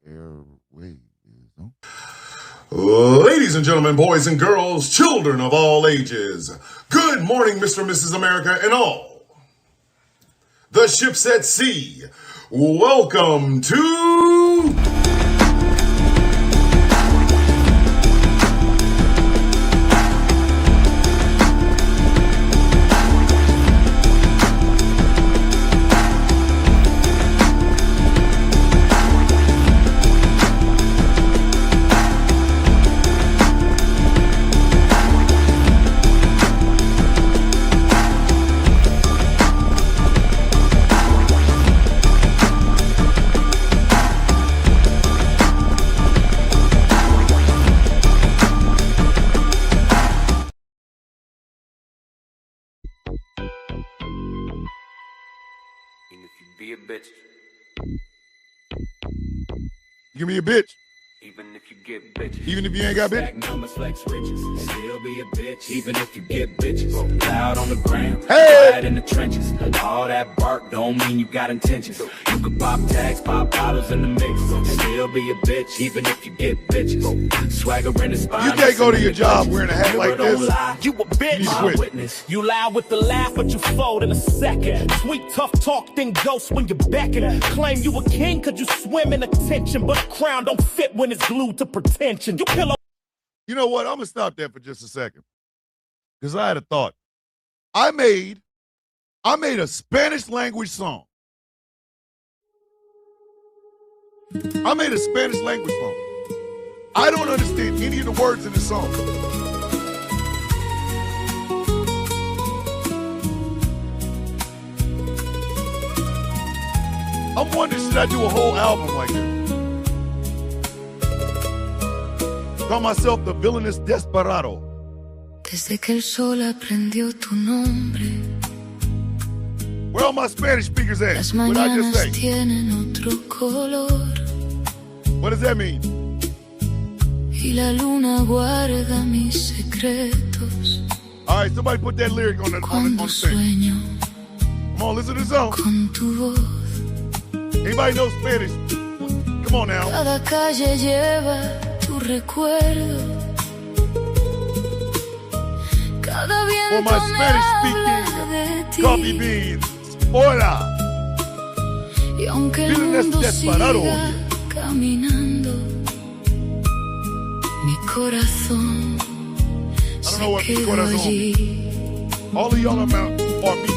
Airway is on. Ladies and gentlemen, boys and girls, children of all ages, good morning, Mr. and Mrs. America, and all. The ship's at sea. Welcome to... And if you be a bitch, You can be a bitch, even if you get bitches. even if you ain't got bitch. Stack numbers, flex riches, still be a bitch, even if you get bitches. Loud on the ground, Hey! quiet in the trenches. All that bark don't mean you got intentions. You could pop tags, pop bottles in the mix, still be a bitch, even if you get bitches. Swagger in the spine. You can't go to your job wearing a hat like Don't this. lie. You a bitch. You My quit. witness. You loud with the laugh, but you fold in a second. Sweet, tough talk, then ghost when you beckon. Claim you a king, cause you swim in attention. But a crown don't fit when it's glued to pretension. You kill a You know what? I'm gonna stop there for just a second, because I had a thought. I made a Spanish language song. I made a Spanish language song. I don't understand any of the words in the song. I'm wondering, should I do a whole album like this? Call myself the villainous desperado. Desde que el sol aprendió tu nombre, Where all my Spanish speakers at? las What I just mañanas say? tienen otro color What does that mean? y la luna guarda mis secretos. All right, somebody put that lyric on the Cuando thing. sueño Come on, listen to the song. con tu voz, Anybody know Spanish? Come on now. cada calle lleva tu recuerdo. Cada For viento my me Spanish habla de speaking ti. coffee beans. Hola. Y aunque el Villainous mundo desperado. siga caminando, mi corazón I don't se know what mi quedó corazón allí. All of y'all are mi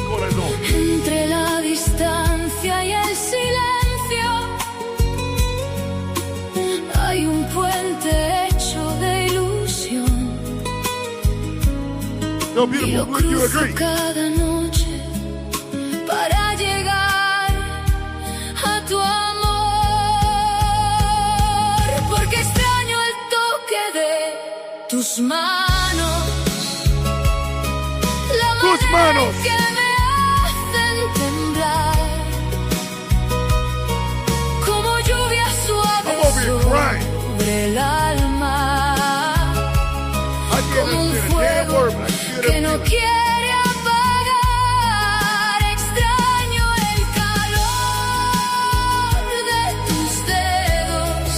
corazón. Entre la distancia y el silencio hay un puente hecho de ilusión. So Y beautiful, lo would you cruzo agree? cada noche para llegar a tu amor. Porque extraño el toque de tus manos, la Tus manera manos. en que me hacen temblar, como lluvia suave I'm over here crying. sobre el alma. I can't Como un understand a damn fuego word, but I can que feel no that quiere apagar. Extraño el calor de tus dedos,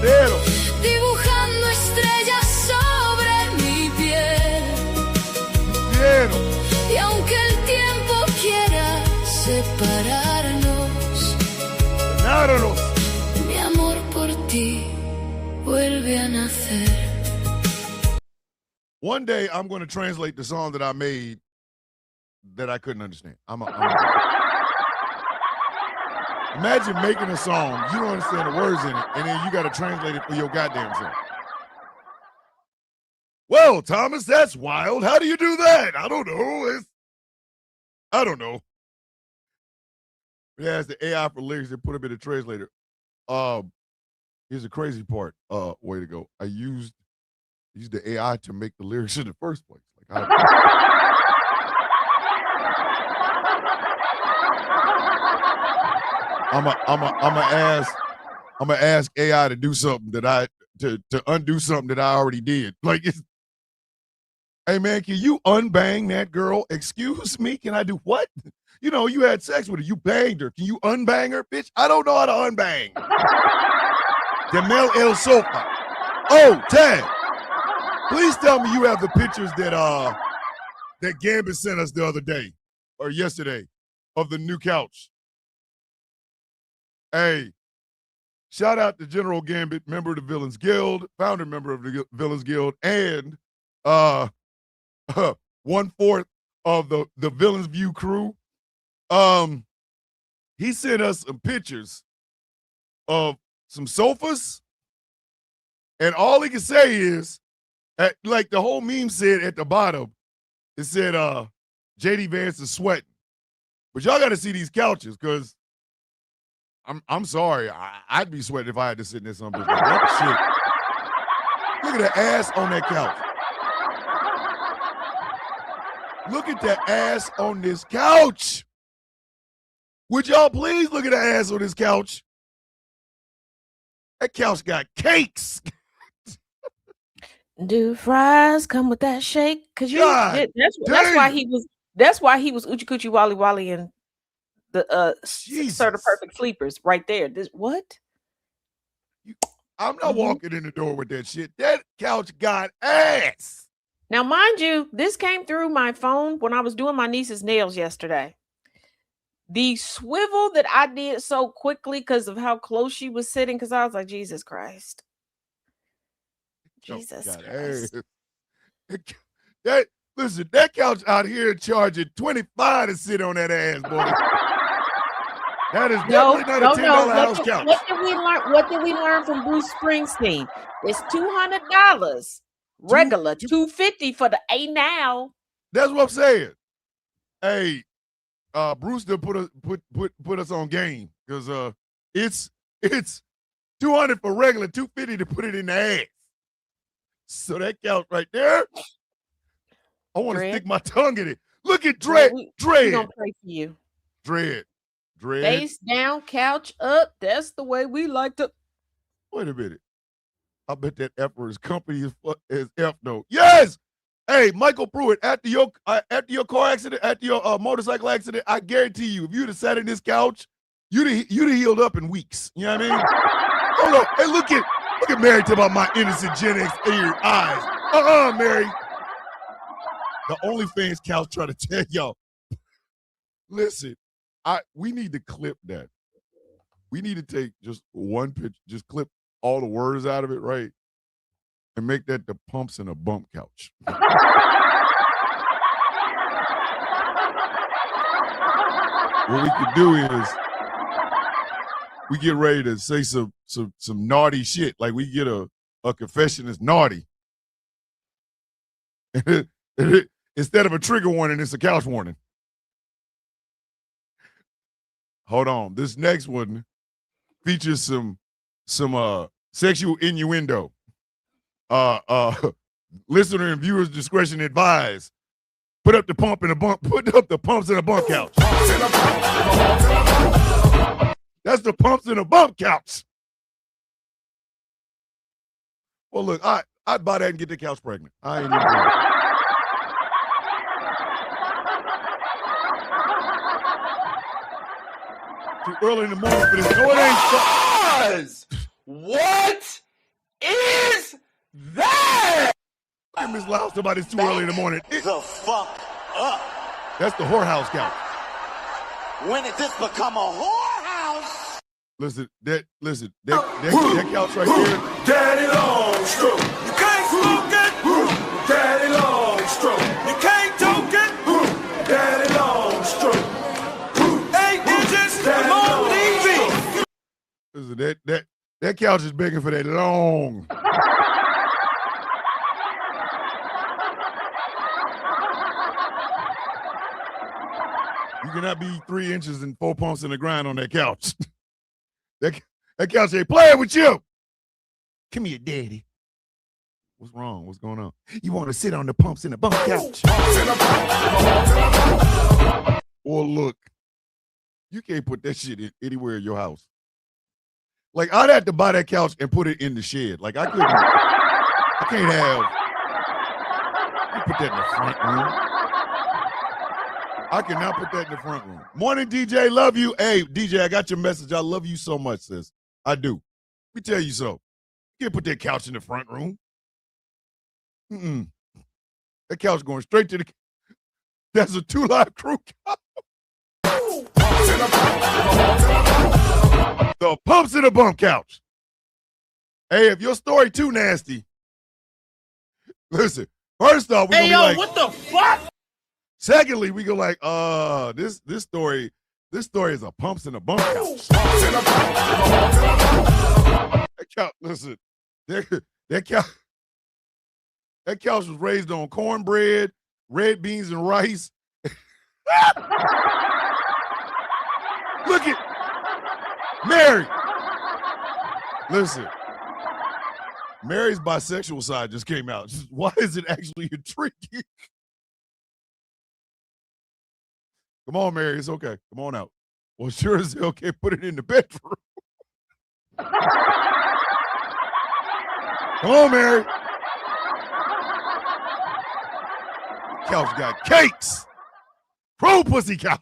feeling. dibujando estrellas sobre mi piel. Quiero. Y aunque el tiempo quiera separarnos, Separarnos. mi amor por ti vuelve a nacer. One day I'm going to translate the song that I made that I couldn't understand. Imagine making a song, you don't understand the words in it, and then you got to translate it for your goddamn self. Well, Thomas, that's wild. How do you do that? I don't know. I don't know. Yeah, it's the AI for lyrics that put them in the translator. Here's the crazy part. Way to go. I used the AI to make the lyrics in the first place. Like I'm gonna ask AI to do something that to undo something that I already did. Like, hey man, can you unbang that girl? Excuse me, can I do what? You know, you had sex with her. You banged her. Can you unbang her, bitch? I don't know how to unbang. Demel El Sofa. Oh, Tad. Please tell me you have the pictures that Gambit sent us the other day or yesterday of the new couch. Hey, shout out to General Gambit, member of the Villains Guild, founder member of the Villains Guild, and 1/4 of the Villains View crew. He sent us some pictures of some sofas, and all he can say is, like the whole meme said at the bottom, it said, JD Vance is sweating. But y'all got to see these couches, because I'm sorry, I'd be sweating if I had to sit in this some bitch. That shit. Look at the ass on that couch. Look at the ass on this couch. Would y'all please look at the ass on this couch? That couch got cakes. Do fries come with that shake? Cause that's why he was Uchi Coochie Wally Wally and the Sort of Perfect Sleepers right there. What? I'm not walking in the door with that shit. That couch got ass. Now, mind you, this came through my phone when I was doing my niece's nails yesterday. The swivel that I did so quickly because of how close she was sitting, because I was like, Jesus Christ. Jesus Christ. Listen, that couch out here charging $25 to sit on that ass, boy. That is definitely not a $10 house couch. What did we learn from Bruce Springsteen? It's $200. Regular $250 for the A now. That's what I'm saying. Hey, Bruce done put us on game, because it's $200 for regular, $250 to put it in the ass. So that couch right there, I want to stick my tongue in it. Look at Dread. We're gonna pray for you. Dread. Face down, couch up. That's the way we like to. Wait a minute. I bet that F word is company is F though. Yes. Hey, Michael Pruitt, after your car accident, after your motorcycle accident, I guarantee you, if you'd have sat in this couch, you'd have healed up in weeks. You know what I mean? Hold on. Hey, look at Mary talking about my innocent Gen X eyes. Mary. The OnlyFans couch trying to tell y'all. Listen, we need to clip that. We need to take just one picture, just clip all the words out of it, right? And make that the pumps in a bump couch. What we could do is we get ready to say some naughty shit. Like we get a confession that's naughty. Instead of a trigger warning, it's a couch warning. Hold on. This next one features some sexual innuendo. Listener and viewers discretion advised. Put up the pumps in a bump couch. That's the pumps in a bump couch. Well, look, I'd buy that and get the couch pregnant. I ain't even doing it. Too early in the morning for this. No, it ain't. What is that? Miss Loud, somebody's too early in the morning. The fuck up. That's the whorehouse couch. When did this become a whorehouse? Listen, that couch right there. Daddy Longstrom. You can't smoke it. Daddy Longstrom. You can't toke it. Daddy Longstrom. 8 inches. Come on, TV. Listen, that couch is begging for that long. You cannot be 3 inches and 4 pumps in the ground on that couch. that couch ain't playing with you. Come here, daddy. What's wrong? What's going on? You want to sit on the pumps in the bump couch? Well, look, you can't put that shit anywhere in your house. Like, I'd have to buy that couch and put it in the shed. Like, I can't have, you put that in the front room. I cannot put that in the front room. Morning, DJ. Love you. Hey, DJ, I got your message. I love you so much, sis. I do. Let me tell you so. You can't put that couch in the front room. That couch going straight to the. That's a 2 Live Crew couch. The Pumps in the Bump couch. Hey, if your story too nasty, listen. First off, we gonna be like, what the fuck? Secondly, we go like, this story is a Pumps in the Bump couch. That couch, listen, that couch was raised on cornbread, red beans, and rice. Look at Mary. Listen, Mary's bisexual side just came out. Why is it actually intriguing? Come on, Mary. It's okay. Come on out. Well, sure as hell can't put it in the bedroom. Come on, Mary. Couch got cakes. Pro pussy couch.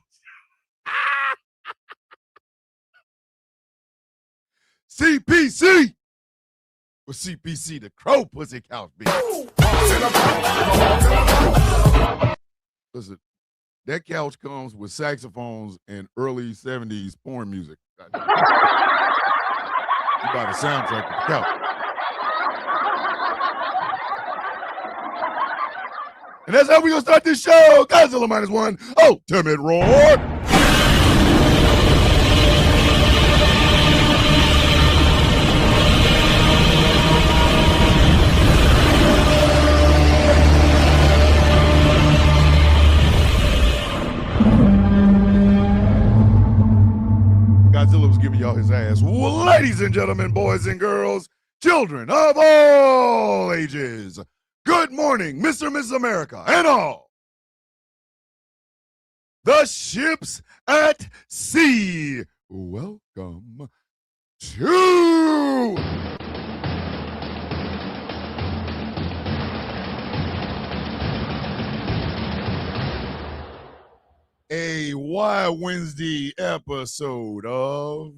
CPC. With CPC, the crow pussy couch be. Listen, that couch comes with saxophones and early 70s porn music. You buy the soundtrack of the couch. And that's how we gonna start this show. Godzilla -1. Oh, timid roar. Godzilla was giving y'all his ass. Well, ladies and gentlemen, boys and girls, children of all ages, good morning, Mr. and Mrs. America, and all. The ships at sea. Welcome to a Wild Wednesday episode of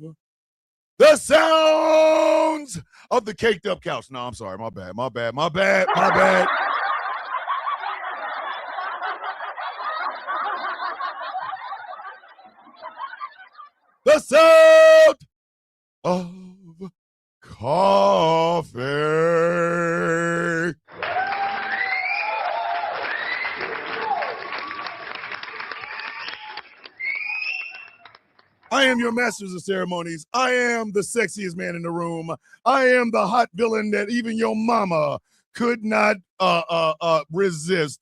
The Sounds of the Caked Up Couch. No, I'm sorry. My bad. The Sound of Coffee. I am your masters of ceremonies. I am the sexiest man in the room. I am the hot villain that even your mama could not resist.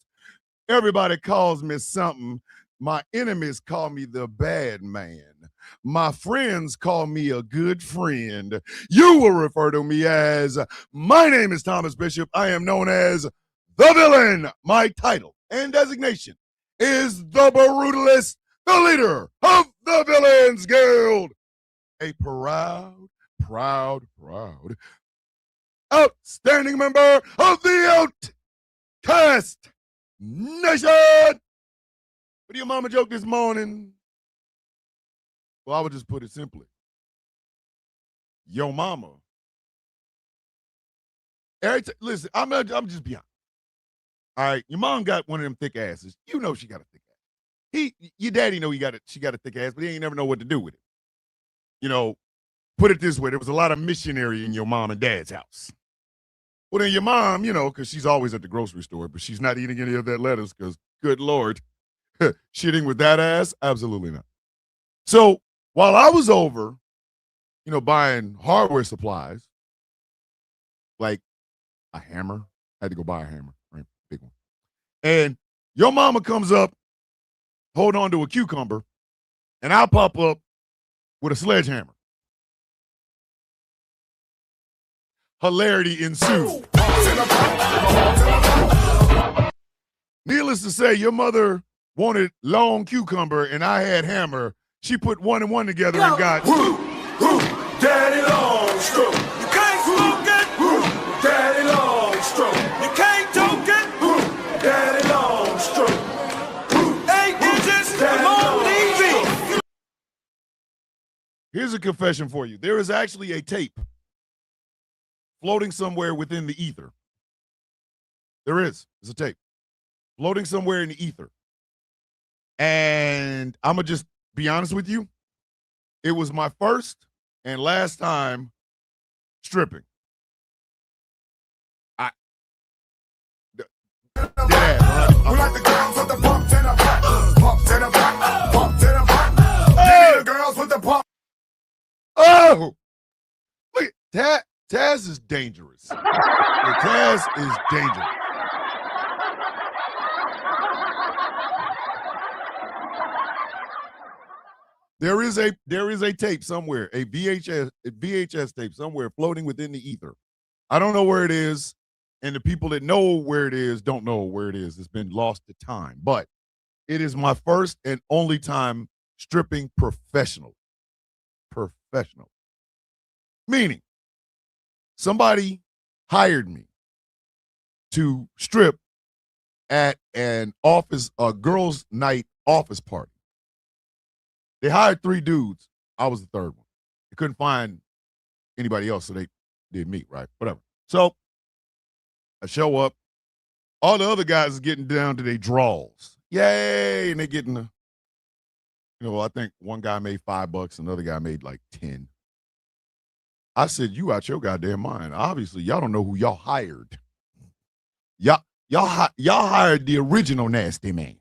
Everybody calls me something. My enemies call me the bad man. My friends call me a good friend. You will refer to me as, my name is Thomas Bishop. I am known as the villain. My title and designation is the Brutalist, the leader of the Villains Guild. A proud, outstanding member of the Outcast Nation. What did your mama joke this morning? Well, I would just put it simply. Your mama. Listen, I'm just being honest. All right, your mom got one of them thick asses. You know she got a thick ass. Your daddy know she got a thick ass, but he ain't never know what to do with it. You know, put it this way, there was a lot of missionary in your mom and dad's house. Well, then your mom, you know, because she's always at the grocery store, but she's not eating any of that lettuce because, good Lord, shitting with that ass? Absolutely not. So while I was over, you know, buying hardware supplies, like a hammer, I had to go buy a hammer, right? Big one. And your mama comes up, hold on to a cucumber, and I'll pop up with a sledgehammer. Hilarity ensued. Needless to say, your mother wanted long cucumber and I had hammer. She put 1 and 1 together and got Daddy Longstroke. You can't smoke it. Daddy Longstroke. You can't toke it. Daddy Longstroke. 8 inches. Here's a confession for you. There is actually a tape floating somewhere within the ether. There is. There's a tape floating somewhere in the ether. And I'm going to just be honest with you. It was my first and last time stripping. We like the girls with the pump to the back, pump to the back, pump to the back. Give me the girls with the pump. Oh, look, Taz is dangerous. Taz is dangerous. There is a tape somewhere, a VHS tape somewhere floating within the ether. I don't know where it is, and the people that know where it is don't know where it is. It's been lost to time, but it is my first and only time stripping professional. Professional. Meaning, somebody hired me to strip at a girls' night office party. They hired 3 dudes. I was the third one. They couldn't find anybody else, so they did me, right? Whatever. So I show up. All the other guys are getting down to their draws. Yay! And they getting the, I think one guy made $5, another guy made like 10. I said, you out your goddamn mind. Obviously, y'all don't know who y'all hired. Y'all hired the original nasty man.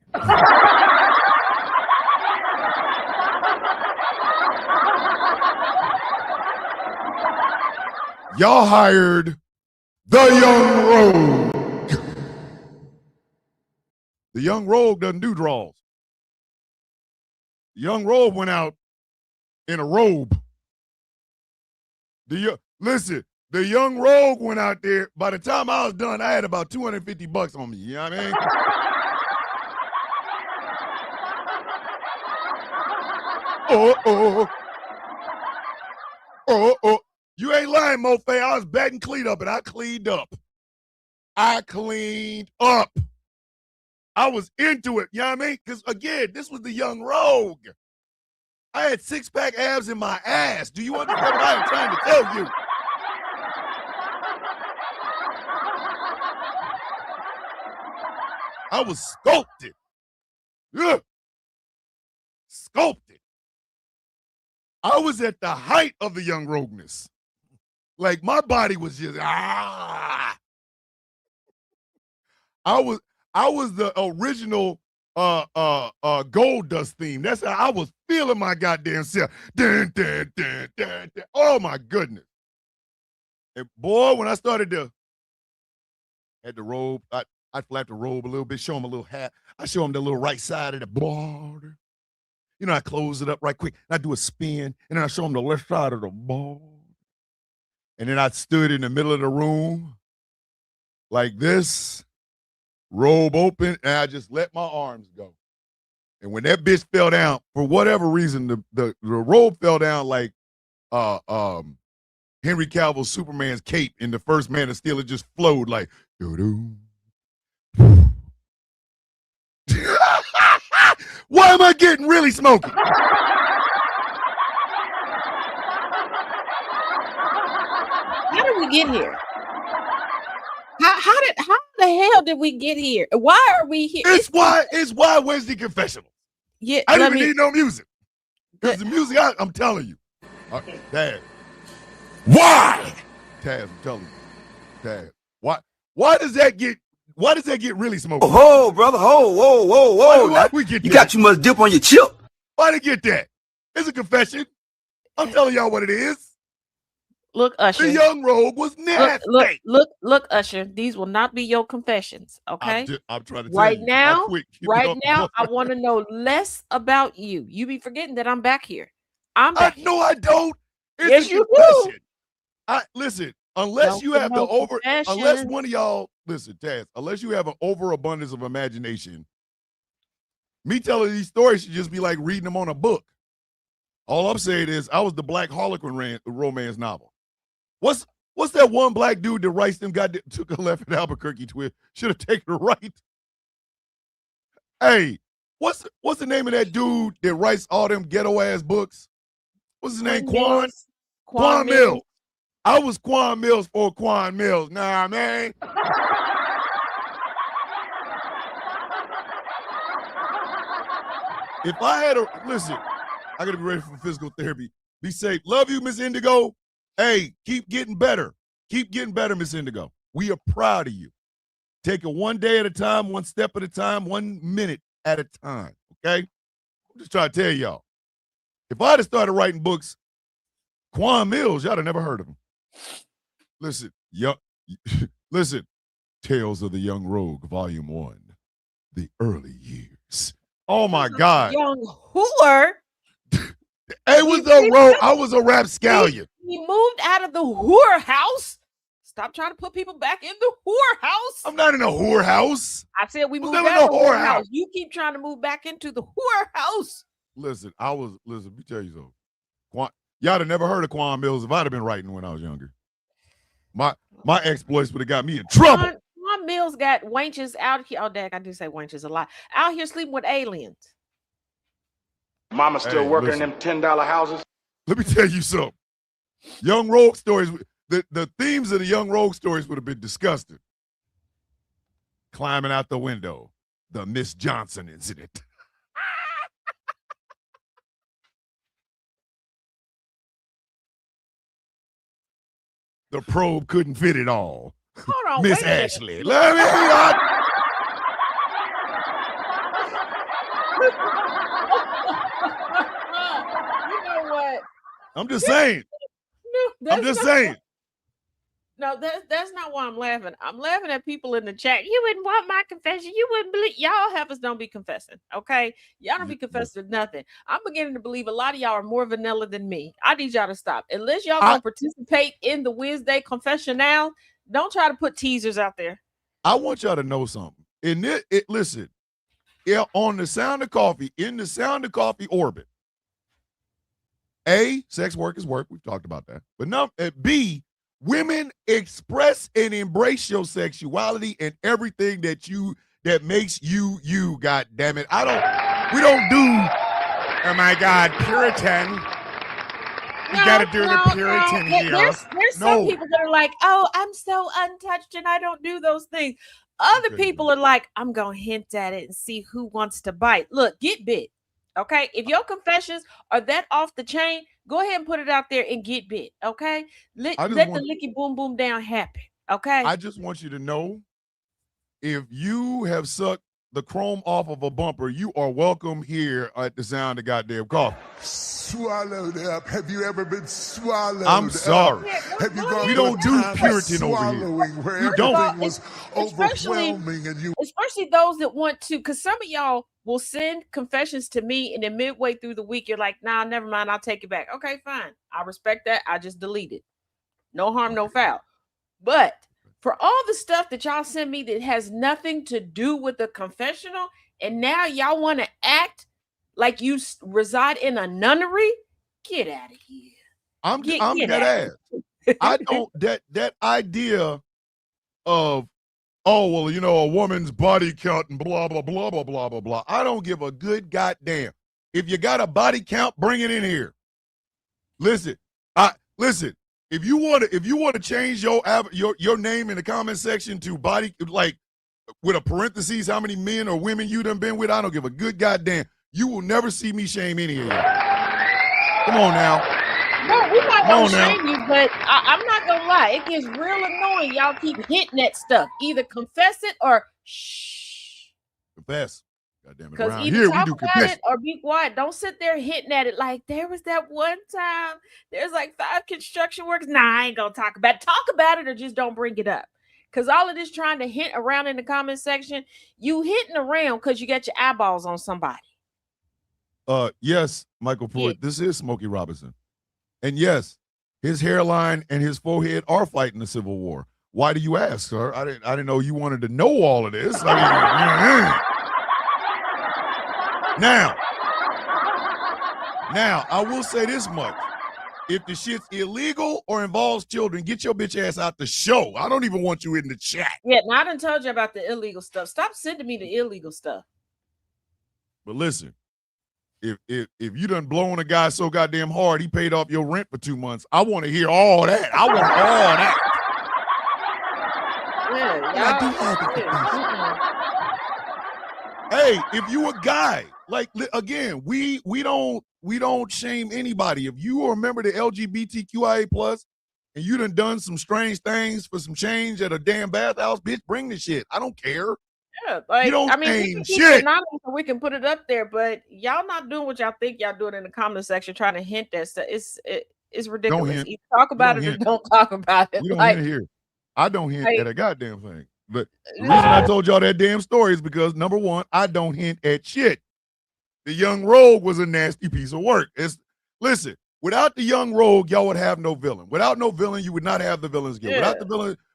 Y'all hired the young rogue. The young rogue doesn't do draws. The young rogue went out in a robe. Listen, the young rogue went out there. By the time I was done, I had about $250 on me. You know what I mean? Oh. You ain't lying, Mofe. I was batting clean up, and I cleaned up. I was into it, you know what I mean? Because, again, this was the young rogue. I had 6-pack abs in my ass. Do you understand what I am trying to tell you? I was sculpted. Yeah. Sculpted. I was at the height of the young rogueness. Like, my body was just, I was the original Gold Dust theme. That's how I was feeling my goddamn self. Dun, dun, dun, dun, dun. Oh, my goodness. And, boy, when I started to, had the robe, I flap the robe a little bit, show him a little hat. I show him the little right side of the border. I close it up right quick. I do a spin, and then I show him the left side of the border. And then I stood in the middle of the room like this, robe open, and I just let my arms go. And when that bitch fell down, for whatever reason, the robe fell down like Henry Cavill's Superman's cape in the first Man of Steel. It just flowed like, doo-doo. Why am I getting really smoky? How did we get here? How the hell did we get here? Why are we here? It's why Wednesday confessional. Yeah, I didn't even need no music. Because the music, I'm telling you. Dad. Why? Taz, I'm telling you. Taz. Why does that get really smoky? Oh, brother. Whoa. Why we get you that? got too much dip on your chip. Why did get that? It's a confession. I'm telling y'all what it is. Look, Usher. The young rogue was nasty. Look, Usher. These will not be your confessions, okay? I'm trying to tell right you. now. I want to know less about you. You be forgetting that I'm back here. I'm back. No, I don't. Yes, you do. Listen. Unless you have unless one of y'all listen, Taz. Unless you have an overabundance of imagination, me telling these stories should just be like reading them on a book. All I'm saying is, I was the Black Harlequin romance novel. What's that one black dude that writes them took a left at Albuquerque twist? Should have taken a right. Hey, what's the name of that dude that writes all them ghetto ass books? What's his name? Quinn Quan? Mills. Quan Mills. I was Quan Mills for Quan Mills. Nah, man. If I had a listen, I gotta be ready for physical therapy. Be safe. Love you, Miss Indigo. Hey, keep getting better. Keep getting better, Miss Indigo. We are proud of you. Take it one day at a time, one step at a time, 1 minute at a time. Okay? I'm just trying to tell y'all. If I'd have started writing books, Quan Mills, y'all have never heard of him. Listen, listen. Tales of the Young Rogue, Volume 1. The Early Years. Oh my God. Young whore. I was a rapscallion. He moved out of the whore house. Stop trying to put people back in the whore house. I'm not in a whore house. I said we moved never out of the in a whore whore house. house. You keep trying to move back into the whore house. Listen, let me tell you something. Y'all have never heard of Quan Mills if I'd have been writing when I was younger. My exploits would have got me in trouble. Quan Mills got wenches out here. Oh, dang, I do say wenches a lot. Out here sleeping with aliens. Mama still working listen. in them $10 houses. Let me tell you something. Young Rogue stories, the themes of the Young Rogue stories would have been disgusting. Climbing out the window, the Miss Johnson incident. The probe couldn't fit it all. Hold on, Miss wait a minute. Ashley. Let me You know what? I'm just saying. No, I'm just saying. No, that's not why I'm laughing. I'm laughing at people in the chat. You wouldn't want my confession. You wouldn't believe. Y'all have us don't be confessing, okay? Y'all don't be confessing nothing. I'm beginning to believe a lot of y'all are more vanilla than me. I need y'all to stop. Unless y'all gonna participate in the Wednesday confession now, don't try to put teasers out there. I want y'all to know something. Listen, on the Sound of Coffee, in the Sound of Coffee orbit, A, sex work is work. We've talked about that. But no, B, women express and embrace your sexuality and everything that makes you, God damn it. We don't do, oh my God, Puritan. We got to do the Puritan here. There's some people that are like, oh, I'm so untouched and I don't do those things. Other people are like, I'm going to hint at it and see who wants to bite. Look, get bit. Okay. If your confessions are that off the chain, go ahead and put it out there and get bit. Okay. Let the licky boom boom down happen. Okay. I just want you to know, if you have sucked the chrome off of a bumper, you are welcome here at the Sound of Goddamn Coffee. Swallowed up. Have you ever been swallowed? I'm sorry. Have you gone we don't do Puritan over here. Where you don't. Everything was overwhelming, and you. Especially those that want to, because some of y'all will send confessions to me, and then midway through the week, you're like, nah, never mind, I'll take it back. Okay, fine. I respect that. I just delete it. No harm, no foul. But for all the stuff that y'all send me that has nothing to do with the confessional, and now y'all want to act like you reside in a nunnery, get out of here. I'm dead ass. I don't that idea of, oh, well, you know, a woman's body count and blah, blah, blah, blah, blah, blah, blah. I don't give a good goddamn. If you got a body count, bring it in here. Listen, if you want to change your name in the comment section to body, like with a parentheses, how many men or women you done been with, I don't give a good goddamn. You will never see me shame any of you. Come on now. No, we're not gonna shame you, but I'm not gonna lie. It gets real annoying. Y'all keep hinting at stuff. Either confess it or shh. Confess. Goddamn it. Because Around either here we talk do about confession. it or be quiet. Don't sit there hinting at it like there was that one time. There's like 5 construction workers. Nah, I ain't gonna talk about it. Talk about it or just don't bring it up. Because all of this trying to hint around in the comment section, you hitting around because you got your eyeballs on somebody. Yes, Michael Pruitt, This is Smokey Robinson. And yes, his hairline and his forehead are fighting the Civil War. Why do you ask, sir? I didn't know you wanted to know all of this. Now, I will say this much. If the shit's illegal or involves children, get your bitch ass out the show. I don't even want you in the chat. Yeah, now I done told you about the illegal stuff. Stop sending me the illegal stuff. But listen, if you done blown a guy so goddamn hard he paid off your rent for 2 months, I want to hear all that. I want all that. Yeah, I do have the Hey, if you a guy, like again, we don't shame anybody. If you are a member of the LGBTQIA plus and you done some strange things for some change at a damn bathhouse, bitch, bring the shit. I don't care. Yeah, like You don't I mean, we shame can keep shit. it anonymous so we can put it up there, but y'all not doing what y'all think y'all doing in the comment section, trying to hint at stuff. It's ridiculous. hint. Either talk about it or hint. don't talk about it. We don't Like, hint here. I don't hint like- at a goddamn thing. But the reason I told y'all that damn story is because number one, I don't hint at shit. The young rogue was a nasty piece of work. Listen, without the young rogue, y'all would have no villain. Without no villain, you would not have the villains guild. Yeah.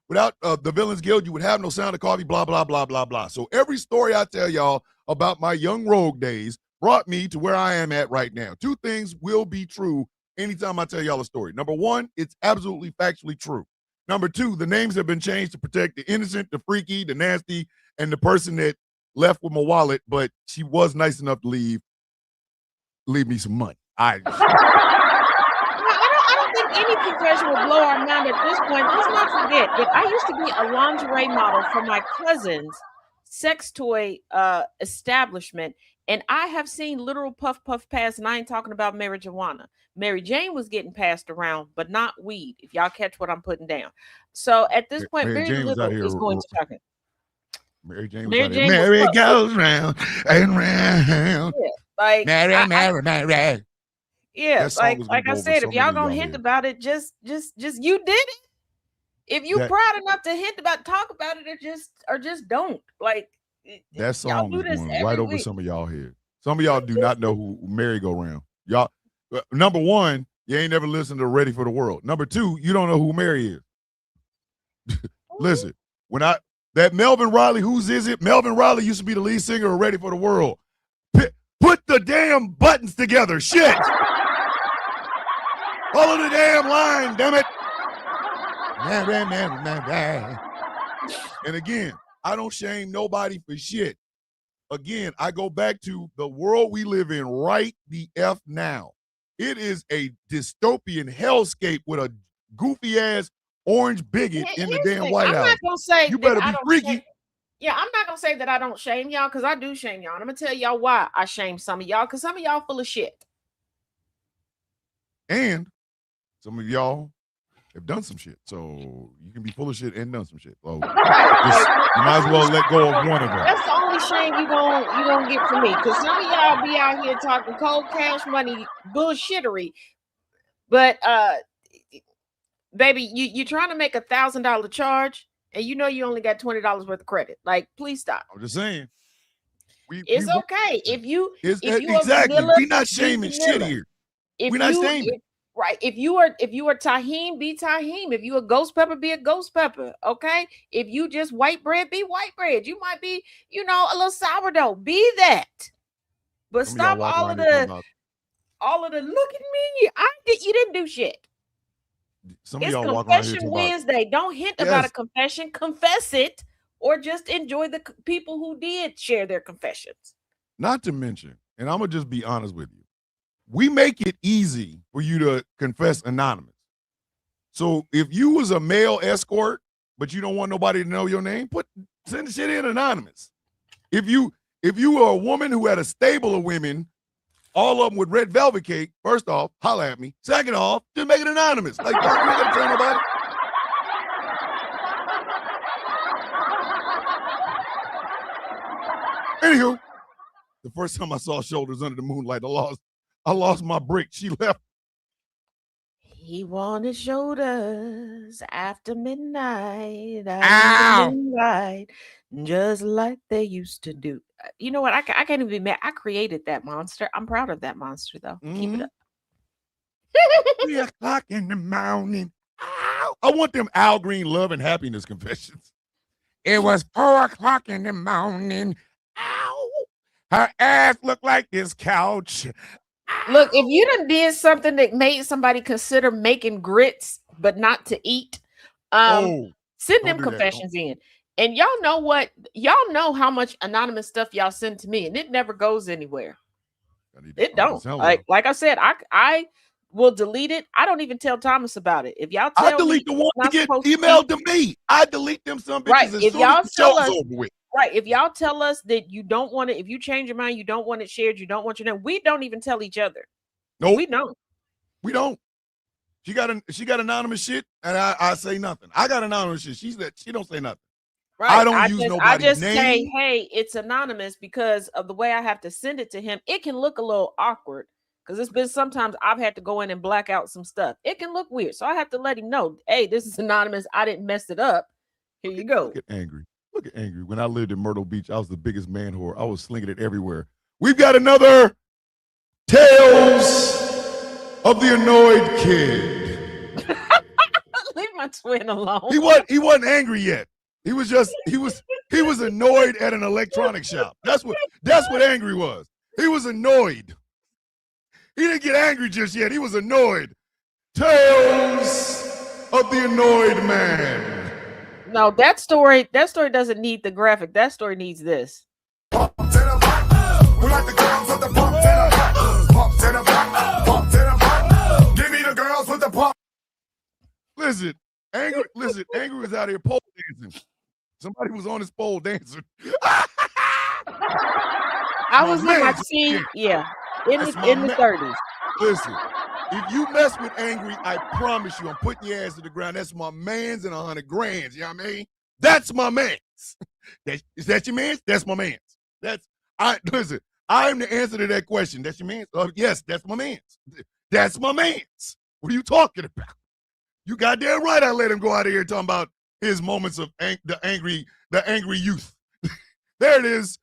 Without the villains guild, you would have no Sound of Coffee, blah, blah, blah, blah, blah. So every story I tell y'all about my young rogue days brought me to where I am at right now. Two things will be true anytime I tell y'all a story. Number one, it's absolutely factually true. Number two, the names have been changed to protect the innocent, the freaky, the nasty, and the person that left with my wallet, but she was nice enough to leave me some money. I don't think any confession will blow our mind at this point. Let's not forget that I used to be a lingerie model for my cousin's sex toy establishment, and I have seen literal puff pass, and I ain't talking about marijuana. Mary Jane was getting passed around, but not weed, if y'all catch what I'm putting down. So at this point, Mary very Jane was little out here is going to happen. Mary Jane was Mary out here. Jane was Mary puff. goes round and round. Yeah, like Mary. Yeah, That song was gonna like go I over said, so if y'all many of gonna y'all hint heads. about it, just you did it. If you That- proud enough to hint about, talk about it, or just don't. Like That y'all song do is this going every right over week. some of y'all head. Some of y'all do not know who merry-go-round. Y'all, number one, you ain't never listened to Ready for the World. Number two, you don't know who Mary is. Listen, that Melvin Riley, whose is it? Melvin Riley used to be the lead singer of Ready for the World. Put the damn buttons together. Shit. Follow the damn line, damn it. And again, I don't shame nobody for shit. Again, I go back to the world we live in right the F now. It is a dystopian hellscape with a goofy ass orange bigot in the Here's damn thing, White I'm House. not gonna say You that better I be don't freaky. shame- Yeah, I'm not gonna say that I don't shame y'all, because I do shame y'all. And I'm gonna tell y'all why I shame some of y'all, because some of y'all full of shit. And some of y'all have done some shit. So you can be full of shit and done some shit. So you might as well let go of one of them. That's the only shame you gonna get from me, because some of y'all be out here talking cold cash money bullshittery, but baby, you trying to make $1,000 charge, and you know you only got $20 worth of credit. Like, please stop. I'm just saying. It's okay if you Exactly. vanilla, We're not be shaming shit vanilla. here. If We're not you- shaming. if- Right. If you are tahine, be tahine. If you a ghost pepper, be a ghost pepper. Okay. If you just white bread, be white bread. You might be, a little sourdough. Be that. But Some of y'all stop walk all around of here talking the look at me. You didn't do shit. Some of It's y'all walk around here confession talking about, Wednesday. Don't hint about Yes. a confession. Confess it, or just enjoy the people who did share their confessions. not to mention, and I'm going to just be honest with you. We make it easy for you to confess anonymous. So if you was a male escort, but you don't want nobody to know your name, send the shit in anonymous. If you were a woman who had a stable of women, all of them with red velvet cake, first off, holla at me. Second off, just make it anonymous. Like, don't you ain't gotta tell nobody. Anywho, the first time I saw Shoulders Under the Moonlight, I lost my brick. She left. He wanted shoulders after midnight. Ow! Moonlight, just like they used to do. You know what? I can't even be mad. I created that monster. I'm proud of that monster, though. Keep it up. 3 o'clock in the morning. Ow! I want them Al Green love and happiness confessions. It was 4 o'clock in the morning. Ow! Her ass looked like this couch. Look, if you done did something that made somebody consider making grits, but not to eat, send don't them do that. confessions in. And y'all know what? Y'all know how much anonymous stuff y'all send to me, and it never goes anywhere. It don't. Like I said, I will delete it. I don't even tell Thomas about it. If y'all tell I delete me the one not to get supposed emailed to me. I delete them some bitches Right. as If soon y'all as the tell show's us, over with. right. If y'all tell us that you don't want it, if you change your mind, you don't want it shared, you don't want your name, we don't even tell each other. Nope. We don't. We don't. She got anonymous shit, and I say nothing. I got anonymous shit. She don't say nothing. Right. I don't use nobody's I just name. say, hey, it's anonymous because of the way I have to send it to him. It can look a little awkward because it's been sometimes I've had to go in and black out some stuff. It can look weird. So I have to let him know, hey, this is anonymous. I didn't mess it up. Here you go. Look at Angry. Look at Angry. When I lived in Myrtle Beach, I was the biggest man whore. I was slinging it everywhere. We've got another Tales of the Annoyed Kid. Leave my twin alone. He wasn't angry yet. He was annoyed at an electronics shop. That's what angry was. He was annoyed. He didn't get angry just yet. He was annoyed. Tales of the Annoyed Man. No, that story doesn't need the graphic. That story needs this. We like the girls with the pump to the back, pump to the back, pump to the back. Give me the girls with the pump. Listen, angry was out here pole dancing. Somebody was on his pole dancing. I was in my teen, yeah, in the 30s. Listen, if you mess with Angry, I promise you, I'm putting your ass to the ground. That's my man's and 100 grand. You know what I mean? That's my man's. Is that your man's? That's my man's. Listen, I'm the answer to that question. That's your man's? Yes, that's my man's. That's my man's. What are you talking about? You goddamn right I let him go out of here talking about his moments of the angry youth. There it is.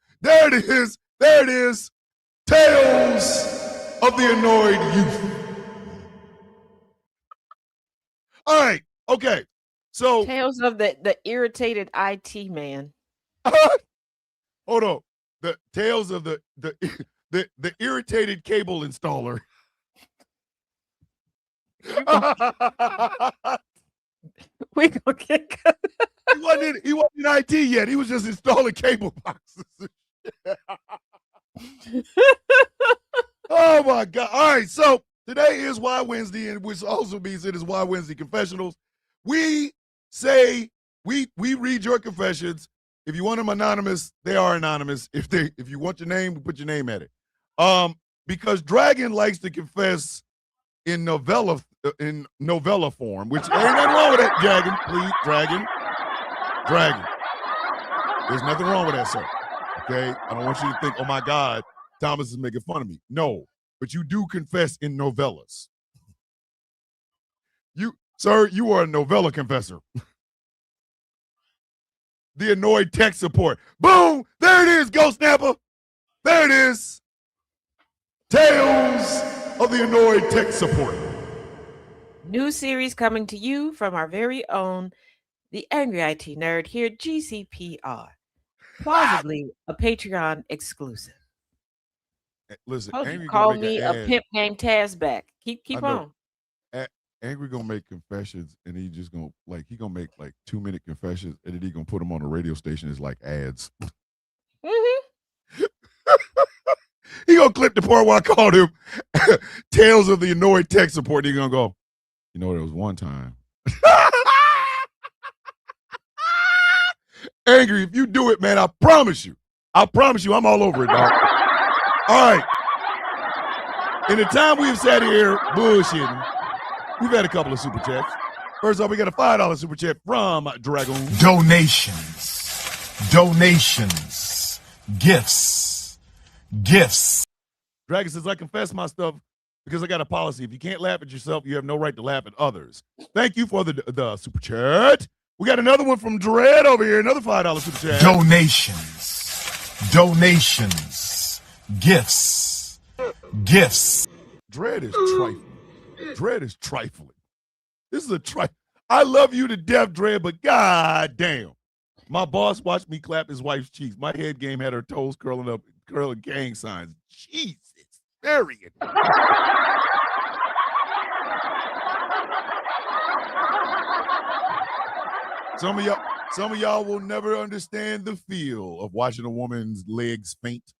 Tales of the Annoyed Youth. All right. Okay. So Tales of the irritated IT man. Hold on. The tales of the irritated cable installer. We gonna get he wasn't in IT yet. He was just installing cable boxes. Oh my God. All right. So today is Why Wednesday, and which also means it is Why Wednesday Confessionals. We say we read your confessions. If you want them anonymous, they are anonymous. If you want your name, we put your name at it. Because Dragon likes to confess in novella form, which ain't nothing wrong with that, Dragon. Please, Dragon. There's nothing wrong with that, sir. Okay? I don't want you to think, oh my God, Thomas is making fun of me. No, but you do confess in novellas. Sir, you are a novella confessor. The Annoyed Tech Support. Boom! There it is, Ghost Snapper. There it is. Tales of the Annoyed Tech Support. New series coming to you from our very own The Angry IT Nerd here, GCPR. Plausibly a Patreon exclusive. Listen, Oh, Angry you call gonna make me an a ad. pimp named Tazback. Keep I know. on. Angry gonna make confessions, and he just gonna make like 2-minute confessions, and then he gonna put them on a radio station as like ads. Mm-hmm. He gonna clip the part where I called him Tales of the Annoyed Tech Support. He gonna go, there was one time. Angry, if you do it, man, I promise you, I'm all over it, dog. All right. In the time we've sat here bullshitting, we've had a couple of super chats. First off, we got a $5 super chat from Dragon. Donations, gifts. Dragon says, I confess my stuff because I got a policy. If you can't laugh at yourself, you have no right to laugh at others. Thank you for the super chat. We got another one from Dread over here, another $5 super chat. Donations, gifts. Dread is trifling. This is a trifle. I love you to death, Dread, but god damn. My boss watched me clap his wife's cheeks. My head game had her toes curling gang signs. Jesus, period. Some of y'all will never understand the feel of watching a woman's legs faint.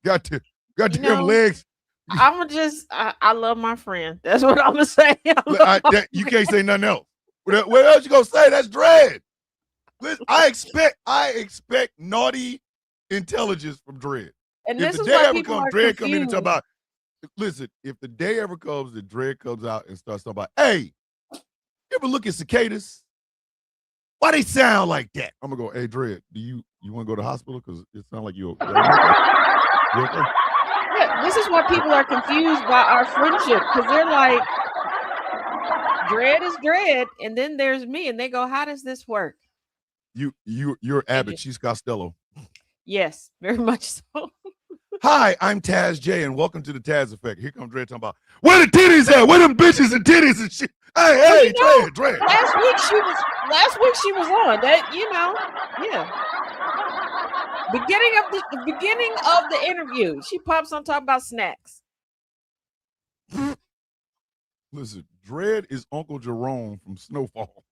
Got them know, legs. I love my friend. That's what I'm gonna say. You can't say nothing else. What else you gonna say? That's Dread. Listen, I expect naughty intelligence from Dread. And If this the is day why ever people comes, are Dread come in and talk confused. about. Listen, if the day ever comes that Dread comes out and starts talking about, hey, you ever look at cicadas? Why they sound like that? I'm gonna go, hey, Dread, do you want to go to the hospital? Because it sounds like you okay? Yeah, this is why people are confused by our friendship, because they're like, Dread is Dread, and then there's me, and they go, how does this work? You're Abbott. She's Costello. Yes, very much so. Hi, I'm Taz J, and welcome to the Taz Effect. Here comes Dread talking about where the titties at? Where them bitches and titties and shit? Hey, Dread. Last week she was on that. Yeah. Beginning of the interview, she pops on talking about snacks. Listen, Dread is Uncle Jerome from Snowfall.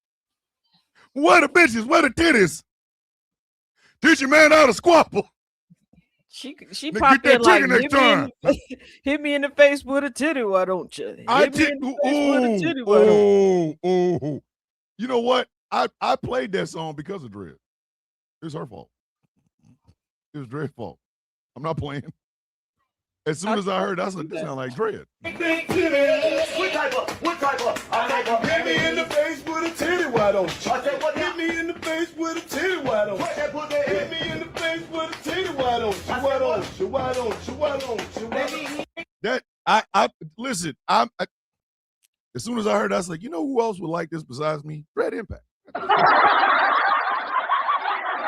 Where the bitches? Where the titties? Teach your man how to squabble. She popped in like, hit me in the face with a titty, why don't you? You know what? I played that song because of Dread. It was her fault. It was Dread's fault. I'm not playing. As soon as I heard, I said, this sounds like Dread. What type of? Hit me in the face with a titty, why don't you? I said, what? Hit me in the face with a titty, why don't you? Hit me in the face with a titty, why don't you? Why don't you? That listen, as soon as I heard, I was like, you know who else would like this besides me? Dread Impact.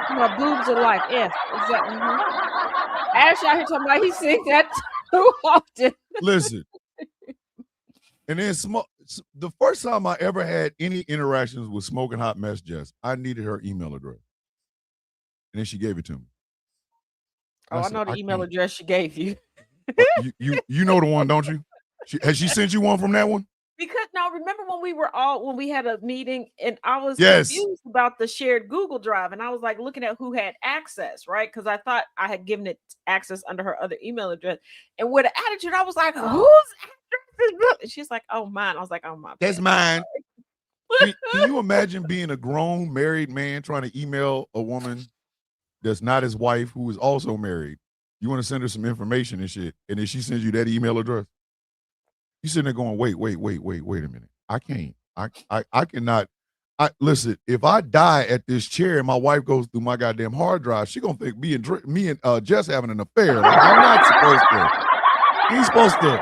My boobs are like, yes, exactly. Ash out here talking about he sings that too often. Listen. And then the first time I ever had any interactions with Smoking Hot Mess Jess, I needed her email address. And then she gave it to me. I know the email address she gave you. You know the one, don't you? Has she sent you one from that one? Because now remember when we had a meeting and I was Yes. confused about the shared Google Drive, and I was like looking at who had access, right? Because I thought I had given it access under her other email address. And with an attitude, I was like, whose address is this? And she's like, oh, mine. I was like, oh, my. That's mine. Can you imagine being a grown married man trying to email a woman that's not his wife who is also married? You want to send her some information and shit, and then she sends you that email address. You sitting there going, wait a minute. I can't. I cannot. Listen, if I die at this chair and my wife goes through my goddamn hard drive, she gonna think me and Jess having an affair. Like, I'm not supposed to. He's supposed to.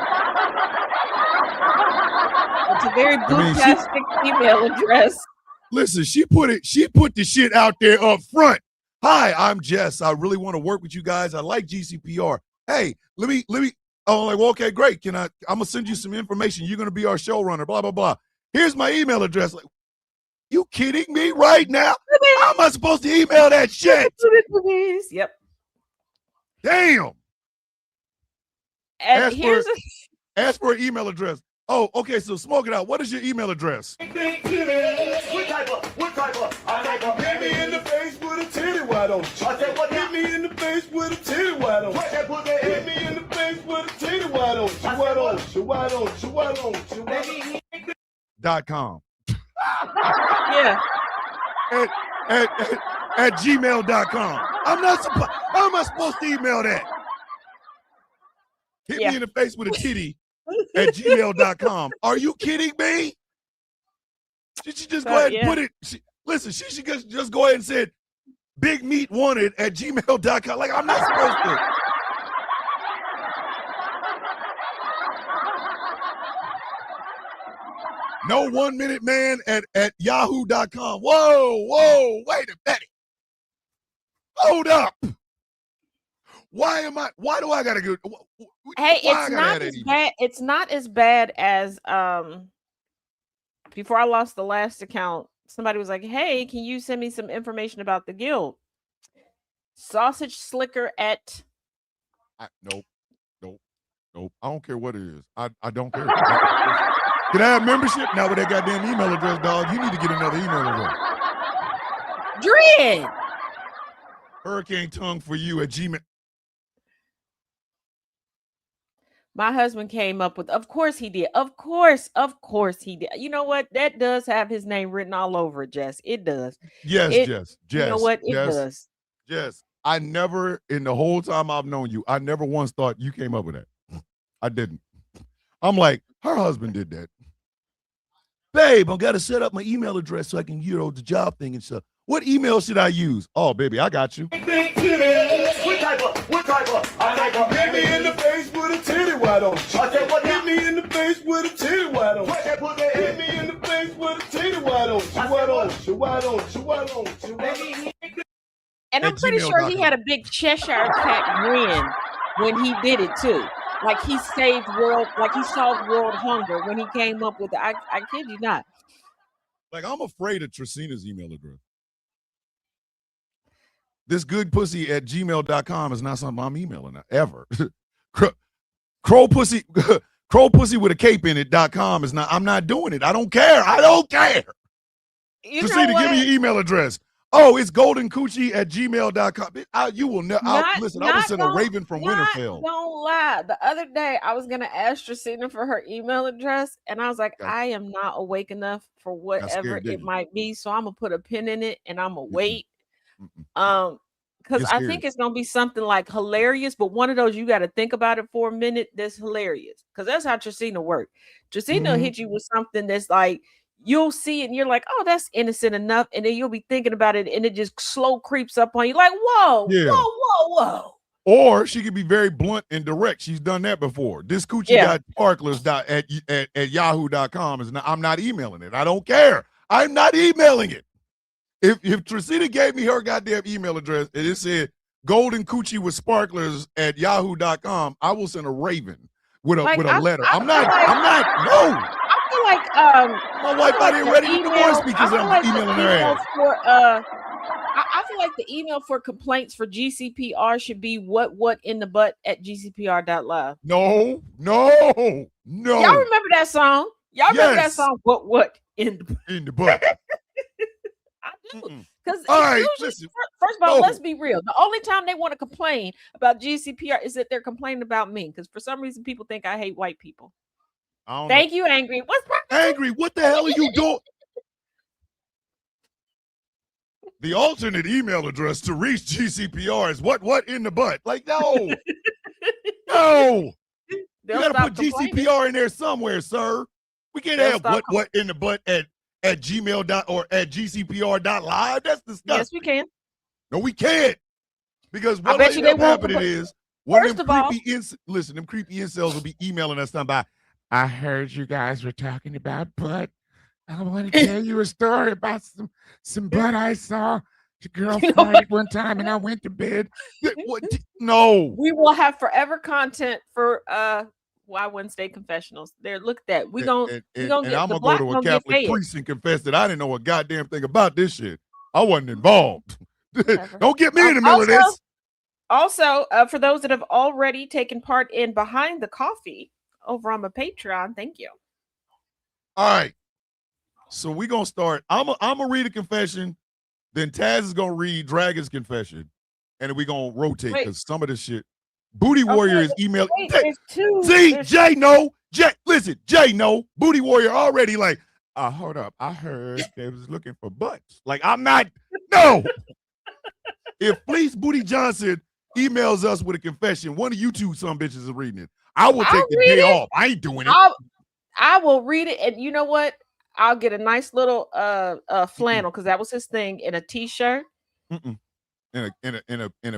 It's a very boom-tastic email address. Listen, she put the shit out there up front. Hi, I'm Jess. I really want to work with you guys. I like GCPR. Hey, let me. I'm like, well, okay, great. I'm gonna send you some information. You're gonna be our showrunner, blah, blah, blah. Here's my email address. Like, you kidding me right now? How am I supposed to email that shit? Yep. Damn. And ask for an email address. Oh, okay, so smoke it out. What is your email address? What type of? Hit me in the face with a titty, why don't you? I said, what? Hit me in the face with a titty, why don't you? Hit me in the face with a titty, why don't you? Why don't you? .com. Yeah. At gmail.com. How am I supposed to email that? Hit me in the face with a titty at gmail.com. Are you kidding me? She should just go ahead and put it. She should just go ahead and say big meat wanted at gmail.com. Like, I'm not supposed to. No 1 minute man at yahoo.com. Whoa, wait a minute. Hold up. Why do I gotta go? Hey, it's not as bad. It's not as bad as before I lost the last account. Somebody was like, "Hey, can you send me some information about the guild?" Sausage Slicker at. Nope. I don't care what it is. I don't care. Can I have membership? Now with that goddamn email address, dog, you need to get another email address. Dread. Hurricane tongue for you at Gmail. My husband came up with, of course he did. Of course he did. You know what? That does have his name written all over it, Jess. It does. Yes, It, Jess. you know Jess. what? It Jess. does. Jess. I never, in the whole time I've known you, I never once thought you came up with that. I didn't. I'm like, her husband did that. Babe, I got to set up my email address so I can, the job thing and stuff. What email should I use? Oh, baby, I got you. What type of? I like a hit me in the face with a titty, why don't you? I said, what? Hit me in the face with a titty, why don't you? Hit me in the face with a titty, why don't you? Why don't you? And I'm pretty sure he had a big Cheshire cat grin when he did it too. Like he solved world hunger when he came up with it. I kid you not. Like, I'm afraid of Tracina's email address. This good pussy at gmail.com is not something I'm emailing ever. Crow pussy with a cape in it.com is not, I'm not doing it. I don't care. Tracina, give me your email address. Oh, it's goldencoochie at gmail.com. You will never, listen, I will send a raven from Winterfell. Don't lie. The other day, I was going to ask Tracina for her email address, and I was like, I am not awake enough for whatever it might be, so I'm going to put a pin in it, and I'm going to wait. Because I think it's going to be something like hilarious, but one of those you got to think about it for a minute that's hilarious, because that's how Tracina works. Tracina will hit you with something that's like, you'll see it and you're like, oh, that's innocent enough. And then you'll be thinking about it and it just slow creeps up on you like, whoa. Or she could be very blunt and direct. She's done that before. This coochie got sparklers at yahoo.com. I'm not emailing it. I don't care. I'm not emailing it. If Tracina gave me her goddamn email address and it said golden coochie with sparklers at yahoo.com, I will send a raven with a letter. I'm not, no. Like my wife not even ready to divorce me because I'm emailing her ass. I feel like the email for complaints for GCPR should be what in the butt at gcpr.live. No. Y'all remember that song? Y'all remember that song? What in the butt? I do. Because first of all, let's be real. The only time they want to complain about GCPR is that they're complaining about me. Because for some reason, people think I hate white people. Thank you, Angry. What's Angry? What the hell are you doing? The alternate email address to reach GCPR is what in the butt? Like, no. You gotta put GCPR in there somewhere, sir. We can't have what in the butt at gmail or at gcpr.live. That's disgusting. Yes, we can. No, we can't. Because what ends up happening is them creepy incels will be emailing us something about, I heard you guys were talking about butt. I want to tell you a story about some butt I saw. The girl farted one time and I went to bed. No. We will have forever content for Wednesday confessionals. There, look at that. We gonna I'm gonna go to a Catholic priest and confess that I didn't know a goddamn thing about this shit. I wasn't involved. Don't get me in the middle of this. Also, for those that have already taken part in Behind the Coffee over on my Patreon, thank you. All right. So we're gonna start. I'm gonna read a confession, then Taz is gonna read Dragon's confession, and then we're gonna rotate because some of this shit. Booty Warrior is emailing. Jay no. Booty Warrior already like, hold up. I heard they was looking for butts. Like, I'm not. No. If Fleece Booty Johnson emails us with a confession, one of you two some bitches is reading it. I will take the day off. I ain't doing it. I will read it, and you know what? I'll get a nice little flannel because that was his thing, in a t-shirt. In a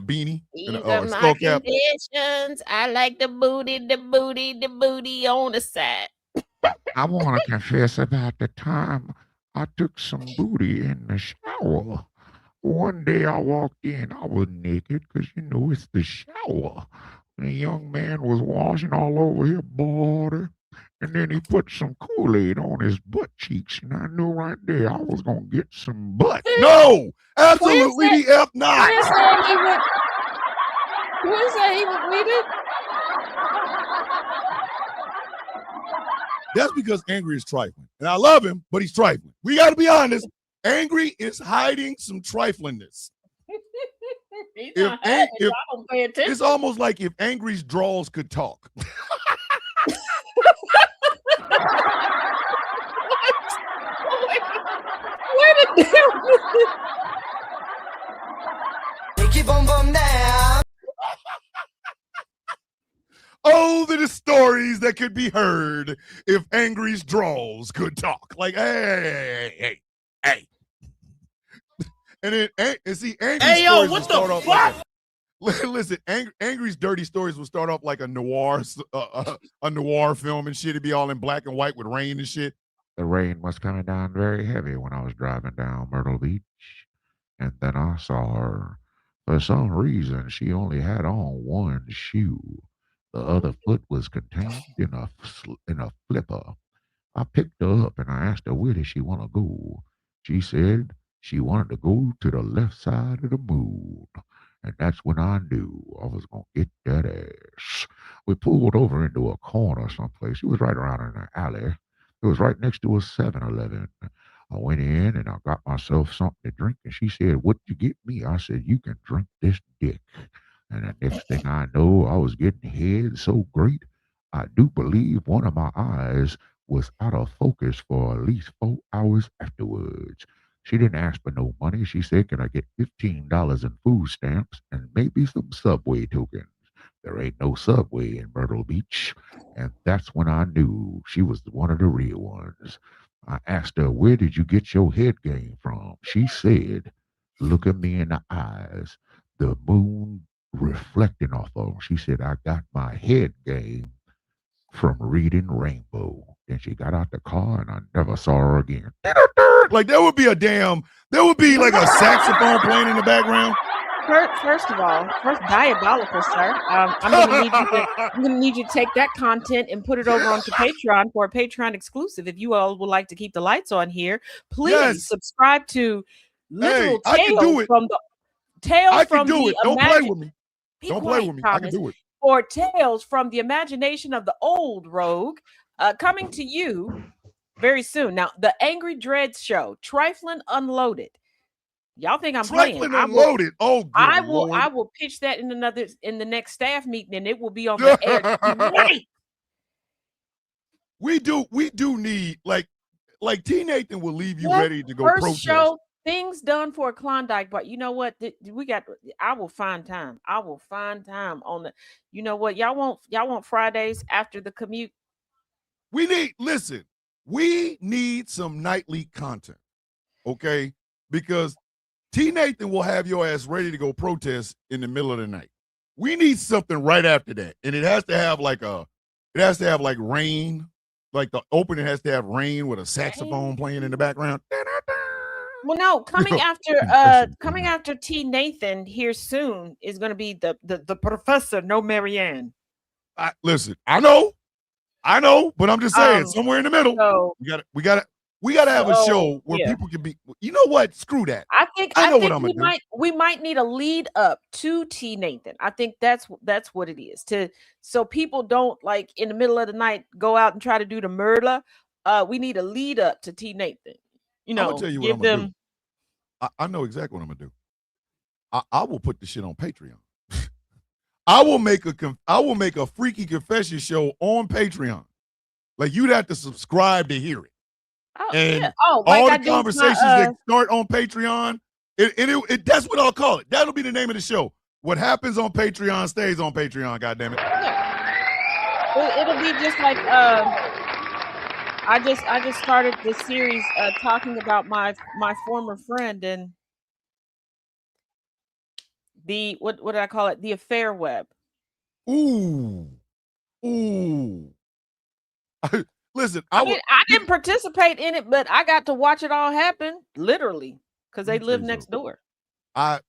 beanie. These are my conditions. I like the booty on the side. I want to confess about the time I took some booty in the shower. One day I walked in, I was naked because, it's the shower. And a young man was washing all over his body. And then he put some Kool-Aid on his butt cheeks. And I knew right there I was going to get some butt. No! Absolutely the F not! Who said he would read it? That's because Angry is trifling. And I love him, but he's trifling. We got to be honest. Angry is hiding some triflingness. I don't pay attention. It's almost like if Angry's draws could talk. could be heard if Angry's draws could talk. Like, hey. And then, and see, Angry's Hey, yo, stories what would start the off fuck? listen, Angry's dirty stories will start off like a noir film and shit. It'd be all in black and white with rain and shit. The rain was coming down very heavy when I was driving down Myrtle Beach, and then I saw her. For some reason, she only had on one shoe. The other foot was contained in a flipper. I picked her up and I asked her where did she want to go. She said she wanted to go to the left side of the moon. And that's when I knew I was going to get that ass. We pulled over into a corner someplace. It was right around in an alley. It was right next to a 7-Eleven. I went in and I got myself something to drink. And she said, "What'd you get me?" I said, "You can drink this dick." And the next thing I know, I was getting head so great, I do believe one of my eyes was out of focus for at least 4 hours afterwards. She didn't ask for no money. She said, "Can I get $15 in food stamps and maybe some Subway tokens?" There ain't no Subway in Myrtle Beach. And that's when I knew she was one of the real ones. I asked her, "Where did you get your head game from?" She said, "Look at me in the eyes. The moon reflecting off of them." She said, "I got my head game from reading Rainbow." Then she got out the car and I never saw her again. Like there would be like a saxophone playing in the background. First of all, diabolical, sir. I'm gonna need you to take that content and put it over onto Patreon for a Patreon exclusive. If you all would like to keep the lights on here, please subscribe to Little Tales from the Tales from the Don't play with me. Don't play with me. I can do it. Or Tales from the Imagination of the Old Rogue, coming to you very soon. Now, the Angry Dreads show, Trifling Unloaded. Y'all think I'm playing? Unloaded. I will pitch that in the next staff meeting, and it will be on the air tonight. We do need like T. Nathan will leave you ready to go First protest. show, things done for a Klondike, but you know what? I will find time. I will find time on the. You know what? Y'all want Fridays after the commute. We need some nightly content, okay? Because T. Nathan will have your ass ready to go protest in the middle of the night. We need something right after that, and it has to have like rain. Like the opening has to have rain with a saxophone playing in the background. Well, no, coming after T. Nathan here soon is going to be the Professor No Marianne. Listen, I know, but I'm just saying somewhere in the middle. So, we gotta have a show where people can be. You know what? Screw that. I think we might need a lead up to T. Nathan. I think that's what it is. So people don't like in the middle of the night go out and try to do the murder. We need a lead up to T. Nathan. You know, I'm gonna tell you what I'm gonna do. I know exactly what I'm gonna do. I will put the shit on Patreon. I will make a freaky confession show on Patreon. Like you'd have to subscribe to hear it. All the conversations that start on Patreon, that's what I'll call it. That'll be the name of the show. What happens on Patreon stays on Patreon. God damn it! Yeah. It'll be just like I just started this series talking about my former friend and the what did I call it? The affair web. Ooh. Listen, I didn't participate in it, but I got to watch it all happen, literally, because they live next door. My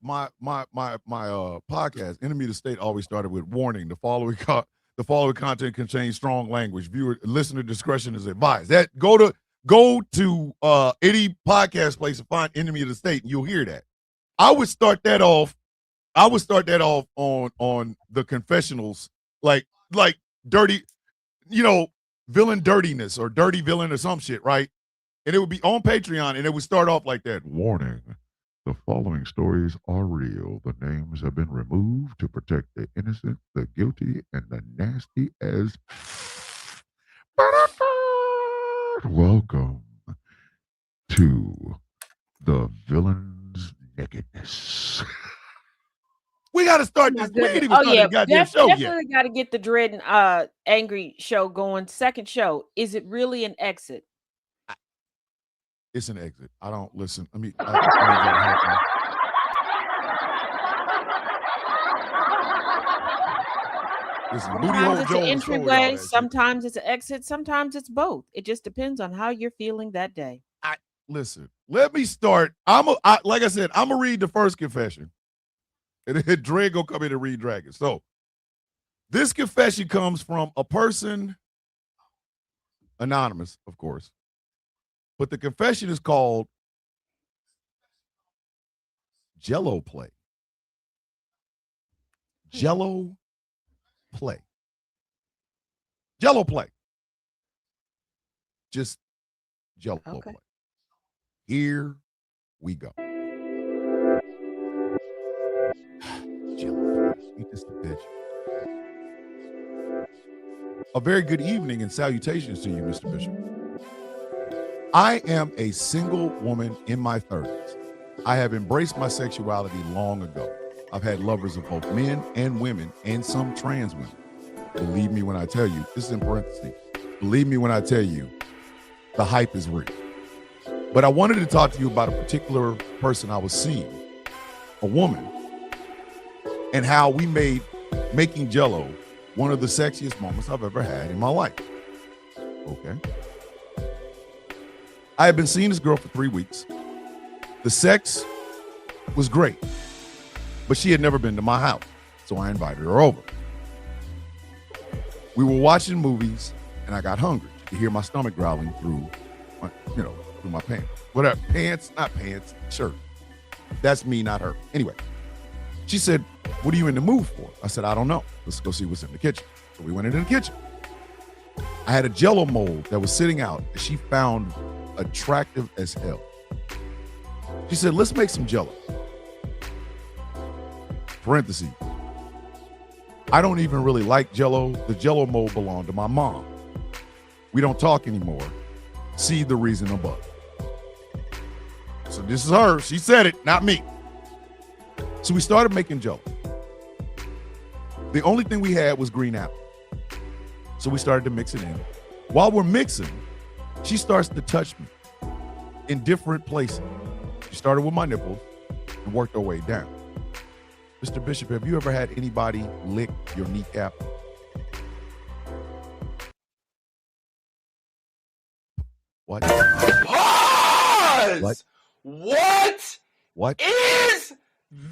podcast, Enemy of the State, always started with warning: the following content contains strong language. Listener discretion is advised. That go to any podcast place and find Enemy of the State, and you'll hear that. I would start that off on the confessionals, like dirty, villain dirtiness or dirty villain or some shit, right? And it would be on Patreon, and it would start off like that. Warning. The following stories are real. The names have been removed to protect the innocent, the guilty, and the nasty as... Welcome to the villain's nakedness. We got to start Oh my this. We ain't goodness. even Oh started yeah, the goddamn show yet. definitely got to get the Dread and Angry show going. Second show. Is it really an exit? It's an exit. I don't listen. I need y'all to help me. Listen, Booty Hole Sometimes it's an Joe was told y'all entryway. that shit. Sometimes it's an exit. Sometimes it's both. It just depends on how you're feeling that day. Listen, let me start. Like I said, I'm gonna read the first confession, and then Dre gonna come in and read Dragon. So, this confession comes from a person, anonymous, of course, but the confession is called Jello Play. Jello Play. Jello Play. Just Jello Okay. Play. Here we go. Jello, eat this bitch. A very good evening and salutations to you, Mr. Bishop. I am a single woman in my 30s. I have embraced my sexuality long ago. I've had lovers of both men and women and some trans women. Believe me when I tell you, this is in parentheses, believe me when I tell you, the hype is real. But I wanted to talk to you about a particular person I was seeing, a woman, and how we made making Jello one of the sexiest moments I've ever had in my life. Okay. I had been seeing this girl for 3 weeks. The sex was great, but she had never been to my house, so I invited her over. We were watching movies, and I got hungry. You could hear my stomach growling through my, through my pants. Whatever, pants, not pants, shirt. That's me, not her. Anyway, she said, "What are you in the mood for?" I said, "I don't know. Let's go see what's in the kitchen." So we went into the kitchen. I had a Jello mold that was sitting out that she found attractive as hell. She said, "Let's make some Jello." Parentheses. I don't even really like Jello. The Jello mold belonged to my mom. We don't talk anymore. See the reason above. So this is her. She said it, not me. So we started making Jello. The only thing we had was green apple. So we started to mix it in. While we're mixing, she starts to touch me in different places. She started with my nipples and worked her way down. Mr. Bishop, have you ever had anybody lick your kneecap? What? Pause! What? What What? is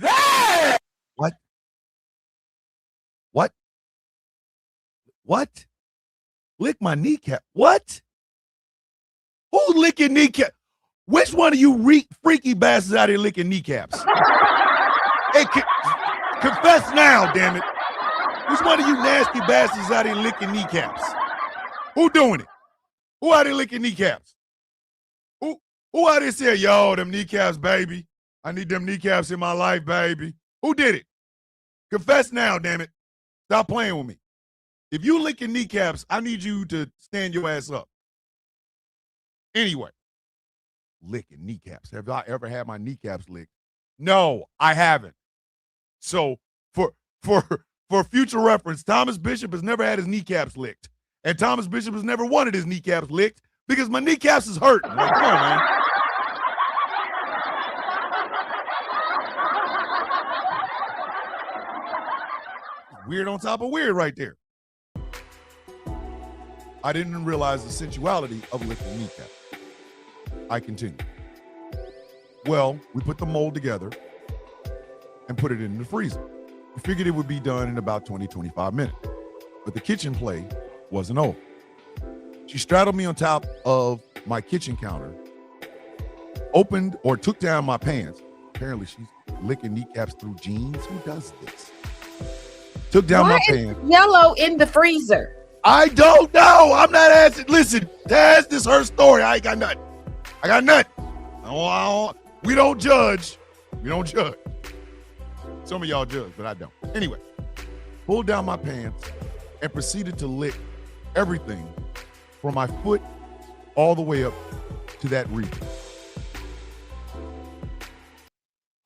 that? What? What? What? Lick my kneecap. What? Who licking kneecap? Which one of you freaky bastards out here licking kneecaps? Hey, confess now, damn it. Which one of you nasty bastards out here licking kneecaps? Who doing it? Who out here licking kneecaps? Who out here saying, "Yo, them kneecaps, baby. I need them kneecaps in my life, baby"? Who did it? Confess now, damn it. Stop playing with me. If you licking kneecaps, I need you to stand your ass up. Anyway, licking kneecaps. Have I ever had my kneecaps licked? No, I haven't. So for future reference, Thomas Bishop has never had his kneecaps licked. And Thomas Bishop has never wanted his kneecaps licked because my kneecaps is hurting. Like, come on, man. Weird on top of weird right there. I didn't realize the sensuality of licking kneecaps. I continue. Well, we put the mold together and put it in the freezer. We figured it would be done in about 20, 25 minutes. But the kitchen play wasn't over. She straddled me on top of my kitchen counter, opened or took down my pants. Apparently she's licking kneecaps through jeans. Who does this? Took down my pants. Yellow in the freezer. I don't know. I'm not asking. Listen, Taz, this is her story. I ain't got nothing. I got nothing. We don't judge. We don't judge. Some of y'all judge, but I don't. Anyway, pulled down my pants and proceeded to lick everything from my foot all the way up to that region.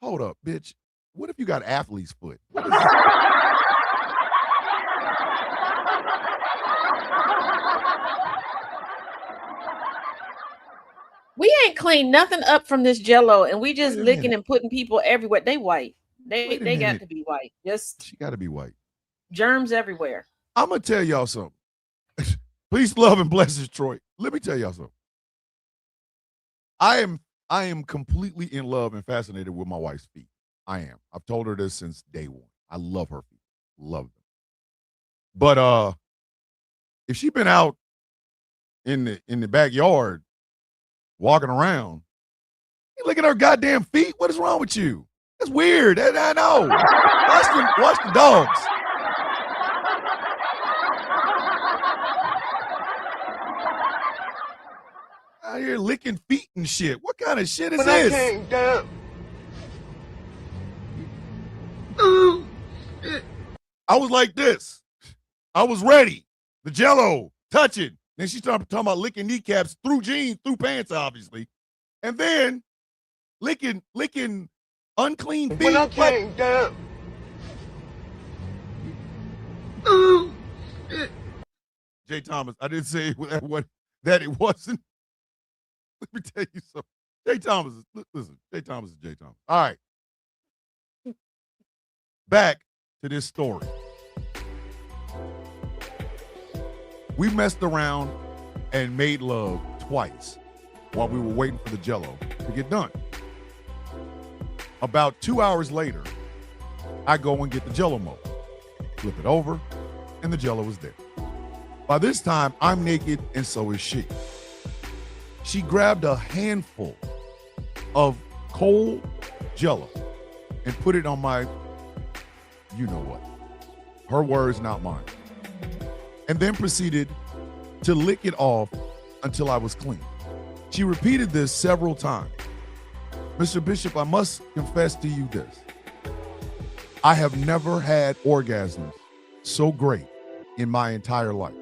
Hold up, bitch. What if you got athlete's foot? We ain't cleaned nothing up from this Jello, and we just Wait a licking minute. and putting people everywhere. They white. They Wait a got minute. to be white. Just She got to be white. germs everywhere. I'm gonna tell y'all something. Peace, love, and blessings, Troy. Let me tell y'all something. I am completely in love and fascinated with my wife's feet. I am. I've told her this since day one. I love her feet. Love them. But if she been out in the backyard walking around, you look at her goddamn feet. What is wrong with you? That's weird. I know. Watch the dogs. Out here licking feet and shit. What kind of shit is this? I was like this. I was ready. The Jello, touching. Then she started talking about licking kneecaps through jeans, through pants, obviously. And then licking unclean feet. Jay Thomas, I didn't say that it wasn't. Let me tell you something. Jay Thomas is Jay Thomas. All right. Back to this story. We messed around and made love twice while we were waiting for the Jello to get done. About 2 hours later, I go and get the Jello mold, flip it over, and the Jello is there. By this time, I'm naked, and so is she. She grabbed a handful of cold Jello and put it on my, you know what. Her words, not mine. And then proceeded to lick it off until I was clean. She repeated this several times. Mr. Bishop, I must confess to you this. I have never had orgasms so great in my entire life.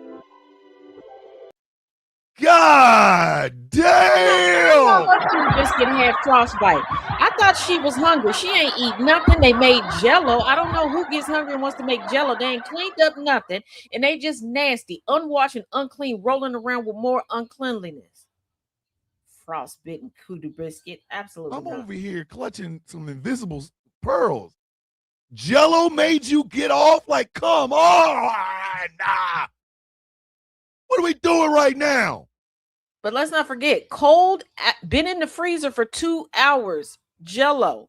God damn! Biscuit had frostbite. I thought she was hungry. She ain't eat nothing. They made Jello. I don't know who gets hungry and wants to make Jello. They ain't cleaned up nothing, and they just nasty, unwashed and unclean, rolling around with more uncleanliness. Frostbitten cooter biscuit, absolutely. I'm not. over here clutching some invisible pearls. Jello made you get off? Like, come on, nah. What are we doing right now? But let's not forget, cold, been in the freezer for 2 hours. Jello.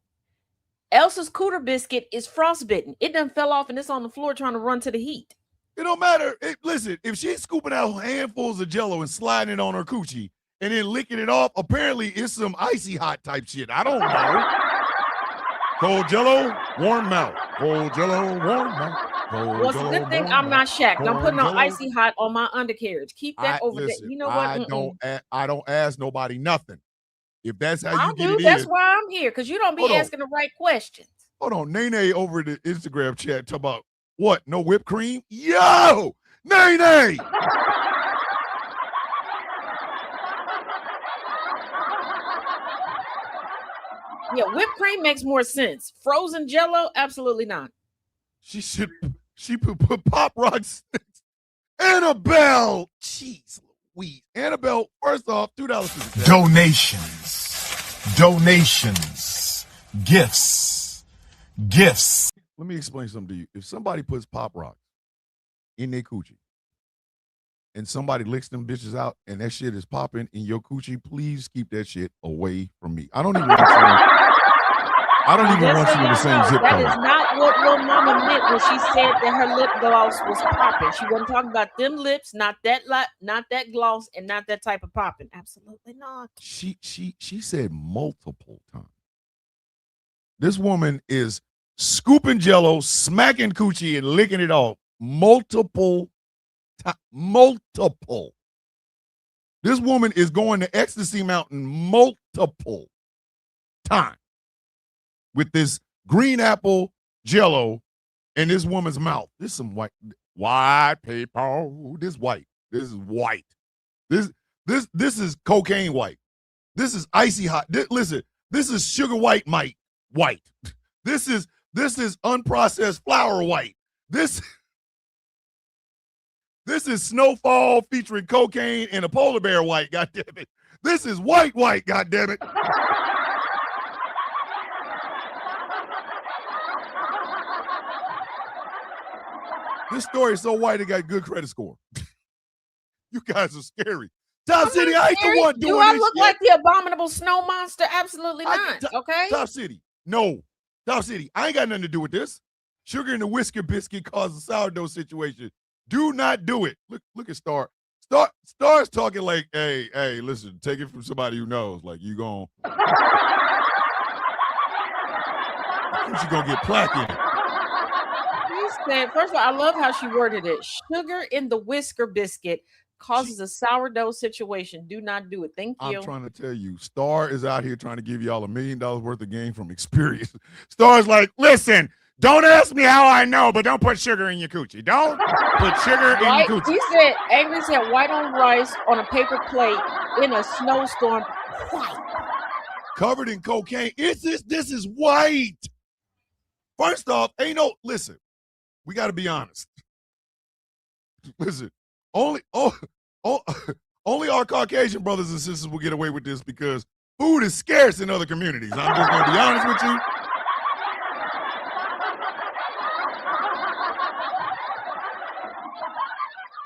Elsa's cooter biscuit is frostbitten. It done fell off and it's on the floor trying to run to the heat. It don't matter. Listen, if she's scooping out handfuls of Jello and sliding it on her coochie and then licking it off, apparently it's some icy hot type shit. I don't know. Cold Jello, warm mouth. Cold Jello, warm mouth. Well, it's a good thing I'm not Shaq. I'm putting on icy hot on my undercarriage. Keep that over there. You know what? I don't ask nobody nothing. If that's how I you get do. it That's in. why I'm here, because you don't be asking the right questions. Hold on. Nene over the Instagram chat talk about what? No whipped cream? Yo! Nene! Yeah, whipped cream makes more sense. Frozen Jello, absolutely not. She put Pop Rocks. Annabelle! Jeez Louise. Annabelle, first off, $2. Donations, gifts. Let me explain something to you. If somebody puts Pop Rocks in their coochie and somebody licks them bitches out and that shit is popping in your coochie, please keep that shit away from me. I don't even want you in the same zip That code. is not what Lil Mama meant when she said that her lip gloss was popping. She wasn't talking about them lips, not that gloss, and not that type of popping. Absolutely not. She said multiple times. This woman is scooping Jello, smacking coochie, and licking it off multiple times. Multiple. This woman is going to Ecstasy Mountain multiple times with this green apple Jello in this woman's mouth. This is some white paper. This white. This is white. This is cocaine white. This is icy hot. Listen, this is sugar white white. This is This is unprocessed flour white. This is Snowfall featuring cocaine and a polar bear white, goddammit. This is white, goddammit. This story is so white it got good credit score. You guys are scary. Top City, I ain't the one doing Do I this look shit. like the abominable snow monster? Absolutely not. Okay. Top City, no. Top City, I ain't got nothing to do with this. Sugar in the whisker biscuit caused a sourdough situation. Do not do it. Look at Star. Star's talking like, hey, listen, take it from somebody who knows. Like, you gonna get plaque in it. He said, first of all, I love how she worded it. Sugar in the whisker biscuit causes a sourdough situation. Do not do it. Thank you. I'm trying to tell you, Star is out here trying to give y'all $1 million worth of game from experience. Star's like, listen, don't ask me how I know, but don't put sugar in your coochie. Don't put sugar in your coochie. He said, Angry said, white on rice on a paper plate in a snowstorm. White. Covered in cocaine. This is white. First off, listen, we got to be honest. Listen, only our Caucasian brothers and sisters will get away with this because food is scarce in other communities. I'm just going to be honest with you.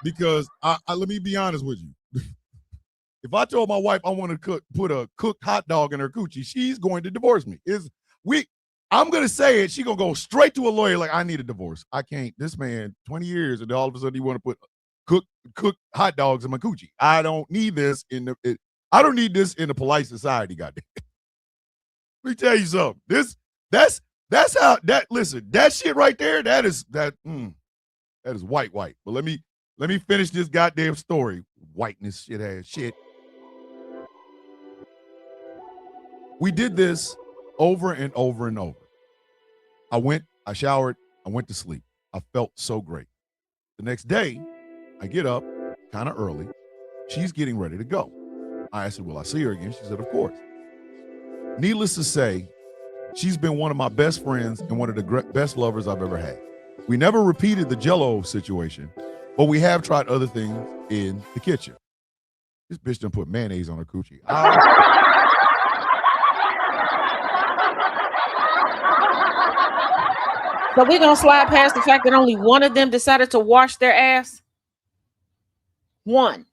Because let me be honest with you. If I told my wife I want to put a cooked hot dog in her coochie, she's going to divorce me. I'm going to say it. She's going to go straight to a lawyer like, I need a divorce. I can't. This man, 20 years, and all of a sudden you want to put cooked hot dogs in my coochie. I don't need this I don't need this in a polite society, goddamn. Let me tell you something. That's how listen, that shit right there, that is white. But let me finish this goddamn story. Whiteness, shit ass shit. We did this over and over and over. I showered, I went to sleep. I felt so great. The next day, I get up kind of early. She's getting ready to go. I asked her, will I see her again? She said, of course. Needless to say, she's been one of my best friends and one of the best lovers I've ever had. We never repeated the Jell-O situation, but we have tried other things in the kitchen. This bitch done put mayonnaise on her coochie. So we're going to slide past the fact that only one of them decided to wash their ass? One.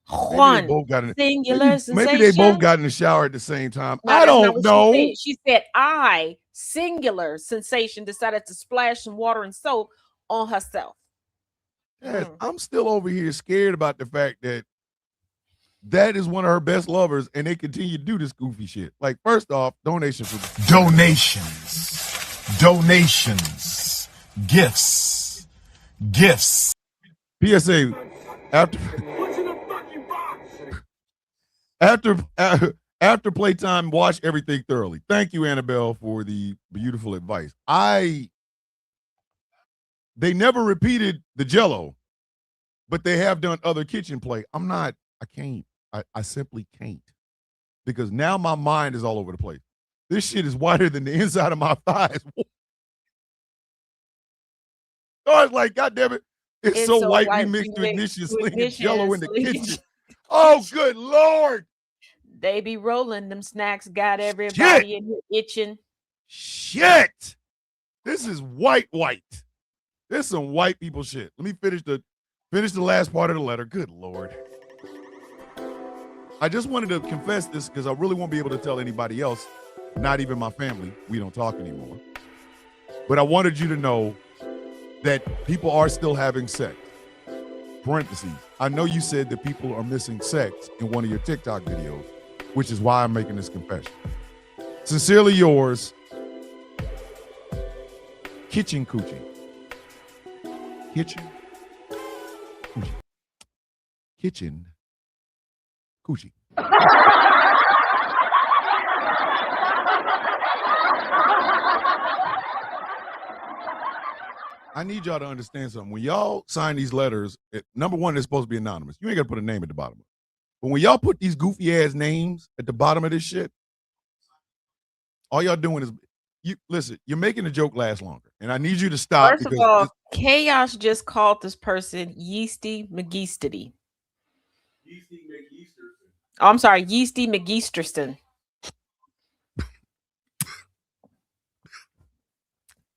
Maybe they both got in the shower at the same time. No, I don't know. She said, I, singular sensation, decided to splash some water and soap on herself. Yes, I'm still over here scared about the fact that is one of her best lovers, and they continue to do this goofy shit. Like, first off, donations, gifts. PSA, after playtime, watch everything thoroughly. Thank you, Annabelle, for the beautiful advice. They never repeated the Jell-O, but they have done other kitchen play. I simply can't, because now my mind is all over the place. This shit is whiter than the inside of my thighs. I was like, God damn it. It's so white we mixed with ignition, slinging Jell-O in the kitchen. Oh, good Lord. They be rolling them snacks, got everybody in here itching. Shit. This is white. This is some white people shit. Let me finish the last part of the letter. Good Lord. I just wanted to confess this because I really won't be able to tell anybody else, not even my family. We don't talk anymore. But I wanted you to know that people are still having sex. Parentheses. I know you said that people are missing sex in one of your TikTok videos, which is why I'm making this confession. Sincerely yours, Kitchen Coochie. Kitchen Coochie. Kitchen Coochie. I need y'all to understand something. When y'all sign these letters, number one, they're supposed to be anonymous. You ain't got to put a name at the bottom of it. But when y'all put these goofy ass names at the bottom of this shit, all y'all doing is you listen, you're making the joke last longer, and I need you to stop First of because all, Chaos just called this person Yeasty McGeastity. Oh, I'm sorry, Yeasty McGeasterston.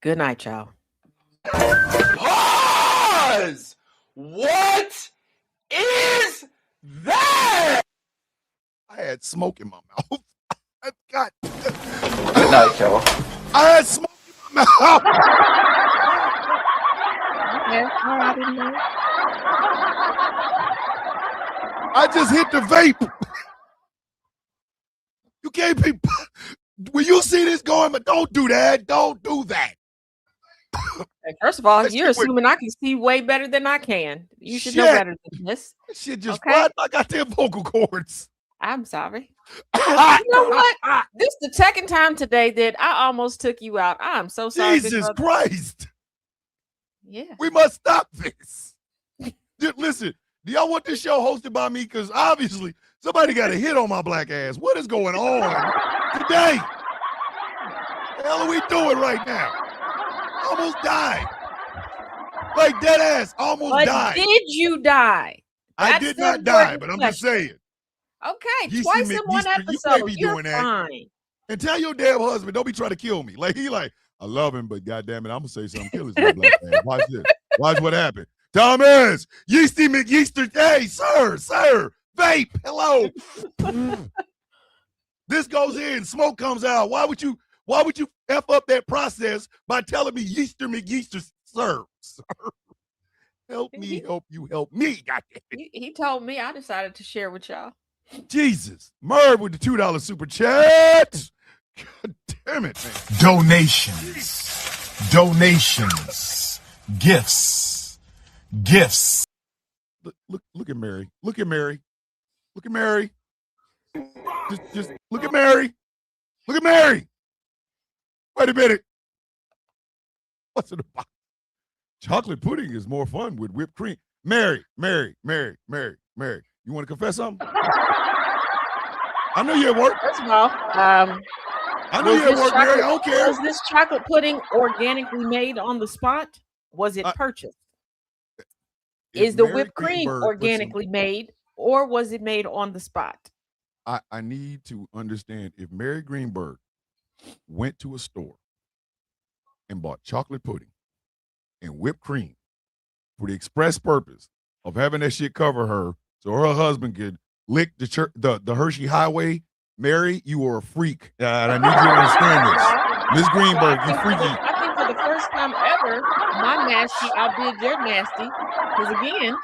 Good night, y'all. Pause! What is that? I had smoke in my mouth. God. Good night, y'all. I had smoke in my mouth. Okay, all right, I didn't know. I just hit the vape. You can't be. When you see this going, but don't do that. Don't do that. First of all, That you're shit went- assuming I can see way better than I can. You should know Shit. better than this. That shit just Okay. fried my goddamn vocal cords. I'm sorry. You know what? This is the second time today that I almost took you out. I'm so sorry. big Jesus brother. Christ. Yeah. We must stop this. Listen, do y'all want this show hosted by me? Because obviously somebody got a hit on my black ass. What is going on today? What the hell are we doing right now? Almost died. Like dead ass, almost But died. did you die? I That's did the not die, important but I'm just question. saying. Okay, Yeasty twice in one McYeaster, you can't episode. be You're doing that. fine. And tell your damn husband, don't be trying to kill me. Like he like, I love him, but goddamn it, I'm gonna say something. Kill his black ass. Watch this. Watch what happened. Thomas, Yeasty McYeaster. Hey, sir, vape. Hello. This goes in, smoke comes out. Why would you F up that process by telling me Yeaster McYeaster, sir? Help me, help you, help me. Goddamn it. He told me. I decided to share with y'all. Jesus. Merv with the $2 super chat. God damn it, man. Donations, gifts. Look at Mary. Look at Mary. Look at Mary. Just look at Mary. Look at Mary. Wait a minute. What's in the box? Chocolate pudding is more fun with whipped cream. Mary. You want to confess something? I know you're at work. First of all, I know was you're at this work, Mary. I chocolate- don't care. Was this chocolate pudding organically made on the spot? Was it purchased? Is the Mary whipped cream Greenberg, organically made, or was it made on the spot? I need to understand if Mary Greenberg went to a store and bought chocolate pudding and whipped cream for the express purpose of having that shit cover her so her husband could lick the Hershey Highway. Mary, you are a freak. And I need you to understand this. Miss Greenberg, you freaky. I think for the first time ever, my nasty outdid your nasty. Because again,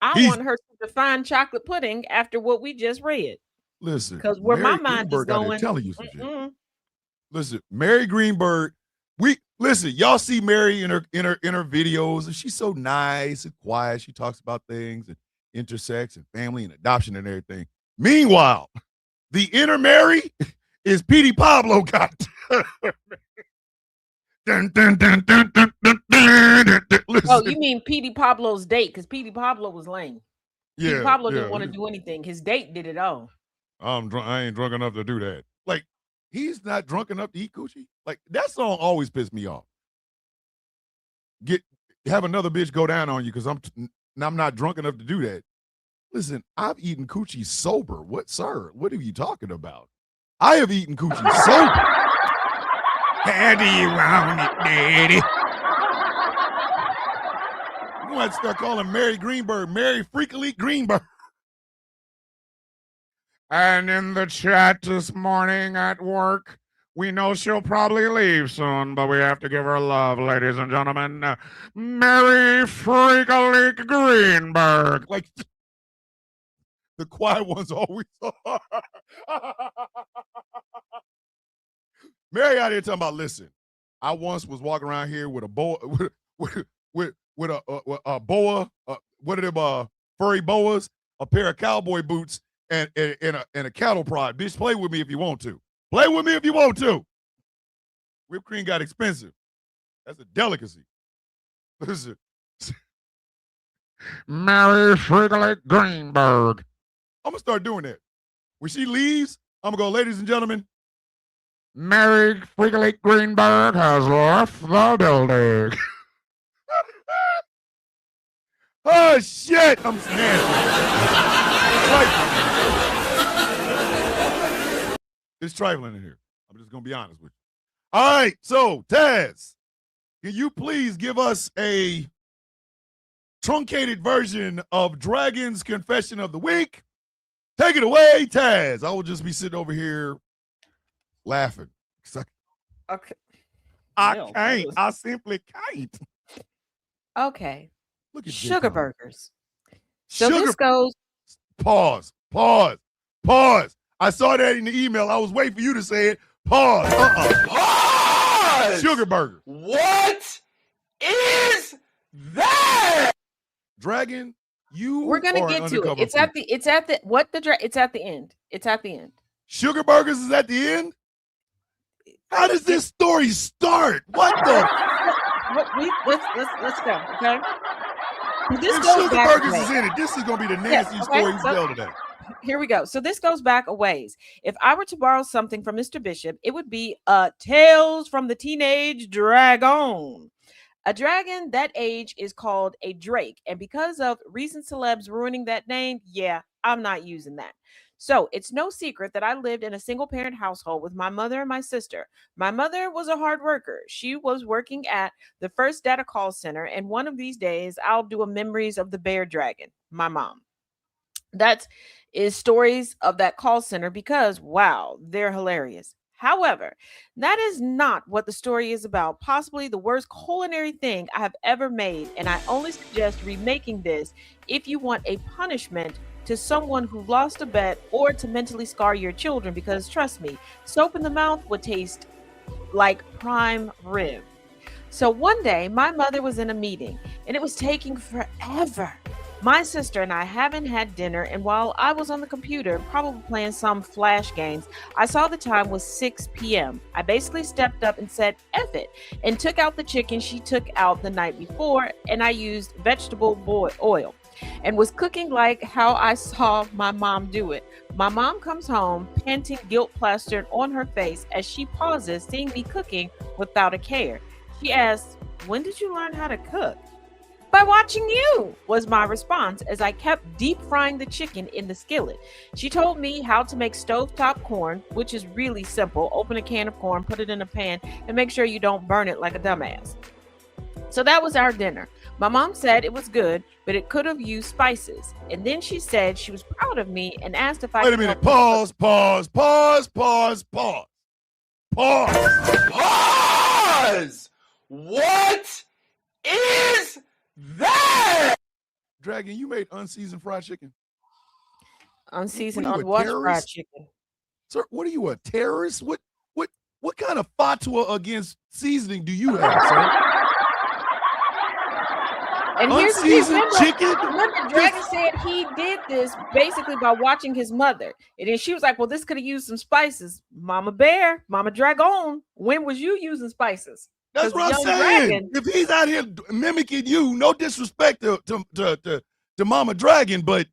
I want her to define chocolate pudding after what we just read. Listen, Because where Mary my mind Greenberg is out here going. telling you some shit. mm-mm. Listen, Mary Greenberg, y'all see Mary in her videos, and she's so nice and quiet. She talks about things and intersex and family and adoption and everything. Meanwhile, the inner Mary is Petey Pablo got. Oh, you mean Petey Pablo's date? Because Petey Pablo was lame. Petey Pablo didn't want to do anything. His date did it all. I'm drunk. I ain't drunk enough to do that. Like, he's not drunk enough to eat coochie. Like, that song always pissed me off. Have another bitch go down on you because I'm not drunk enough to do that. Listen, I've eaten coochie sober. What, sir? What are you talking about? I have eaten coochie sober. How do you want it, daddy? You might start calling Mary Greenberg Mary Freakily Greenberg. And in the chat this morning at work, we know she'll probably leave soon, but we have to give her love, ladies and gentlemen. Mary Freakily Greenberg. Like, the quiet ones always are. Mary out here talking about, listen, I once was walking around here with a boa, with a boa, what are them, furry boas, a pair of cowboy boots, and a cattle prod. Bitch, play with me if you want to. Play with me if you want to. Whipped cream got expensive. That's a delicacy. Listen. Mary Freakily Greenberg. I'm going to start doing that. When she leaves, I'm going to go, ladies and gentlemen, Mary Friggly Greenberg has left the building. Oh shit! I'm nasty. It's trifling in here. I'm just gonna be honest with you. All right, so Taz, can you please give us a truncated version of Dragon's Confession of the Week? Take it away, Taz. I will just be sitting over here laughing. Okay. I No, can't. was- I simply can't. Okay. Look at Sugar J-Con. burgers. So Sugar. this goes. Pause. I saw that in the email. I was waiting for you to say it. Pause. Pause! Sugar burger. What is that? Dragon, you We're gonna are an get to it. undercover It's freak. at the it's at the end. It's at the end. Sugar burgers is at the end? How does this story start? What the? Let's go. Okay. This If goes Sugar back burgers away. is in it, this is gonna be the nastiest okay, story we so- tell today. Here we go. So this goes back a ways. If I were to borrow something from Mr. Bishop, it would be Tales from the Teenage Dragon. A dragon that age is called a drake. And because of recent celebs ruining that name, yeah, I'm not using that. So it's no secret that I lived in a single parent household with my mother and my sister. My mother was a hard worker. She was working at the First Data Call Center. And one of these days, I'll do a Memories of the Bear Dragon, my mom. That is stories of that call center because, wow, they're hilarious. However, that is not what the story is about. Possibly the worst culinary thing I have ever made, and I only suggest remaking this if you want a punishment to someone who lost a bet or to mentally scar your children, because trust me, soap in the mouth would taste like prime rib. So one day, my mother was in a meeting, and it was taking forever. My sister and I haven't had dinner, and while I was on the computer, probably playing some flash games, I saw the time was 6 p.m. I basically stepped up and said, F it, and took out the chicken she took out the night before, and I used vegetable oil and was cooking like how I saw my mom do it. My mom comes home, panting, guilt plastered on her face as she pauses, seeing me cooking without a care. She asks, when did you learn how to cook? By watching you, was my response as I kept deep frying the chicken in the skillet. She told me how to make stovetop corn, which is really simple. Open a can of corn, put it in a pan, and make sure you don't burn it like a dumbass. So that was our dinner. My mom said it was good, but it could have used spices. And then she said she was proud of me and asked if I Wait a could minute. help her Pause. Pause! What is that? Dragon, you made unseasoned fried chicken. unseasoned, What are you, a unwashed fried terrorist? chicken. Sir, what are you, a terrorist? What kind of fatwa against seasoning do you have, sir? And here's the thing, Unseasoned chicken? Remember, Dragon said he did this basically by watching his mother. And then she was like, well, this could have used some spices. Mama Bear, Mama Dragon, when was you using spices? That's 'Cause what I'm young saying. Dragon- If he's out here mimicking you, no disrespect to Mama Dragon, but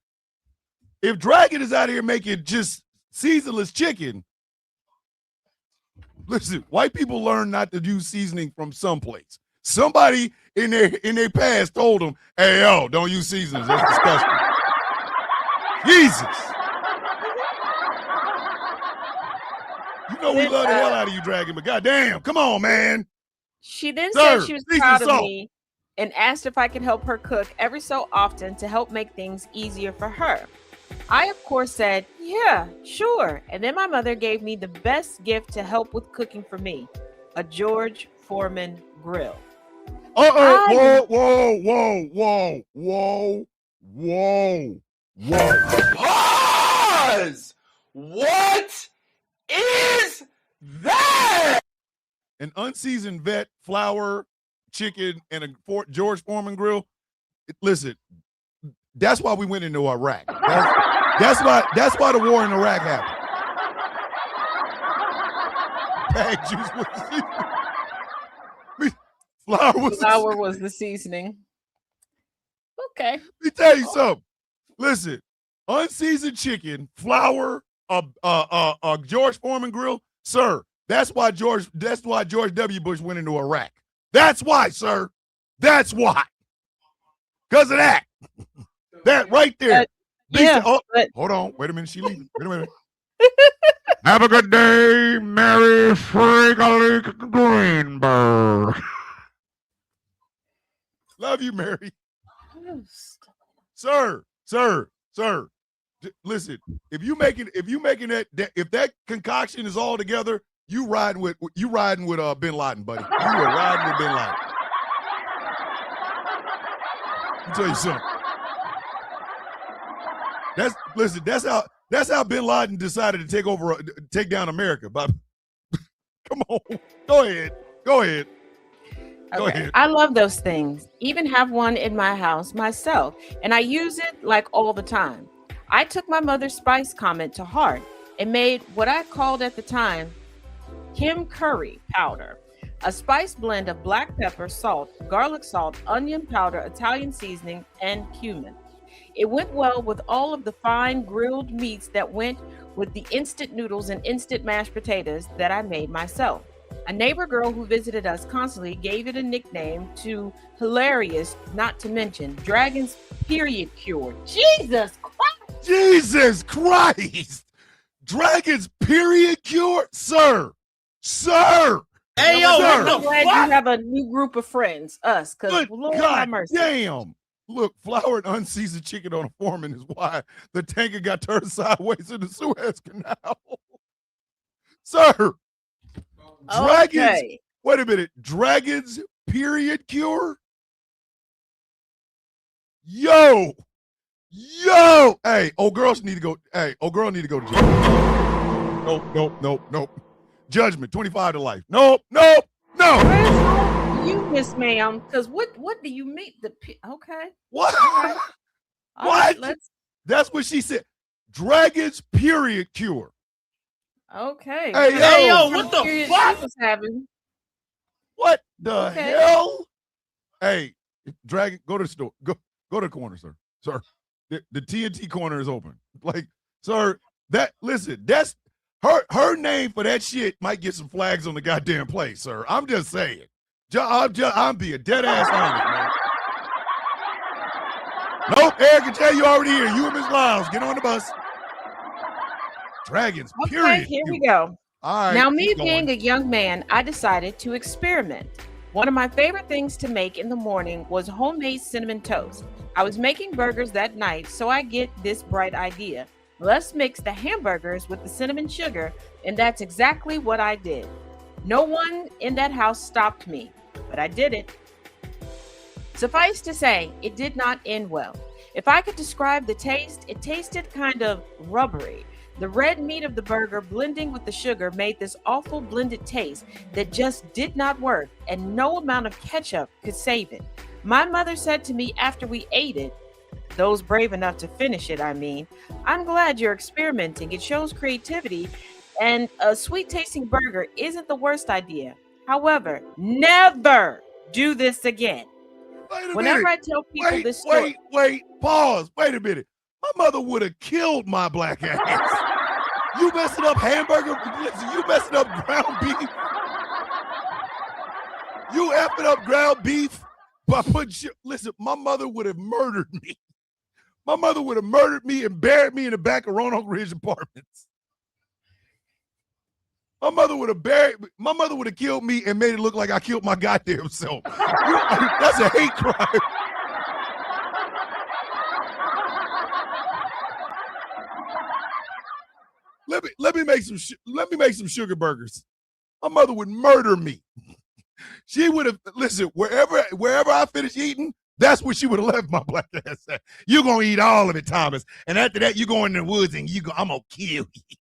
if Dragon is out here making just seasonless chicken, listen, white people learn not to use seasoning from someplace. Somebody in their past told them, hey, yo, don't use seasonings. That's disgusting. Jesus. You know we love the hell out of you, Dragon, but goddamn, come on, man. She then Sir, said she was season proud of salt. me and asked if I could help her cook every so often to help make things easier for her. I, of course, said, yeah, sure. And then my mother gave me the best gift to help with cooking for me, a George Foreman grill. Whoa. Pause! What is that? An unseasoned vet, flour, chicken, and a George Foreman grill. Listen, that's why we went into Iraq. That's why the war in Iraq happened. Bag juice was the seasoning. Flour was the seasoning. Okay. Let me tell you something. Listen, unseasoned chicken, flour, a George Foreman grill, sir. That's why George W. Bush went into Iraq. That's why, sir. That's why. Because of that. That right there. Yeah, hold on. Wait a minute. She leaving. Wait a minute. Have a good day, Mary Frigalik Greenberg. Love you, Mary. Sir. Listen, if that concoction is all together, you riding with Bin Laden, buddy. You are riding with Bin Laden. Let me tell you something. That's how Bin Laden decided to take down America. But come on, go ahead. Okay. I love those things. Even have one in my house myself, and I use it like all the time. I took my mother's spice comment to heart and made what I called at the time Kim Curry powder, a spice blend of black pepper, salt, garlic salt, onion powder, Italian seasoning, and cumin. It went well with all of the fine grilled meats that went with the instant noodles and instant mashed potatoes that I made myself. A neighbor girl who visited us constantly gave it a nickname to hilarious, not to mention, Dragon's period cure. Jesus Christ! Dragon's period cure? Sir! Hey, yo, sir. I'm glad you have a new group of friends, us, because Lord have mercy. Damn! Look, flour and unseasoned chicken on a foreman is why the tanker got turned sideways in the Suez Canal. Sir! Okay. Wait a minute. Dragon's period cure? Yo! Hey, old girls need to go. Hey, old girl need to go to jail. Nope. Judgment, 25 to life. Nope. You, Miss Ma'am, because what do you mean? Okay. What? All right, That's what she said. Dragon's period cure. Okay. Hey, yo, what the fuck was having? What the hell? Hey, Dragon, go to the store. Go to the corner, sir. The TNT corner is open. Like, sir, that's her name for that shit might get some flags on the goddamn place, sir. I'm just saying. I'm being dead ass honest, man. Nope, Eric can tell you already here. You and Miss Lyles, get on the bus. Dragons, period. Okay, here we go. All right. Now, me being a young man, I decided to experiment. One of my favorite things to make in the morning was homemade cinnamon toast. I was making burgers that night, so I get this bright idea. Let's mix the hamburgers with the cinnamon sugar, and that's exactly what I did. No one in that house stopped me, but I did it. Suffice to say, it did not end well. If I could describe the taste, it tasted kind of rubbery. The red meat of the burger blending with the sugar made this awful blended taste that just did not work, and no amount of ketchup could save it. My mother said to me after we ate it, those brave enough to finish it, I mean, I'm glad you're experimenting. It shows creativity, and a sweet tasting burger isn't the worst idea. However, never do this again. Whenever I tell people this story. Pause. Wait a minute. My mother would have killed my black ass. You messing up hamburger? Listen, you messing up ground beef? You effing up ground beef by putting shit. Listen, my mother would have murdered me. My mother would have murdered me and buried me in the back of Roanoke Ridge Apartments. My mother would have killed me and made it look like I killed my goddamn self. That's a hate crime. Let me make some sugar burgers. My mother would murder me. She would have wherever I finish eating, that's where she would have left my black ass at. You're gonna eat all of it, Thomas. And after that, you go in the woods and I'm gonna kill you.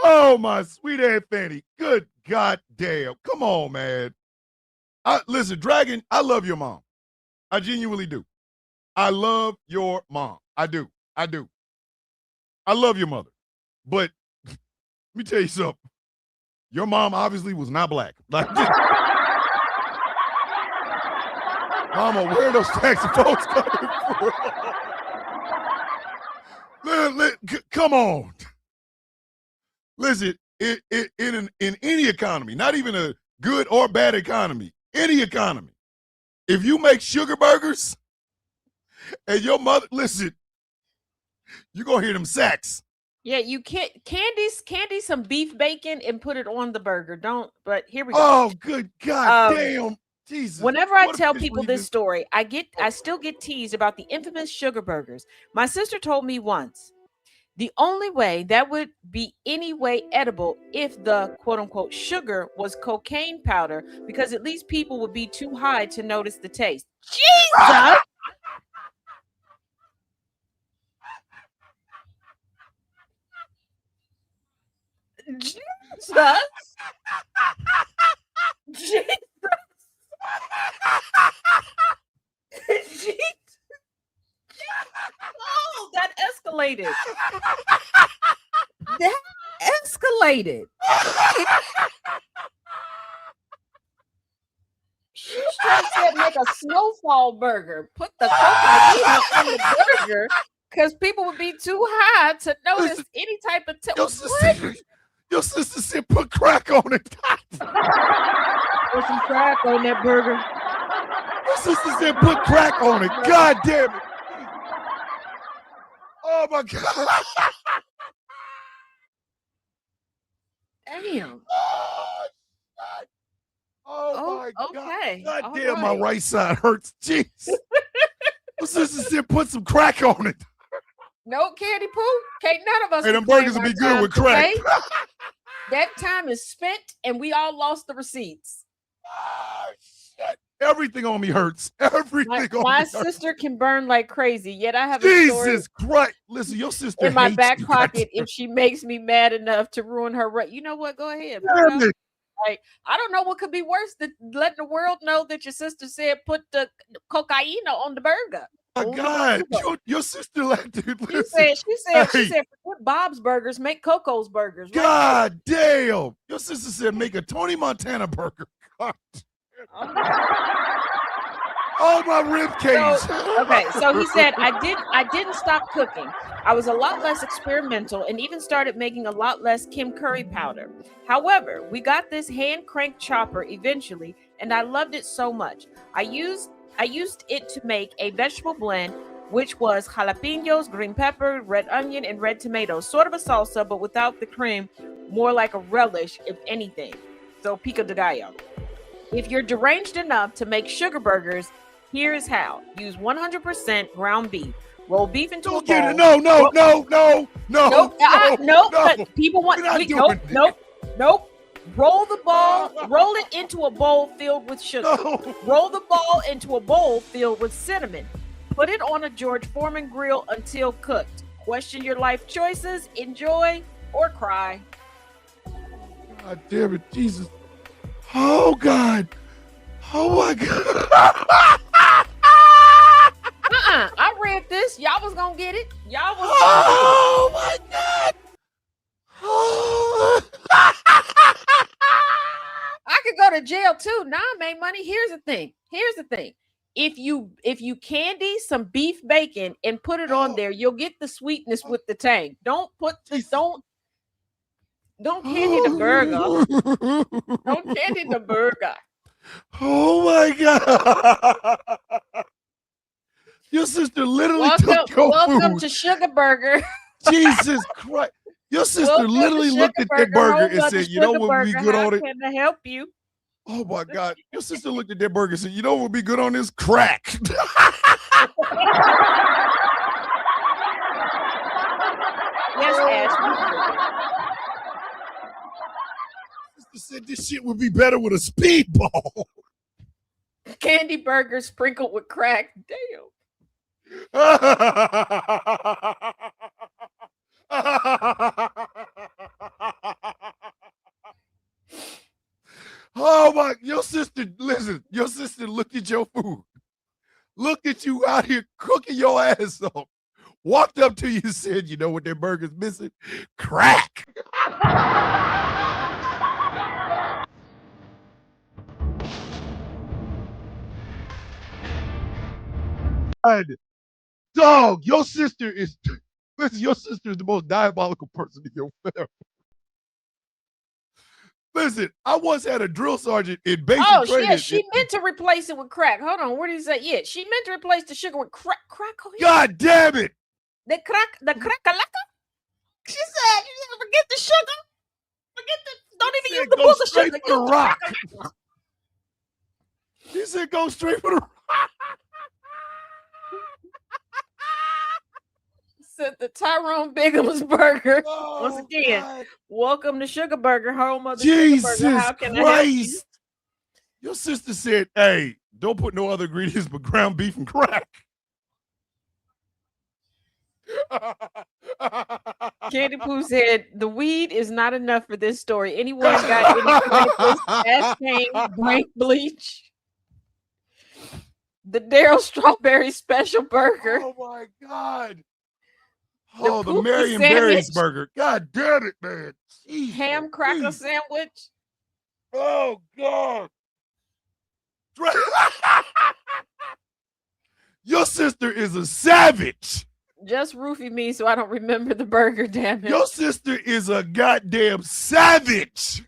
Oh, my sweet Aunt Fanny. Good goddamn. Come on, man. Listen, Dragon, I love your mom. I genuinely do. I love your mom. I do. I love your mother. But me tell you something. Your mom obviously was not black. Like, Mama, where are those saxophones coming from? Come on. Listen, in any economy, not even a good or bad economy, any economy, if you make sugar burgers and your mother, listen, you're going to hear them sacks. Yeah, you can't candy some beef bacon and put it on the burger. Don't, but here we go. Oh, good God damn. Jesus. Whenever I tell people this story, I still get teased about the infamous sugar burgers. My sister told me once, the only way that would be any way edible if the quote unquote sugar was cocaine powder, because at least people would be too high to notice the taste. Jesus! Jesus! Jesus! Oh, that escalated. That escalated. She straight said make a snowfall burger. Put the cocaine on the burger because people would be too high to notice any type of Your sister said put crack on it. Put some crack on that burger. Your sister said put crack on it. God damn it. Oh my God. Damn. Oh my okay. God. God All damn, my right. right side hurts. Jeez. Your sister said put some crack on it. No, Candy Pooh. Can't none of us. Hey, them reclaim burgers will our be good time with crack. today. That time is spent, and we all lost the receipts. Everything on me hurts. Everything on My me hurts. sister can burn like crazy. Yet I have a story Jesus Christ. Listen, your sister in my hates back you. pocket if she makes me mad enough to ruin her. You know what? Go ahead. Damn it. Like, I don't know what could be worse than letting the world know that your sister said put the cocaine on the burger. My God, your sister like to listen. She said, put Bob's Burgers, make Coco's Burgers. Right? God damn. Your sister said make a Tony Montana burger. God. Oh, my rib cage. So he said, I didn't stop cooking. I was a lot less experimental and even started making a lot less Kim Curry powder. However, we got this hand crank chopper eventually, and I loved it so much. I used it to make a vegetable blend, which was jalapenos, green pepper, red onion, and red tomatoes. Sort of a salsa, but without the cream, more like a relish, if anything. So pico de gallo. If you're deranged enough to make sugar burgers, here's how. Use 100% ground beef. Roll beef into a bowl. No. But people want. Nope. Roll the ball. Roll it into a bowl filled with sugar. Roll the ball into a bowl filled with cinnamon. Put it on a George Foreman grill until cooked. Question your life choices. Enjoy or cry. God damn it, Jesus. Oh, God. Oh, my God. I read this. Y'all was gonna get it. Y'all was. Oh, my God. Oh. I could go to jail too. Now I made money. Here's the thing. If you candy some beef bacon and put it on there, you'll get the sweetness with the tang. Don't candy the burger. Don't candy the burger. Oh my God. Your sister literally took your welcome food. to Sugar Burger. Jesus Christ. Your sister literally looked at that burger and said, you know what would be good on it? Can I help you? Oh my God. Your sister looked at that burger and said, you know what would be good on this? Crack. Yes, Ash. Sister said this shit would be better with a speedball. Candy burger sprinkled with crack. Damn. Oh my, your sister looked at your food. Looked at you out here cooking your ass off. walked up to you and said, you know what that burger's missing? Crack. God, dog, your sister is the most diabolical person in your family. Listen, I once had a drill sergeant in basic training. Yeah, she meant to replace it with crack. Hold on, what did he say? Yeah, she meant to replace the sugar with crack. God damn it! The crack-a-lacka? She said, you didn't forget the sugar. Don't even use the book of sugar. For the rock. She said, go straight for the rock. Said the Tyrone Bigham's burger. Oh, Once again, God. welcome to Sugar Burger, home of the Jesus Sugar Burger. How can I help you? Christ. Your sister said, hey, don't put no other ingredients but ground beef and crack. Candy Pooh said, the weed is not enough for this story. Anyone got any aspartame, brain bleach? The Daryl Strawberry Special Burger. Oh, my God. The Oh, the Pookie Marion sandwich. Berry's burger. God damn it, man. Jeez, Ham cracker please. sandwich. Oh, God. Your sister is a savage. Just roofie me so I don't remember the burger, damn it. Your sister is a goddamn savage.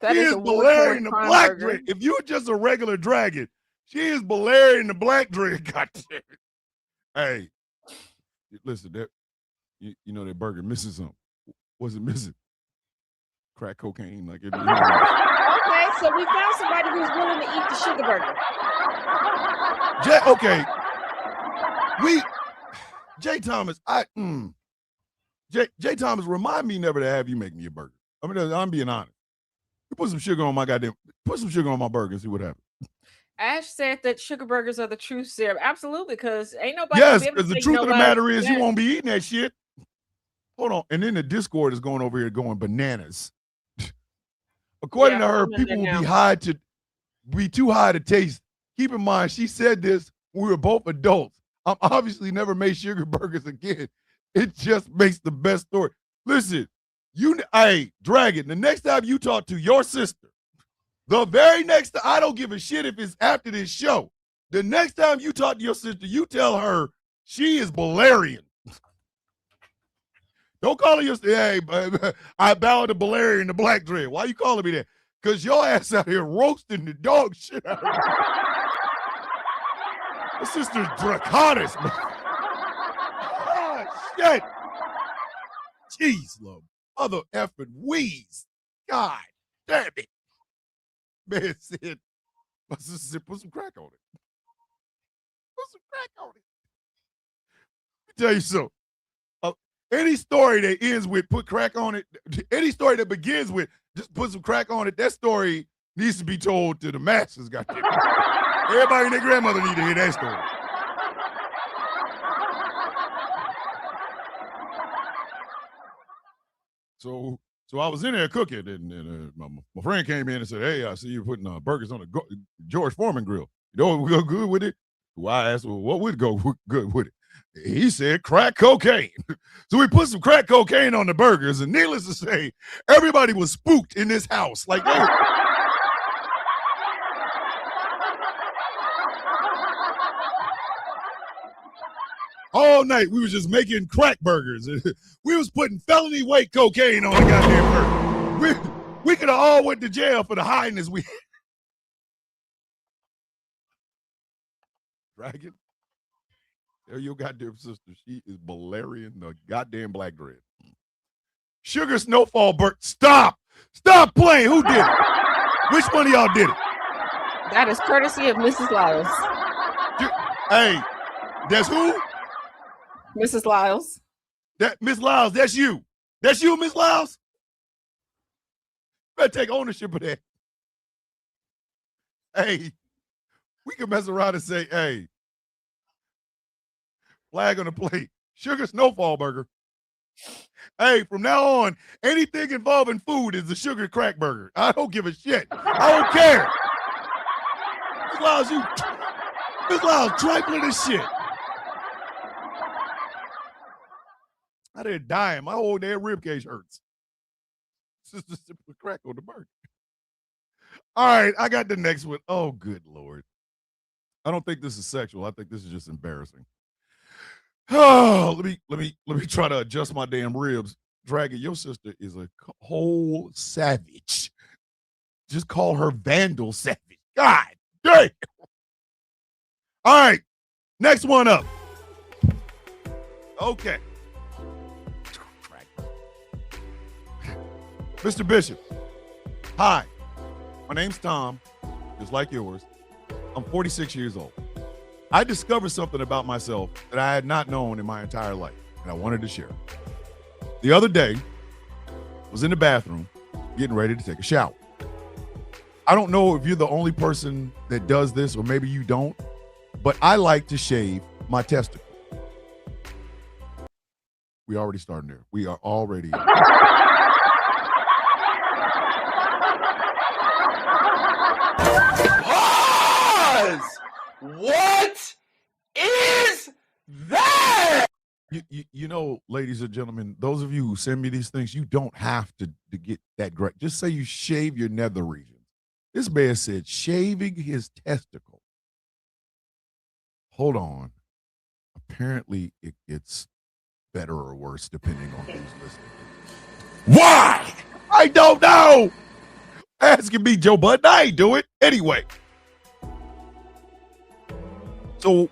That She is is a Balerion the crime Black burger. Dragon. If you were just a regular dragon, she is Balerion the Black Dragon. God damn it. Hey, listen, that you know that burger missing something. What's it missing? Crack cocaine, like it. Okay, so we found somebody who's willing to eat the sugar burger. Okay. Jay Thomas, Jay Thomas, remind me never to have you make me a burger. I mean, I'm being honest. You put some sugar on my burger and see what happens. Ash said that sugar burgers are the true serum. Absolutely, because ain't nobody. Yes, gonna be able to because the take truth of the nobody- matter is Yeah. you won't be eating that shit. Hold on. And then the Discord is going over here going bananas. According to her, I'm in people there will now. be too high to taste. Keep in mind, she said this when we were both adults. I'm obviously never made sugar burgers again. It just makes the best story. Listen, hey, Dragon, the next time you talk to your sister, the very next time, I don't give a shit if it's after this show. The next time you talk to your sister, you tell her she is Balerion. Don't call her your hey, I bow to Balerion the Black Dread. Why you calling me that? Because your ass out here roasting the dog shit out of me. My sister's Draconis, man. Oh, shit. Jeez, love. Mother effing wheeze. God damn it. Man said, my sister said, put some crack on it. Put some crack on it. Let me tell you something. Any story that ends with put crack on it, any story that begins with just put some crack on it, that story needs to be told to the masses, goddamn. Everybody and their grandmother need to hear that story. So I was in there cooking, and my friend came in and said, hey, I see you putting burgers on the George Foreman grill. You know what would go good with it? Well, I asked, well, what would go good with it? He said crack cocaine. So we put some crack cocaine on the burgers, and needless to say, everybody was spooked in this house. Like, they were, all night we was just making crack burgers. We was putting felony weight cocaine on the goddamn burger. We could have all went to jail for the highness we. Dragon, tell your goddamn sister she is Balerion the goddamn Black Dread. Sugar Snowfall Burt, stop playing. Who did it? Which one of y'all did it? That is courtesy of Mrs. Lyles. Hey, that's who? Mrs. Lyles. That Miss Lyles, that's you. That's you, Miss Lyles. Better take ownership of that. Hey, we can mess around and say, hey, flag on the plate, Sugar Snowfall Burger. Hey, from now on, anything involving food is the sugar crack burger. I don't give a shit. I don't care. Miss Lyles, trifling as shit. I didn't die. My whole damn rib cage hurts. This is just a crack on the burger. All right, I got the next one. Oh, good Lord. I don't think this is sexual. I think this is just embarrassing. Oh, let me try to adjust my damn ribs. Dragon, your sister is a whole savage. Just call her Vandal Savage. God damn. All right, next one up. Okay. Mr. Bishop, hi. My name's Tom, just like yours. I'm 46 years old. I discovered something about myself that I had not known in my entire life, and I wanted to share. The other day, I was in the bathroom getting ready to take a shower. I don't know if you're the only person that does this, or maybe you don't, but I like to shave my testicles. We already starting there. We are already. What is that? You know, ladies and gentlemen, those of you who send me these things, you don't have to get that great. Just say you shave your nether region. This man said shaving his testicle. Hold on. Apparently, it gets better or worse depending on who's listening. Why? I don't know. Asking me, Joe Budden. I ain't do it. Anyway. So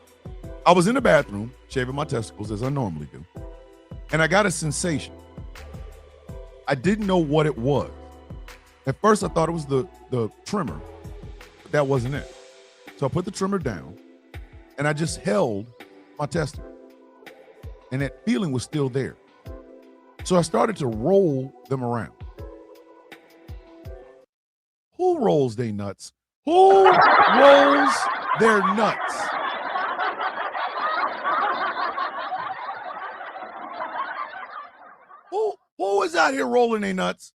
I was in the bathroom shaving my testicles as I normally do. And I got a sensation. I didn't know what it was. At first I thought it was the trimmer, but that wasn't it. So I put the trimmer down and I just held my testicle. And that feeling was still there. So I started to roll them around. Who rolls their nuts? Who rolls their nuts? Who is out here rolling their nuts?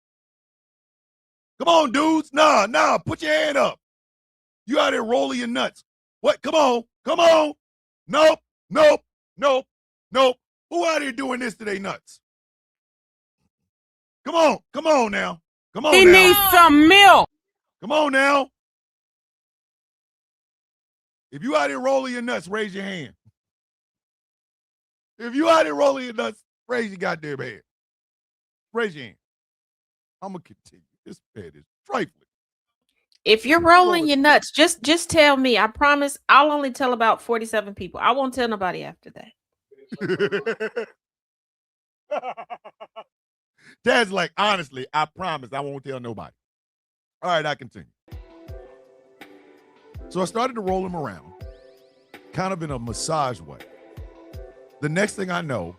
Come on, dudes. Nah, put your hand up. You out here rolling your nuts. What? Come on. Nope. Who out here doing this to their nuts? Come on now. He needs some milk. Come on now. If you out here rolling your nuts, raise your hand. If you out here rolling your nuts, raise your goddamn hand. Raise your hand. I'm going to continue. This bed is trifling. If you're rolling your nuts, just tell me. I promise I'll only tell about 47 people. I won't tell nobody after that. Dad's like, honestly, I promise I won't tell nobody. All right, I continue. So I started to roll him around, kind of in a massage way. The next thing I know,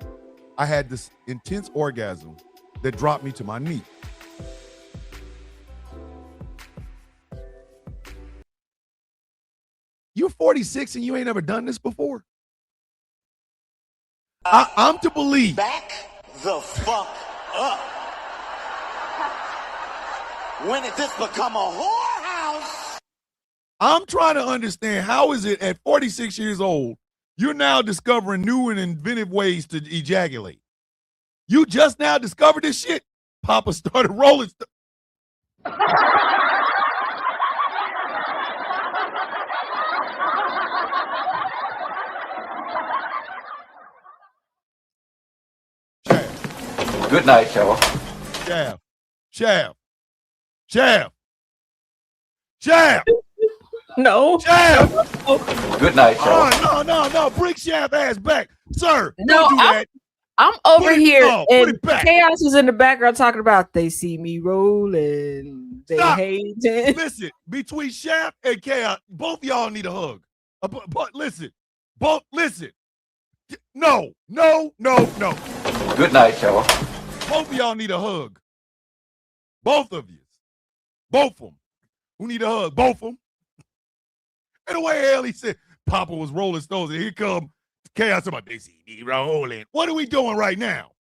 I had this intense orgasm that dropped me to my knee. You're 46 and you ain't ever done this before? I'm to believe. Back the fuck up. When did this become a whorehouse? I'm trying to understand, how is it at 46 years old, you're now discovering new and inventive ways to ejaculate? You just now discovered this shit? Papa started rolling stuff. Good night, Shaw. Shaft. No. Shaft. Good night, Shaw. No. Bring Shaft ass back. Sir, No, don't do that. I'm over here, put and it back. Chaos is in the background talking about they see me rolling. They Stop. hate it. Listen, between Shaft and Chaos, both y'all need a hug. But listen. No. Good night, Shaw. Both of y'all need a hug. Both of you. Both of them. Who need a hug? Both of them. And the way hell he said Papa was rolling stones, and here come Chaos about they see me rolling. What are we doing right now?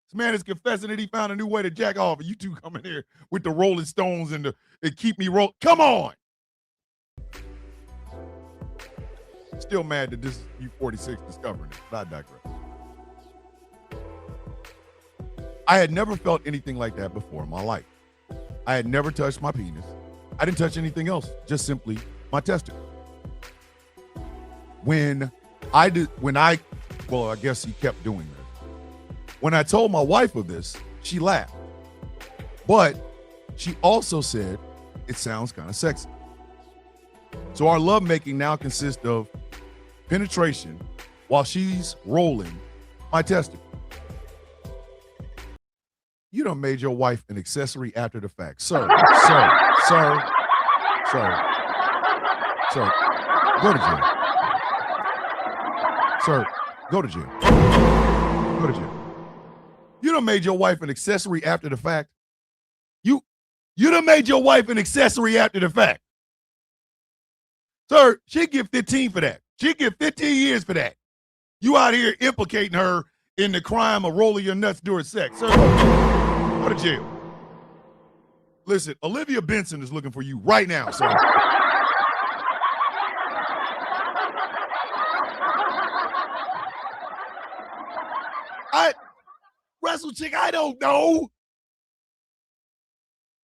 This man is confessing that he found a new way to jack off, and you two come in here with the Rolling Stones and keep me roll. Come on. Still mad that this is you 46 discovering it, but I digress. I had never felt anything like that before in my life. I had never touched my penis. I didn't touch anything else, just simply my testicle. I guess he kept doing this. When I told my wife of this, she laughed. But she also said, it sounds kind of sexy. So our lovemaking now consists of penetration while she's rolling my testicle. You done made your wife an accessory after the fact. Sir, go to jail. Sir, go to jail. Go to jail. You done made your wife an accessory after the fact. You done made your wife an accessory after the fact. Sir, she'd get 15 for that. She'd get 15 years for that. You out here implicating her in the crime of rolling your nuts during sex. Sir, go to jail. Listen, Olivia Benson is looking for you right now, sir. Wrestle chick, I don't know.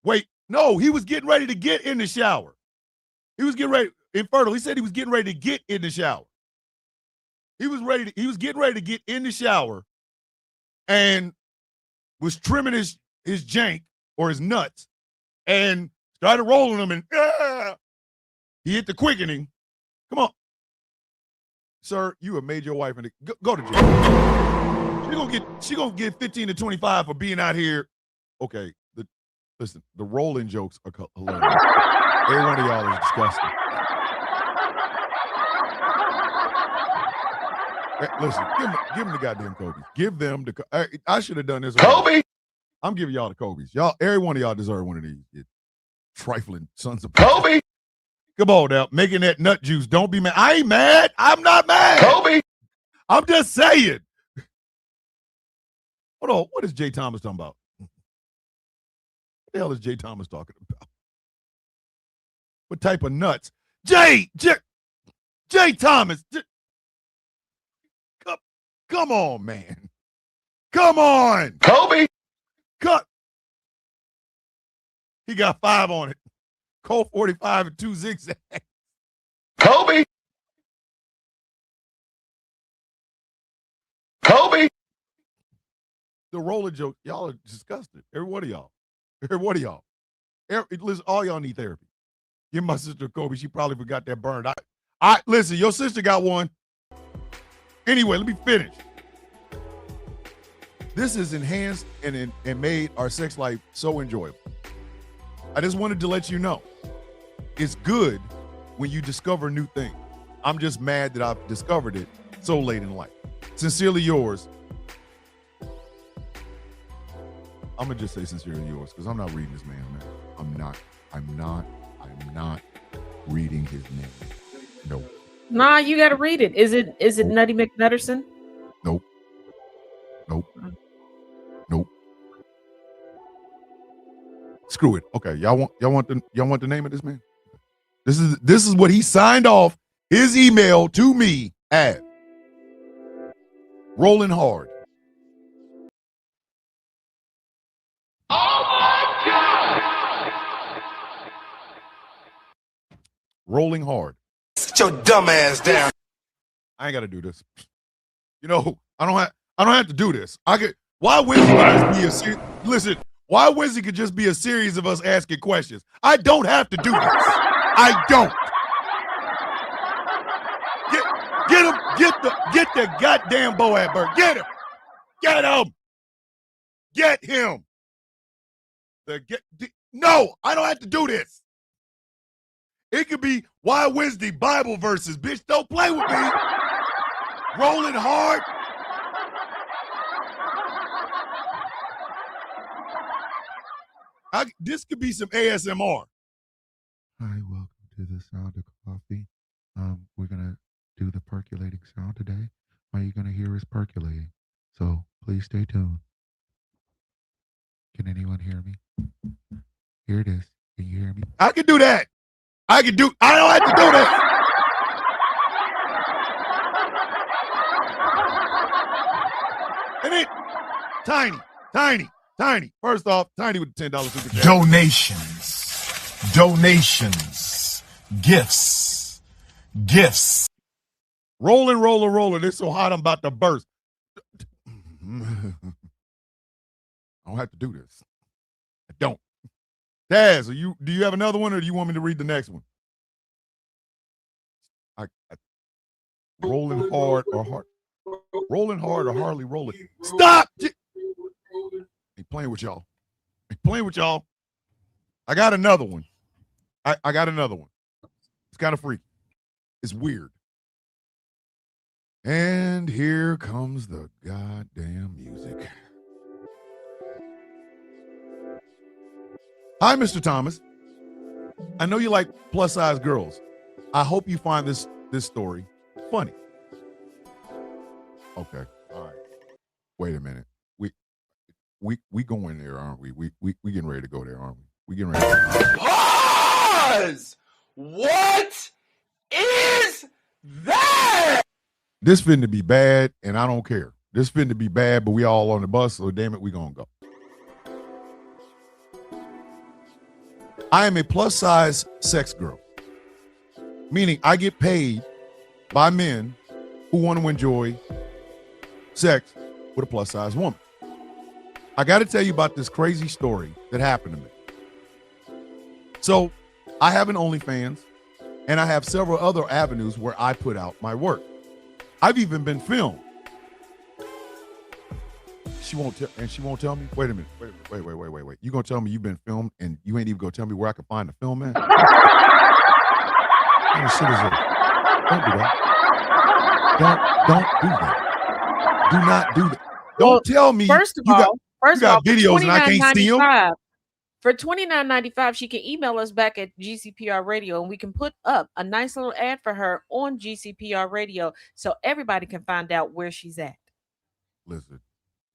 Wait, no, he was getting ready to get in the shower. He was getting ready, infertile. He said he was getting ready to get in the shower. He was getting ready to get in the shower and was trimming his jank or his nuts and started rolling them and he hit the quickening. Come on. Sir, you have made your wife and go to jail. She gonna get 15 to 25 for being out here. Okay, listen, the rolling jokes are hilarious. Every one of y'all is disgusting. Hey, listen, give them the goddamn Kobe's. Give them the. I should have done this. Kobe. I'm giving y'all the Kobe's. Y'all, every one of y'all deserve one of these. You trifling sons of Kobe. Come on now, making that nut juice. Don't be mad. I ain't mad. I'm not mad. Kobe. I'm just saying. Hold on. What is Jay Thomas talking about? What the hell is Jay Thomas talking about? What type of nuts? Jay Thomas. Come on, man. Come on. Kobe. Cut. He got 5 on it. Colt 45 and 2 zigzags. Kobe. Kobe. The roller joke, y'all are disgusted. Every one of y'all. Every one of y'all. Listen, all y'all need therapy. Give my sister Kobe. She probably forgot that burned. Listen, your sister got one. Anyway, let me finish. This has enhanced and made our sex life so enjoyable. I just wanted to let you know, it's good when you discover new things. I'm just mad that I've discovered it so late in life. Sincerely yours. I'm gonna just say sincerely yours because I'm not reading this man. I'm not reading his name. No. Nah, you got to read it. Is it Nutty McNutterson? Nope. Screw it. Okay, y'all want the name of this man? This is what he signed off his email to me as. Rolling hard. Oh my God! Rolling hard. Sit your dumb ass down. I ain't got to do this. You know, I don't have to do this. Why Wednesday could just be a series? Listen, why Wednesday could just be a series of us asking questions? I don't have to do this. I don't. Get him. Get the goddamn Boaz Bird. Get him. Get him. No, I don't have to do this. It could be Why Wednesday Bible verses. Bitch, don't play with me. Rolling hard. This could be some ASMR. Hi, welcome to the Sound of Coffee. We're gonna do the percolating sound today. All you're gonna hear is percolating. So please stay tuned. Can anyone hear me? Here it is. Can you hear me? I can do that. I don't have to do that. And it, tiny. Tiny. First off, Tiny with the $10 super chat. Donations, gifts. Rolling. It's so hot I'm about to burst. I don't have to do this. I don't. Daz, do you have another one, or do you want me to read the next one? Rolling hard or hardly rolling. Stop! He playing with y'all. I got another one. I got another one. It's kind of freaky. It's weird. And here comes the goddamn music. Hi, Mr. Thomas. I know you like plus-size girls. I hope you find this story funny. Okay. All right. Wait a minute. We going there, aren't we? We getting ready to go there, aren't we? We getting ready to Pause! What is that? This finna be bad, and I don't care. This finna be bad, but we all on the bus, so damn it, we gonna go. I am a plus-size sex girl, meaning I get paid by men who want to enjoy sex with a plus-size woman. I got to tell you about this crazy story that happened to me. So I have an OnlyFans, and I have several other avenues where I put out my work. I've even been filmed. She won't tell me. Wait a minute. Wait. You gonna tell me you've been filmed and you ain't even gonna tell me where I can find the film at? What kind of shit is it? Don't do that. Don't do that. Do not do that. Don't tell me. First of all, you got videos and I can't see them. For $29.95, she can email us back at GCPR Radio, and we can put up a nice little ad for her on GCPR Radio so everybody can find out where she's at. Listen,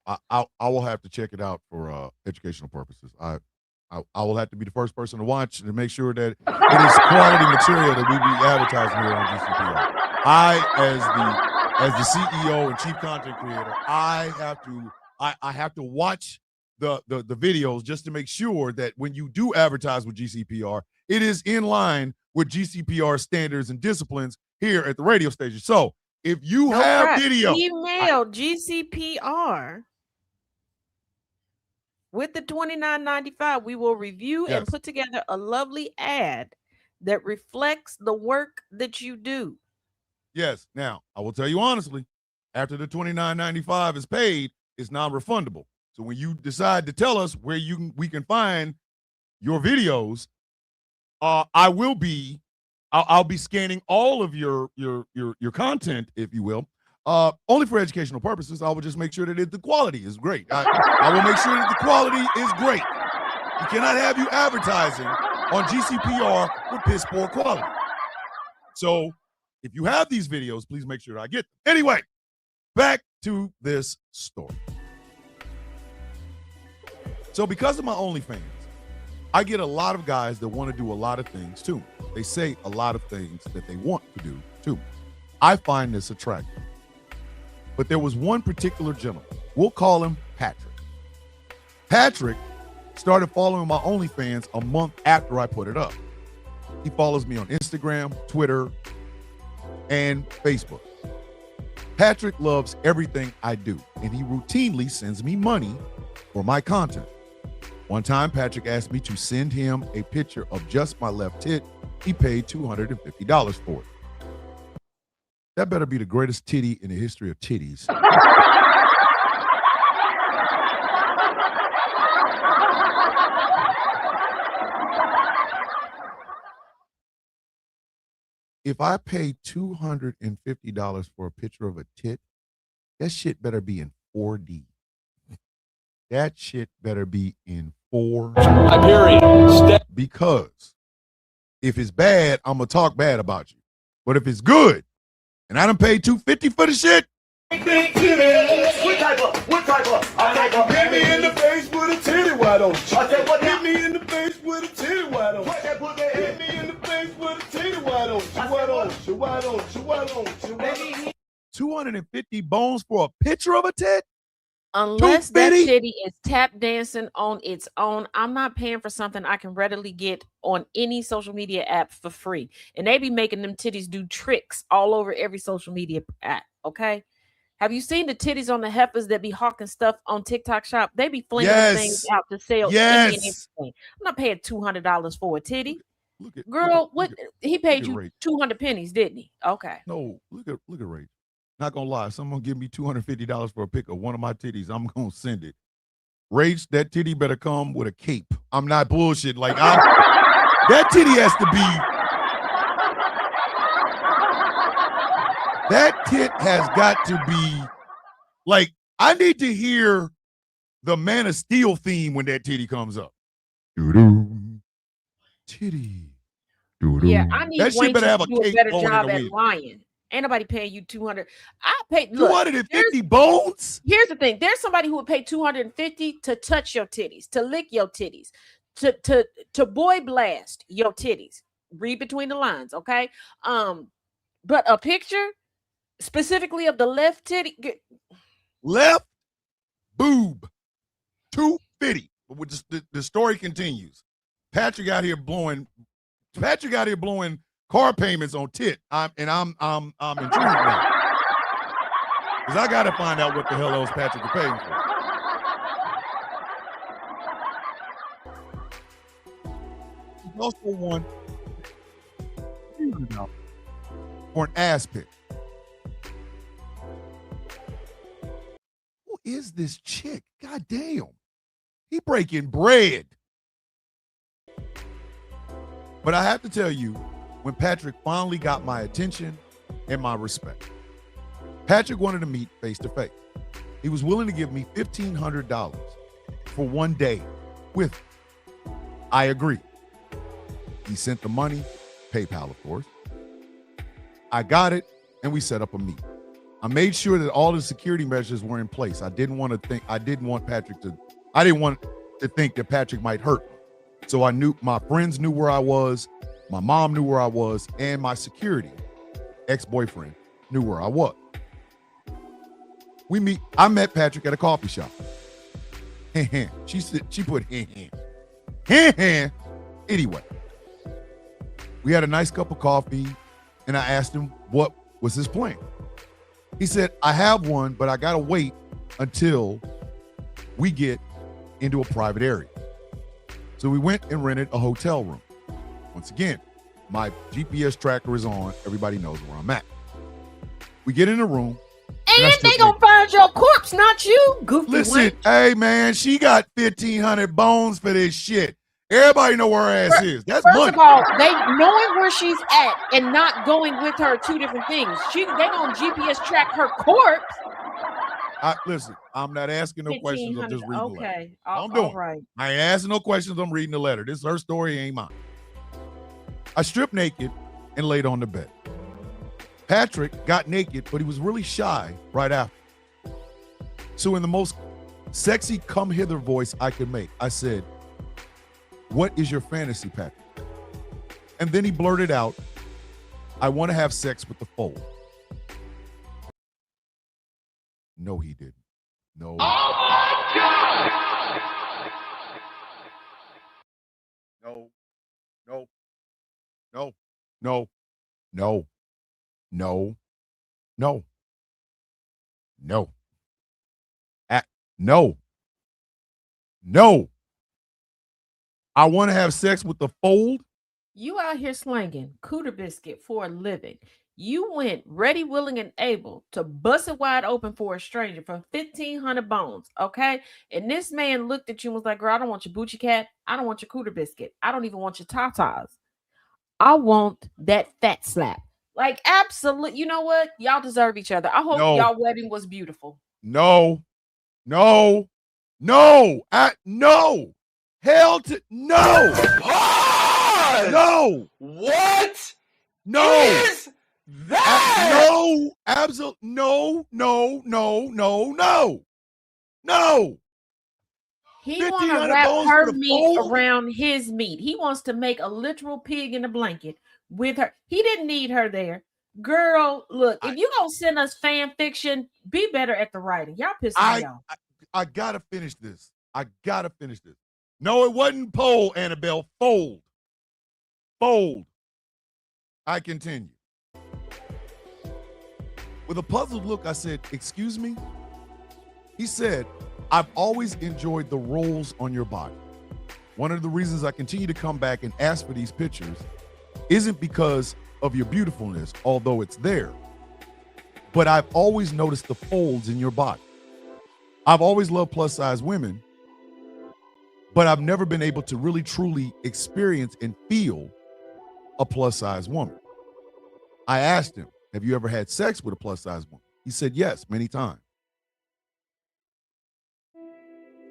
I will have to check it out for educational purposes. I will have to be the first person to watch and make sure that it is quality material that we be advertising here on GCPR. I, as the CEO and chief content creator, I have to watch the videos just to make sure that when you do advertise with GCPR, it is in line with GCPR standards and disciplines here at the radio station. So if you have video, email GCPR with the $29.95. We will review and put together a lovely ad that reflects the work that you do. Yes. Now, I will tell you honestly, after the $29.95 is paid, it's non-refundable. So when you decide to tell us where we can find your videos, I'll be scanning all of your content, if you will, only for educational purposes. I will just make sure that the quality is great. I will make sure that the quality is great. You cannot have you advertising on GCPR with piss poor quality. So if you have these videos, please make sure I get them. Anyway, back to this story. So because of my OnlyFans, I get a lot of guys that want to do a lot of things too. They say a lot of things that they want to do too. I find this attractive. But there was one particular gentleman. We'll call him Patrick. Patrick started following my OnlyFans a month after I put it up. He follows me on Instagram, Twitter, and Facebook. Patrick loves everything I do, and he routinely sends me money for my content. One time, Patrick asked me to send him a picture of just my left tit. He paid $250 for it. That better be the greatest titty in the history of titties. If I pay $250 for a picture of a tit, that shit better be in 4D. That shit better be in 4D. Because if it's bad, I'm going to talk bad about you. But if it's good, and I done paid $250 for the shit. What type of? Hit me in the face with a titty, why don't you? I said, what? Hit me in the face with a titty, why don't you? Hit me in the face with a titty, why don't you? Why don't you? 250 bones for a picture of a tit? Unless that 250? titty is tap dancing on its own, I'm not paying for something I can readily get on any social media app for free. And they be making them titties do tricks all over every social media app. Okay. Have you seen the titties on the heifers that be hawking stuff on TikTok shop? They be flinging them things Yes. out to sell any and Yes. everything. I'm not paying $200 for a titty. Look at Girl, what he paid at you Rach. 200 pennies, didn't he? Okay. No, look at Rach. Not gonna lie, if someone give me $250 for a pic of one of my titties, I'm gonna send it. Rach, that titty better come with a cape. I'm not bullshit. Like that titty has to be. That tit has got to be like, I need to hear the Man of Steel theme when that titty comes up. Doo-doo. Titty. Doo-doo. Yeah, I need that shit better Waitress have to a do a cape better blowing in job the at wind. lying. Ain't nobody paying you 200. I paid 250 bones? Here's the thing. There's somebody who would pay 250 to touch your titties, to lick your titties, to boy blast your titties. Read between the lines, okay? But a picture specifically of the left titty. Left boob. 250. But the story continues. Patrick out here blowing car payments on tit. I'm intrigued now. Because I gotta find out what the hell else Patrick is paying for. He's also won for an ass pick. Who is this chick? God damn. He breaking bread. But I have to tell you, when Patrick finally got my attention and my respect, Patrick wanted to meet face to face. He was willing to give me $1,500 for one day with me. I agreed. He sent the money, PayPal, of course. I got it, and we set up a meet. I made sure that all the security measures were in place. I didn't want to think that Patrick might hurt me. So I knew my friends knew where I was, my mom knew where I was, and my security ex-boyfriend knew where I was. I met Patrick at a coffee shop. She put anyway. We had a nice cup of coffee, and I asked him what was his plan. He said, I have one, but I gotta wait until we get into a private area. So we went and rented a hotel room. Once again, my GPS tracker is on. Everybody knows where I'm at. We get in the room. And they gonna find your corpse, not you. Goofy. Listen, hey man, she got 1,500 bones for this shit. Everybody know where her ass is. That's First money. of all, they knowing where she's at and not going with her are two different things. They gonna GPS track her corpse. Listen, I'm not asking no questions. I'm just reading the letter. Okay, I'm doing. All right. I ain't asking no questions. I'm reading the letter. This is her story, ain't mine. I stripped naked and laid on the bed. Patrick got naked, but he was really shy right after. So in the most sexy come hither voice I could make, I said, "What is your fantasy, Patrick?" And then he blurted out, "I want to have sex with the fold." No, he didn't. No. Oh my God! No. No. No. No. No. No. No. No. No. No. I want to have sex with the fold. You out here slanging cooter biscuit for a living. You went ready, willing, and able to bust it wide open for a stranger for 1,500 bones, okay? And this man looked at you and was like, girl, I don't want your Bucci cat. I don't want your cooter biscuit. I don't even want your tatas. I want that fat slap. Like, absolutely. You know what? Y'all deserve each other. I hope y'all wedding was beautiful. No. No. No. No. Hell to no. Pause! No. What? No. Is that? No. Absolutely. No. No. No. No. No. No. He wants to wrap her meat around his meat. He wants to make a literal pig in a blanket with her. He didn't need her there. Girl, look, if you gonna send us fan fiction, be better at the writing. Y'all pissing me off. I gotta finish this. No, it wasn't pole, Annabelle. Fold. I continue. With a puzzled look, I said, "Excuse me?" He said, "I've always enjoyed the rolls on your body. One of the reasons I continue to come back and ask for these pictures isn't because of your beautifulness, although it's there, but I've always noticed the folds in your body. I've always loved plus-size women, but I've never been able to really truly experience and feel a plus-size woman." I asked him, "Have you ever had sex with a plus-size woman?" He said, "Yes, many times."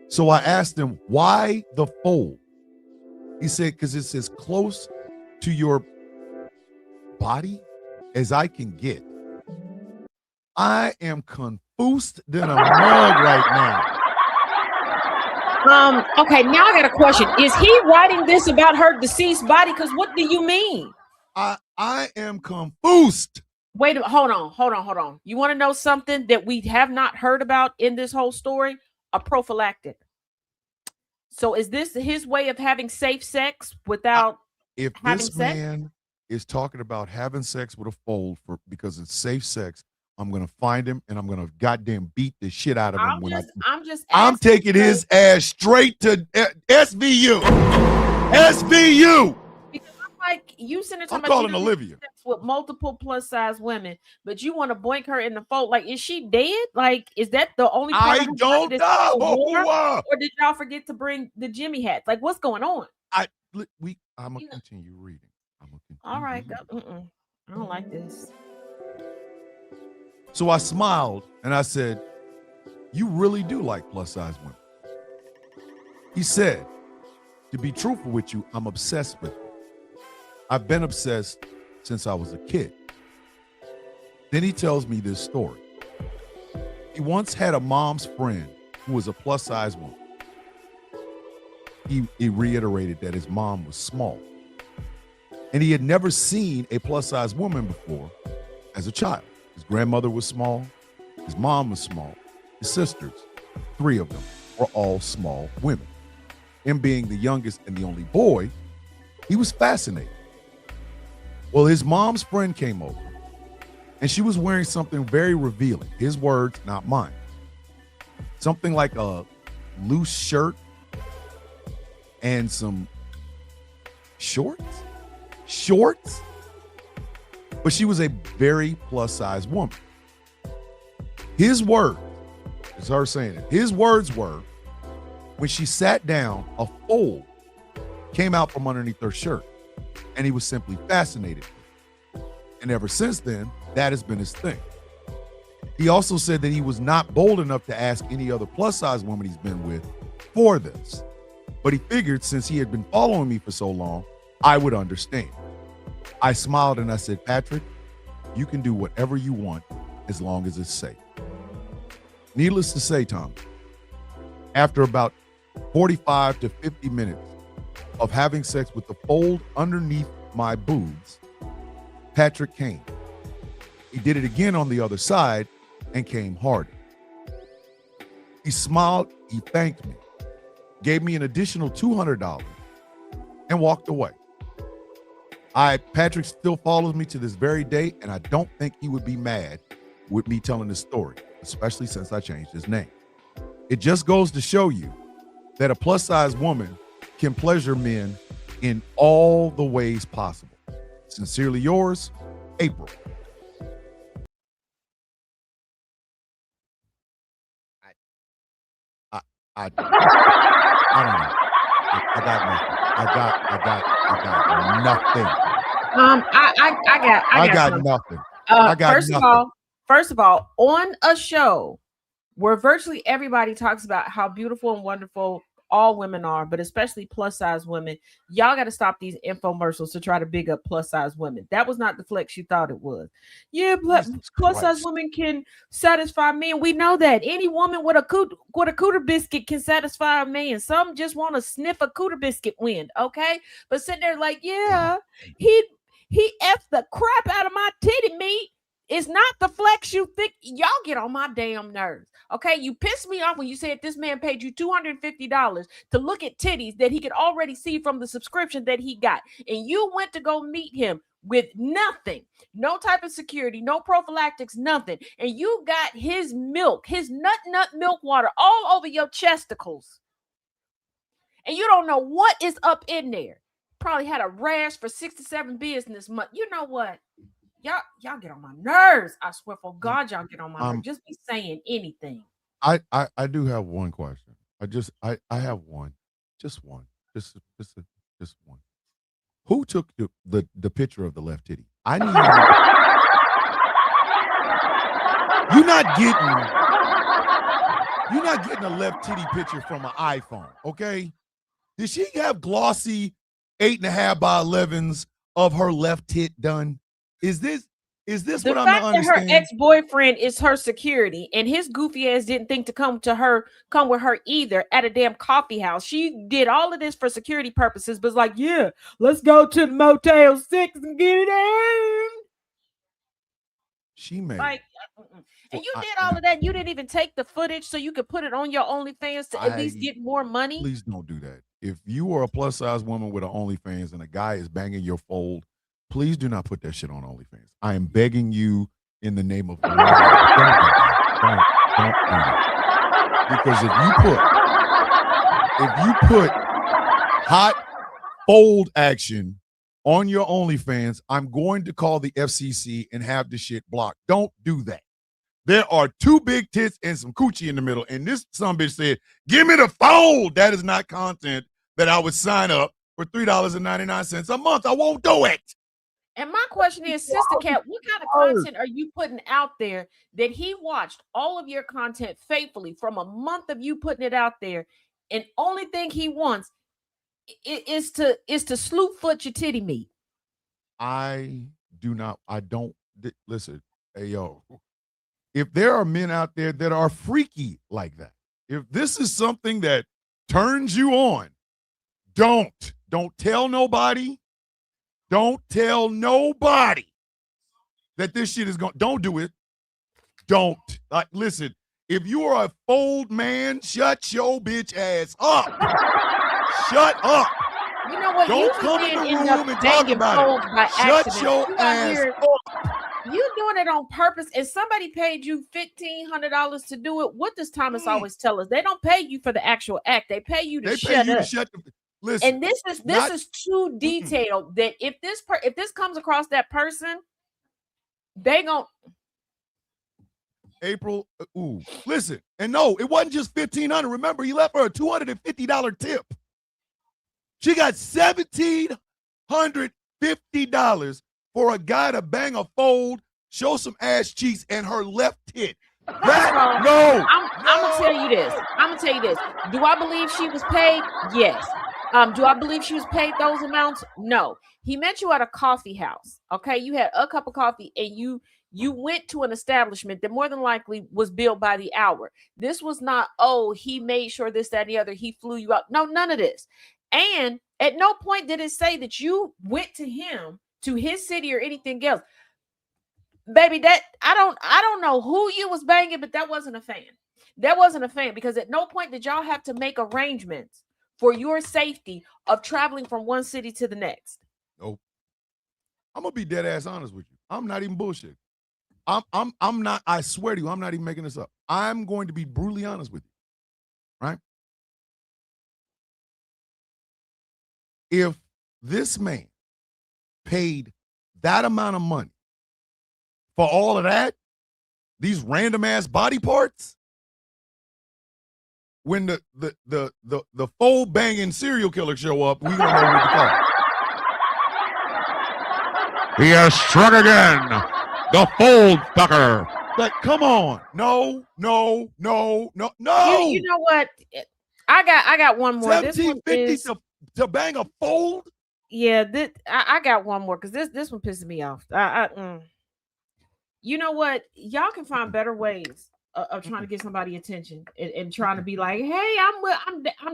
So I asked him, "Why the fold?" He said, "Because it's as close to your body as I can get." I am confused than a mug right now. Okay, now I got a question. Is he writing this about her deceased body? Because what do you mean? I am confused. Wait, hold on. You want to know something that we have not heard about in this whole story? A prophylactic. So is this his way of having safe sex without If having this sex? man is talking about having sex with a fold because it's safe sex, I'm gonna find him and I'm gonna goddamn beat the shit out of him. I'm taking his ass straight to SVU. SVU. Because I'm like, you sitting there I'm talking calling about you Olivia. sex with multiple plus size women, but you want to boink her in the fold. Like, is she dead? Like, is that the only part I of her body don't that's still know. warm? Or did y'all forget to bring the Jimmy hats? Like, what's going on? I'm gonna continue reading. All right, go. I don't like this. So I smiled and I said, "You really do like plus size women." He said, "To be truthful with you, I'm obsessed with them. I've been obsessed since I was a kid." Then he tells me this story. He once had a mom's friend who was a plus size woman. He reiterated that his mom was small, and he had never seen a plus size woman before as a child. His grandmother was small, his mom was small, his sisters, 3 of them, were all small women. Him being the youngest and the only boy, he was fascinated. Well, his mom's friend came over, and she was wearing something very revealing. His words, not mine. Something like a loose shirt and some shorts. But she was a very plus-size woman. His words, it's her saying it, his words were, when she sat down, a fold came out from underneath her shirt, and he was simply fascinated. And ever since then, that has been his thing. He also said that he was not bold enough to ask any other plus-size woman he's been with for this. But he figured since he had been following me for so long, I would understand. I smiled and I said, "Patrick, you can do whatever you want as long as it's safe." Needless to say, Tom, after about 45 to 50 minutes of having sex with the fold underneath my boobs, Patrick came. He did it again on the other side and came harder. He smiled, he thanked me, gave me an additional $200 and walked away. Patrick still follows me to this very day, and I don't think he would be mad with me telling this story, especially since I changed his name. It just goes to show you that a plus-size woman can pleasure men in all the ways possible. Sincerely yours, April. I don't know. I got nothing. I got nothing. nothing. I got nothing. First of all, on a show where virtually everybody talks about how beautiful and wonderful all women are, but especially plus size women, y'all got to stop these infomercials to try to big up plus size women. That was not the flex you thought it was. Yeah, plus size women can satisfy men. We know that any woman with a cooter biscuit can satisfy a man. Some just want to sniff a cooter biscuit wind, okay? But sitting there like, yeah, he effed the crap out of my titty meat. It's not the flex you think. Y'all get on my damn nerves. Okay, you pissed me off when you said this man paid you $250 to look at titties that he could already see from the subscription that he got, and you went to go meet him with nothing, no type of security, no prophylactics, nothing, and you got his milk, his nut milk water all over your chesticles, and you don't know what is up in there. Probably had a rash for 6 to 7 business months. You know what? Y'all get on my nerves. I swear for God, y'all get on my nerves. Just be saying anything. I do have one question. I have one. Just one. Just one. Who took the picture of the left titty? I need you're not getting a left titty picture from an iPhone, okay? Did she have glossy 8.5 by 11s of her left tit done? Is this what I'm not understanding? The fact that her ex-boyfriend is her security and his goofy ass didn't think to come with her either at a damn coffee house. She did all of this for security purposes, but it's like, yeah, let's go to the Motel 6 and get it in. She made like, and you did all of that. You didn't even take the footage so you could put it on your OnlyFans to at least get more money. Please don't do that. If you are a plus size woman with an OnlyFans and a guy is banging your fold, please do not put that shit on OnlyFans. I am begging you in the name of don't do that. Don't do that. Because if you put hot fold action on your OnlyFans, I'm going to call the FCC and have the shit blocked. Don't do that. There are 2 big tits and some coochie in the middle, and this sumbitch said, "Give me the fold." That is not content that I would sign up for $3.99 a month. I won't do it. And my question is, Sister Cat, what kind of content are you putting out there that he watched all of your content faithfully from a month of you putting it out there, and only thing he wants is to slew foot your titty meat? Listen, hey yo, if there are men out there that are freaky like that, if this is something that turns you on, don't tell nobody. Don't tell nobody that this shit is going. Don't do it. Don't. Listen, if you are a fold man, shut your bitch ass up. Shut up. You know what? Don't come in the room and talk about it. Shut your ass up. You doing it on purpose, and somebody paid you $1,500 to do it. What does Thomas always tell us? They don't pay you for the actual act. They pay you to shut up. Listen, and this is too detailed that if this comes across that person, they gon' April. Listen, and no, it wasn't just $1,500. Remember, he left her a $250 tip. She got $1,750 for a guy to bang a fold, show some ass cheeks, and her left tit. I'm gonna tell you this. Do I believe she was paid? Yes. Do I believe she was paid those amounts? No. He met you at a coffee house. Okay, you had a cup of coffee, and you went to an establishment that more than likely was billed by the hour. This was not, he made sure this, that, and the other. He flew you out. No, none of this. And at no point did it say that you went to him, to his city, or anything else. Baby, that I don't know who you was banging, but that wasn't a fan. That wasn't a fan, because at no point did y'all have to make arrangements for your safety of traveling from one city to the next. Nope. I'm gonna be dead ass honest with you. I'm not even bullshit. I'm not. I swear to you, I'm not even making this up. I'm going to be brutally honest with you, right? If this man paid that amount of money for all of that, these random ass body parts, when the fold banging serial killer show up, we don't know who to call. He has struck again. The fold fucker. Like, come on. No. You know what? I got one more. $1,750 to bang a fold? Yeah, I got one more, because this one pisses me off. You know what? Y'all can find better ways of trying to get somebody attention and trying to be like, hey, I'm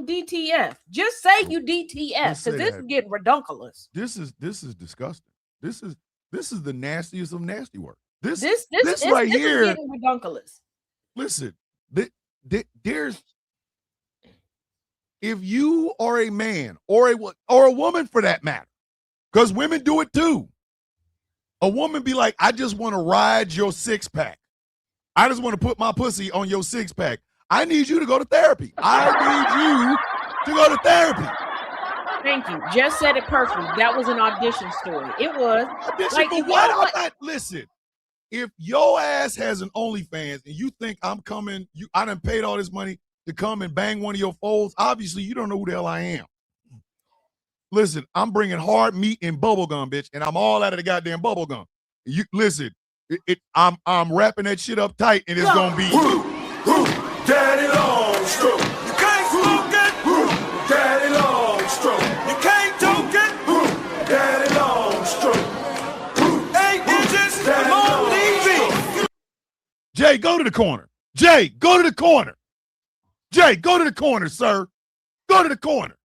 DTF. Just say you DTF, because this is getting redunculous. This is disgusting. This is the nastiest of nasty work. This This right this here. is getting redunculous. Listen, there's if you are a man or a woman for that matter, because women do it too. A woman be like, I just want to ride your six-pack. I just want to put my pussy on your six-pack. I need you to go to therapy. I need you to go to therapy. Thank you. Just said it perfectly. That was an audition story. It was. Audition Like, for if what? y'all I'm want- not, listen, if your ass has an OnlyFans and you think I'm coming, I done paid all this money to come and bang one of your foes, obviously you don't know who the hell I am. Listen, I'm bringing hard meat and bubble gum, bitch, and I'm all out of the goddamn bubble gum. You listen, I'm wrapping that shit up tight, and it's gonna be Daddy Longstroke. You can't smoke it. Daddy Longstroke. You can't toke it. Daddy Longstroke. 8 inches. Daddy Longstroke. Jay, go to the corner. Jay, go to the corner. Jay, go to the corner, sir. Go to the corner.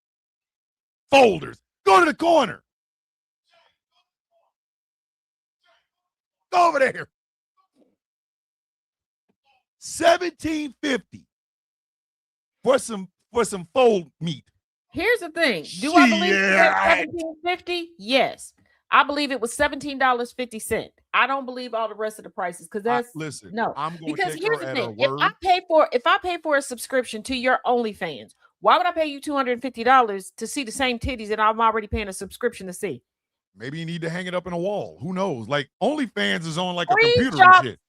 Folders, go to the corner. Go over there. $17.50 for some fold meat. Here's the thing. Do I believe Shit. it was $17.50? Yes. I believe it was $17.50. I don't believe all the rest of the prices because that's Listen. no. I'm going to Because take here's her the at thing: her word. if I pay for a subscription to your OnlyFans, why would I pay you $250 to see the same titties that I'm already paying a subscription to see? Maybe you need to hang it up in a wall. Who knows? Like OnlyFans is on like a Screenshot. computer and shit.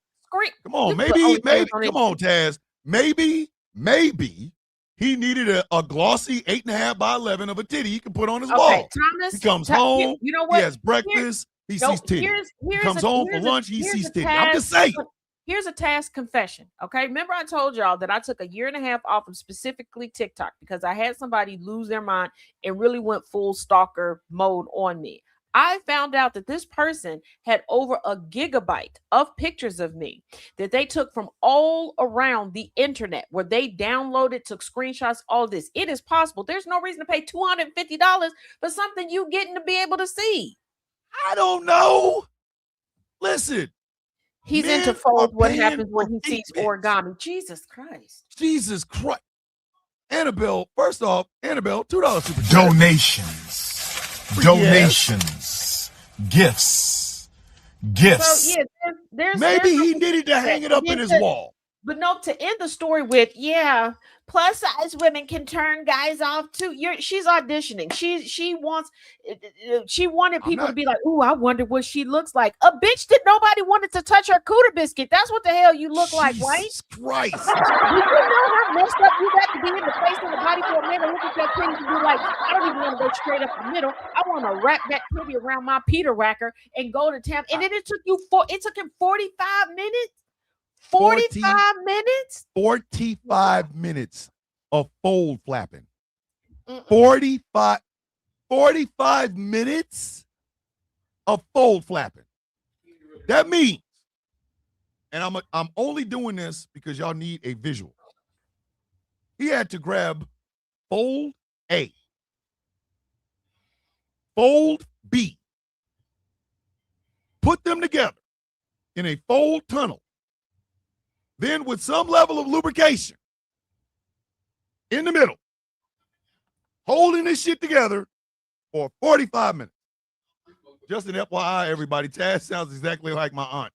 Come on, This is maybe, what OnlyFans on come on, Taz. Maybe he needed a glossy 8.5 by 11 of a titty he can put on his wall. Thomas. He comes home. You know what? He has breakfast. He sees titty. He comes home for lunch. He sees titty. I'm just saying. Here's a task confession. Okay. Remember, I told y'all that I took a year and a half off of specifically TikTok because I had somebody lose their mind and really went full stalker mode on me. I found out that this person had over a gigabyte of pictures of me that they took from all around the internet where they downloaded, took screenshots, all this. It is possible. There's no reason to pay $250 for something you getting to be able to see. I don't know. Listen. He's men into fold are what paying happens when for he sees things. origami. Jesus Christ. Jesus Christ. Annabelle, first off, Annabelle, $2 super chat. Donations, gifts. So yeah, Maybe he needed to hang it up in his wall. But no, to end the story with, yeah, plus size women can turn guys off too. She's auditioning. She wanted people to be like, "Ooh, I wonder what she looks like." A bitch that nobody wanted to touch her cooter biscuit. That's what the hell you look like, right? Christ. You know how messed up you got to be in the face and the body for a minute. Look at that thing and be like, I don't even want to go straight up the middle. I want to wrap that titty around my Peter Racker and go to town. And then it took him 45 minutes. 45 minutes? 45 minutes of fold flapping. 45 minutes of fold flapping. That means, and I'm only doing this because y'all need a visual. He had to grab fold A, fold B, put them together in a fold tunnel. Then with some level of lubrication in the middle, holding this shit together for 45 minutes. Just an FYI, everybody, Taz sounds exactly like my aunt.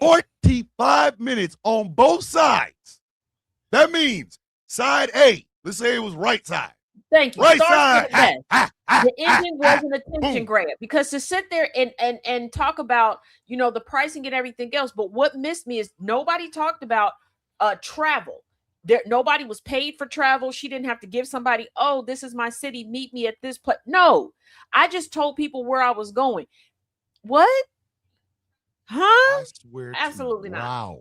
45 minutes on both sides. That means side A, let's say it was right side. Thank you. Right Start side. with that. The ending was an attention grab because to sit there and talk about, the pricing and everything else. But what missed me is nobody talked about travel. Nobody was paid for travel. She didn't have to give somebody, oh, this is my city. Meet me at this place. No, I just told people where I was going. What? Huh? I swear. Absolutely not. Wow.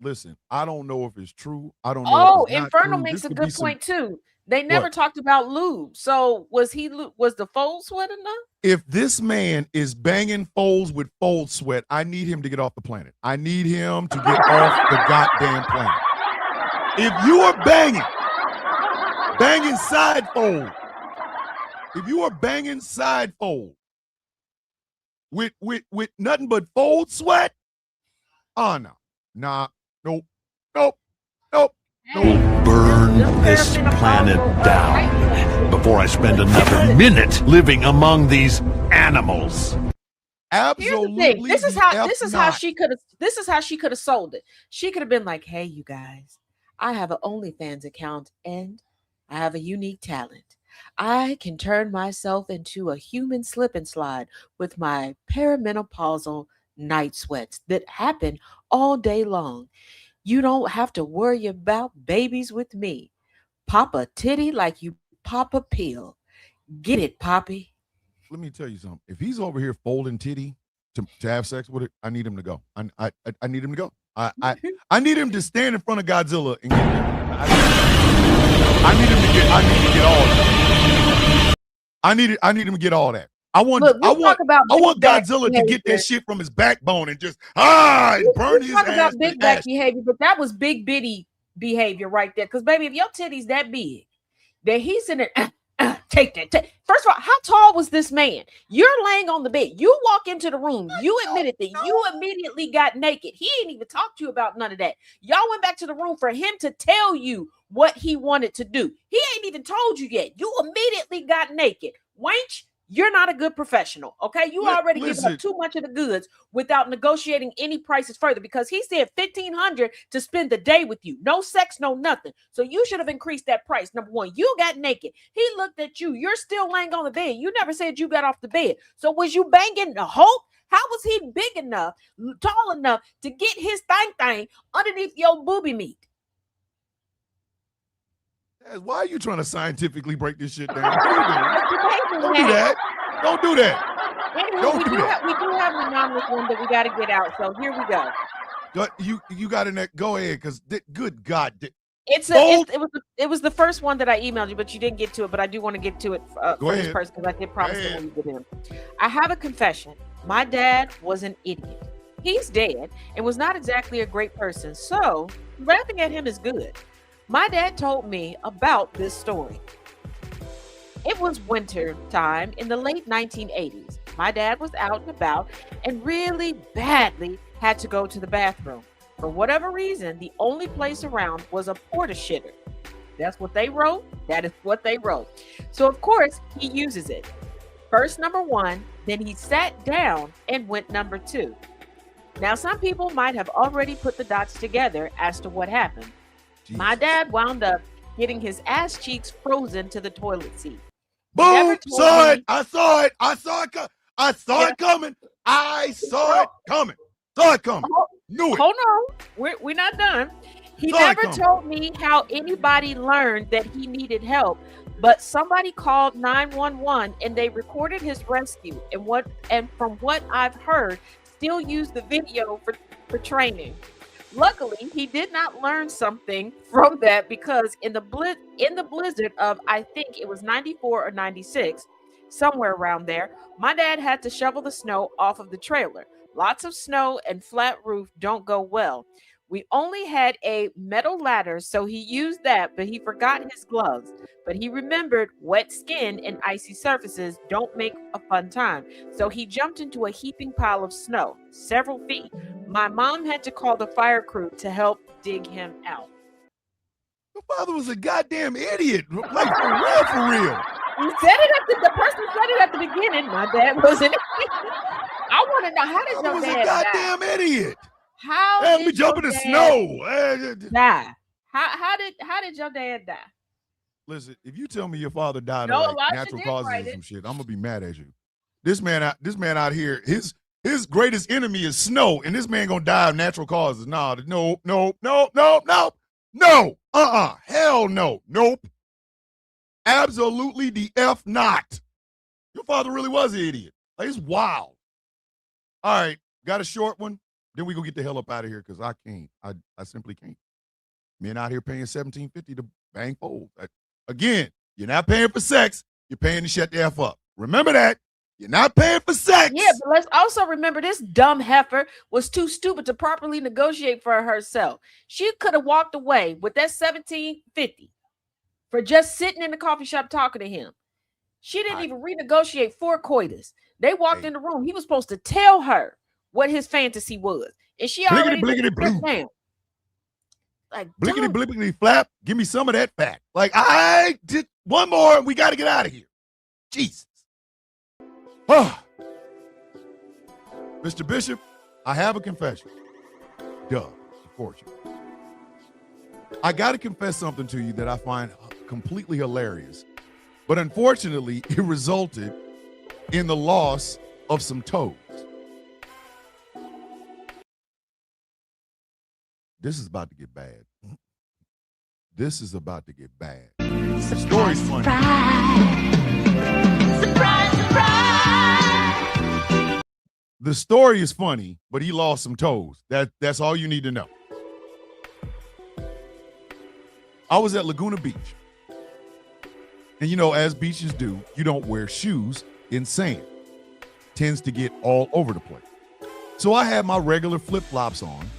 Listen, I don't know if it's true. I don't know. Oh, if it's not Infernal true. makes This a could good be point too. They never talked about lube. So was the fold sweat enough? If this man is banging folds with fold sweat, I need him to get off the planet. I need him to get off the goddamn planet. If you are banging side fold, if you are banging side fold with nothing but fold sweat. Oh no. Nah. Nope. Burn this planet down before I spend another minute living among these animals. Absolutely. Here's the thing. This is how she could have sold it. She could have been like, hey, you guys, I have an OnlyFans account and I have a unique talent. I can turn myself into a human slip and slide with my perimenopausal night sweats that happen all day long. You don't have to worry about babies with me. Pop a titty like you pop a pill. Get it, Poppy. Let me tell you something. If he's over here folding titty to have sex with it, I need him to go. I need him to go. I need him to stand in front of Godzilla and get I need him to get all that. I need him to get all that. I want Godzilla to get that shit from his backbone and just and burn his ass. About big back behavior, but that was big bitty behavior right there. Because baby, if your titty's that big, that he's in it. Take that. First of all, how tall was this man? You're laying on the bed. You walk into the room. You admitted that you immediately got naked. He didn't even talk to you about none of that. Y'all went back to the room for him to tell you what he wanted to do. He ain't even told you yet. You immediately got naked. Wench, you're not a good professional, okay? You already given up too much of the goods without negotiating any prices further because he said $1,500 to spend the day with you. No sex, no nothing. So you should have increased that price. Number one, you got naked. He looked at you. You're still laying on the bed. You never said you got off the bed. So was you banging the Hulk? How was he big enough, tall enough to get his thing underneath your booby meat? Why are you trying to scientifically break this shit down? Don't do that. Don't do that. Anyway, Don't do that. We do have an anonymous one that we got to get out. So here we go. You got in that. Go ahead, because good God. It was the first one that I emailed you, but you didn't get to it. But I do want to get to it for this person because I did promise to leave with him. I have a confession. My dad was an idiot. He's dead and was not exactly a great person. So laughing at him is good. My dad told me about this story. It was winter time in the late 1980s. My dad was out and about and really badly had to go to the bathroom. For whatever reason, the only place around was a porta shitter. That's what they wrote. That is what they wrote. So of course he uses it. First number one, then he sat down and went number two. Now some people might have already put the dots together as to what happened. Jesus. My dad wound up getting his ass cheeks frozen to the toilet seat. Boom! Saw it. I saw it. I saw it coming. I saw it coming. Saw it coming. Knew it. Hold on. We're not done. He never told me how anybody learned that he needed help, but somebody called 911 and they recorded his rescue. And from what I've heard, still use the video for training. Luckily, he did not learn something from that because in the blizzard of, I think it was 94 or 96, somewhere around there, my dad had to shovel the snow off of the trailer. Lots of snow and flat roof don't go well. We only had a metal ladder, so he used that, but he forgot his gloves. But he remembered wet skin and icy surfaces don't make a fun time. So he jumped into a heaping pile of snow, several feet. My mom had to call the fire crew to help dig him out. Your father was a goddamn idiot. Like, for real. He said it the person said it at the beginning. My dad wasn't. I want to know, how did your dad die? Goddamn idiot. How let did me jump in the snow. Die. How did your dad die? Listen, if you tell me your father died of like natural causes or some shit, I'm gonna be mad at you. This man out here, his greatest enemy is snow, and this man gonna die of natural causes. No. Hell no. Nope. Absolutely the F not. Your father really was an idiot. Like, it's wild. All right, got a short one. Then we gonna get the hell up out of here because I can't. I simply can't. Men out here paying $17.50 to bang fold. Again, you're not paying for sex. You're paying to shut the F up. Remember that. You're not paying for sex. Yeah, but let's also remember this dumb heifer was too stupid to properly negotiate for herself. She could have walked away with that $17.50 for just sitting in the coffee shop talking to him. She didn't even renegotiate for coitus. They walked in the room. He was supposed to tell her what his fantasy was. And she already Blickety, blue. down. Like, Blickety, blickety, flap. Give me some of that fat. Like, I did one more. We got to get out of here. Jesus. Oh. Mr. Bishop, I have a confession. Duh, of course. I got to confess something to you that I find completely hilarious. But unfortunately, it resulted in the loss of some toes. This is about to get bad. This is about to get bad. The story's funny. Surprise, surprise. The story is funny, but he lost some toes. That's all you need to know. I was at Laguna Beach. And you know, as beaches do, you don't wear shoes in sand. Tends to get all over the place. So I had my regular flip-flops on,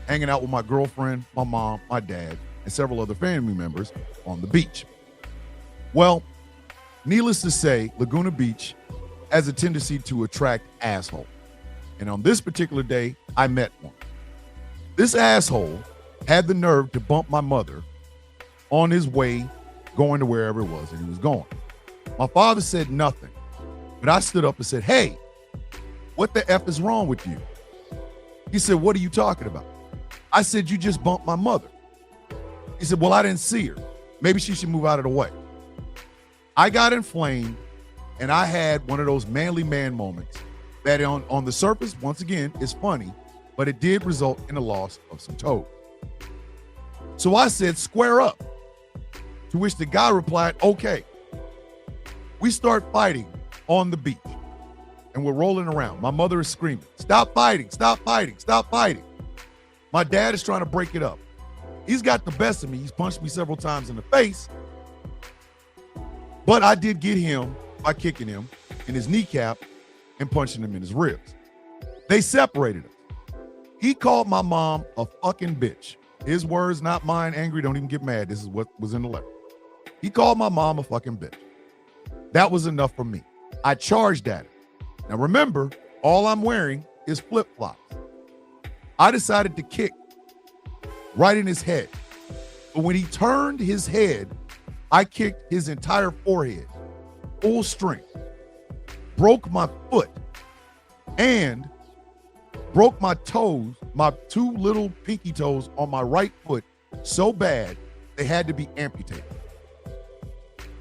hanging out with my girlfriend, my mom, my dad, and several other family members on the beach. Well, needless to say, Laguna Beach has a tendency to attract assholes. And on this particular day, I met one. This asshole had the nerve to bump my mother on his way going to wherever it was that he was going. My father said nothing, but I stood up and said, "Hey, what the F is wrong with you?" He said, "What are you talking about?" I said, "You just bumped my mother." He said, "Well, I didn't see her. Maybe she should move out of the way." I got inflamed, and I had one of those manly man moments that on the surface, once again, is funny, but it did result in the loss of some toes. So I said, "Square up." To which the guy replied, "Okay." We start fighting on the beach, and we're rolling around. My mother is screaming, "Stop fighting, stop fighting, stop fighting." My dad is trying to break it up. He's got the best of me. He's punched me several times in the face, but I did get him by kicking him in his kneecap and punching him in his ribs. They separated us. He called my mom a fucking bitch. His words, not mine. Angry, don't even get mad. This is what was in the letter. He called my mom a fucking bitch. That was enough for me. I charged at him. Now remember, all I'm wearing is flip-flops. I decided to kick right in his head. But when he turned his head, I kicked his entire forehead, full strength, broke my foot, and broke my toes, my two little pinky toes on my right foot so bad they had to be amputated.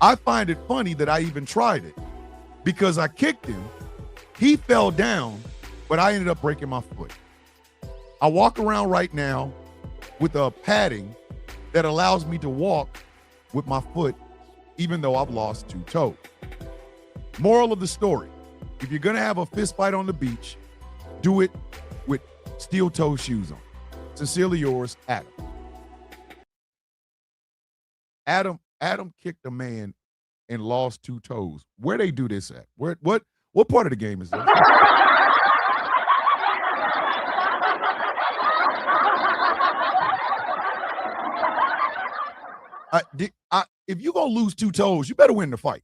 I find it funny that I even tried it because I kicked him, he fell down, but I ended up breaking my foot. I walk around right now with a padding that allows me to walk with my foot even though I've lost two toes. Moral of the story, if you're gonna have a fist fight on the beach, do it with steel toe shoes on. Sincerely yours, Adam. Adam kicked a man and lost two toes. Where they do this at? What part of the game is this? If you're gonna lose two toes, you better win the fight.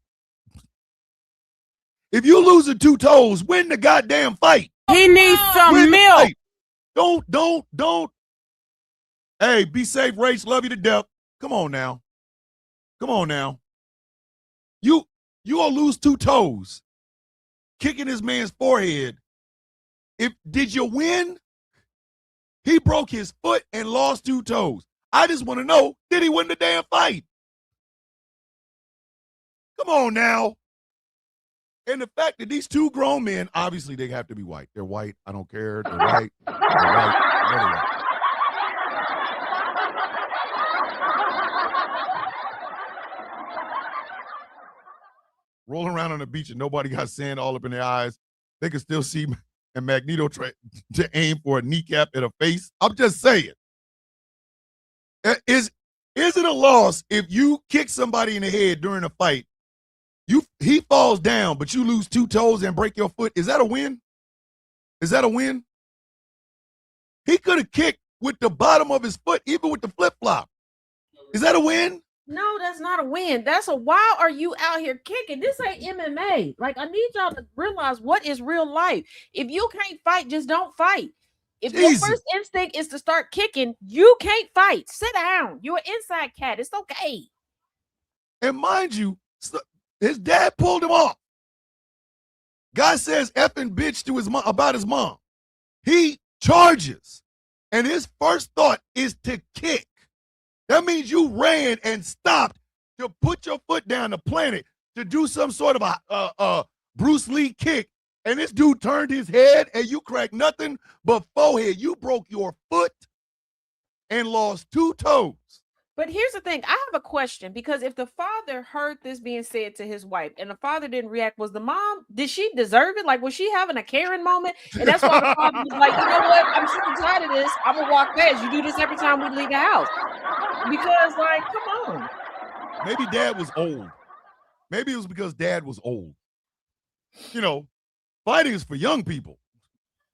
If you losing two toes, win the goddamn fight. He needs some milk. Don't. Hey, be safe, Rach. Love you to death. Come on now. You gonna lose two toes, kicking this man's forehead. Did you win? He broke his foot and lost two toes. I just want to know, did he win the damn fight? Come on now. And the fact that these two grown men, obviously they have to be white. They're white. I don't care. They're white. They're white. They're white. Rolling around on the beach and nobody got sand all up in their eyes. They can still see a Magneto try to aim for a kneecap in a face. I'm just saying. Is it a loss if you kick somebody in the head during a fight? He falls down, but you lose two toes and break your foot. Is that a win? Is that a win? He could have kicked with the bottom of his foot, even with the flip-flop. Is that a win? No, that's not a win. That's a why are you out here kicking? This ain't MMA. Like, I need y'all to realize what is real life. If you can't fight, just don't fight. If your first instinct is to start kicking, you can't fight. Sit down. You're an inside cat. It's okay. And mind you, his dad pulled him off. Guy says effing bitch to his mom about his mom. He charges. And his first thought is to kick. That means you ran and stopped to put your foot down to plant it, to do some sort of a Bruce Lee kick. And this dude turned his head and you cracked nothing but forehead. You broke your foot and lost 2 toes. But here's the thing. I have a question, because if the father heard this being said to his wife and the father didn't react, was the mom, did she deserve it? Like, was she having a Karen moment? And that's why the father was like, you know what? I'm sick and tired of this. I'm going to walk past. You do this every time we leave the house. Because, like, come on. Maybe dad was old. Maybe it was because dad was old. You know, fighting is for young people.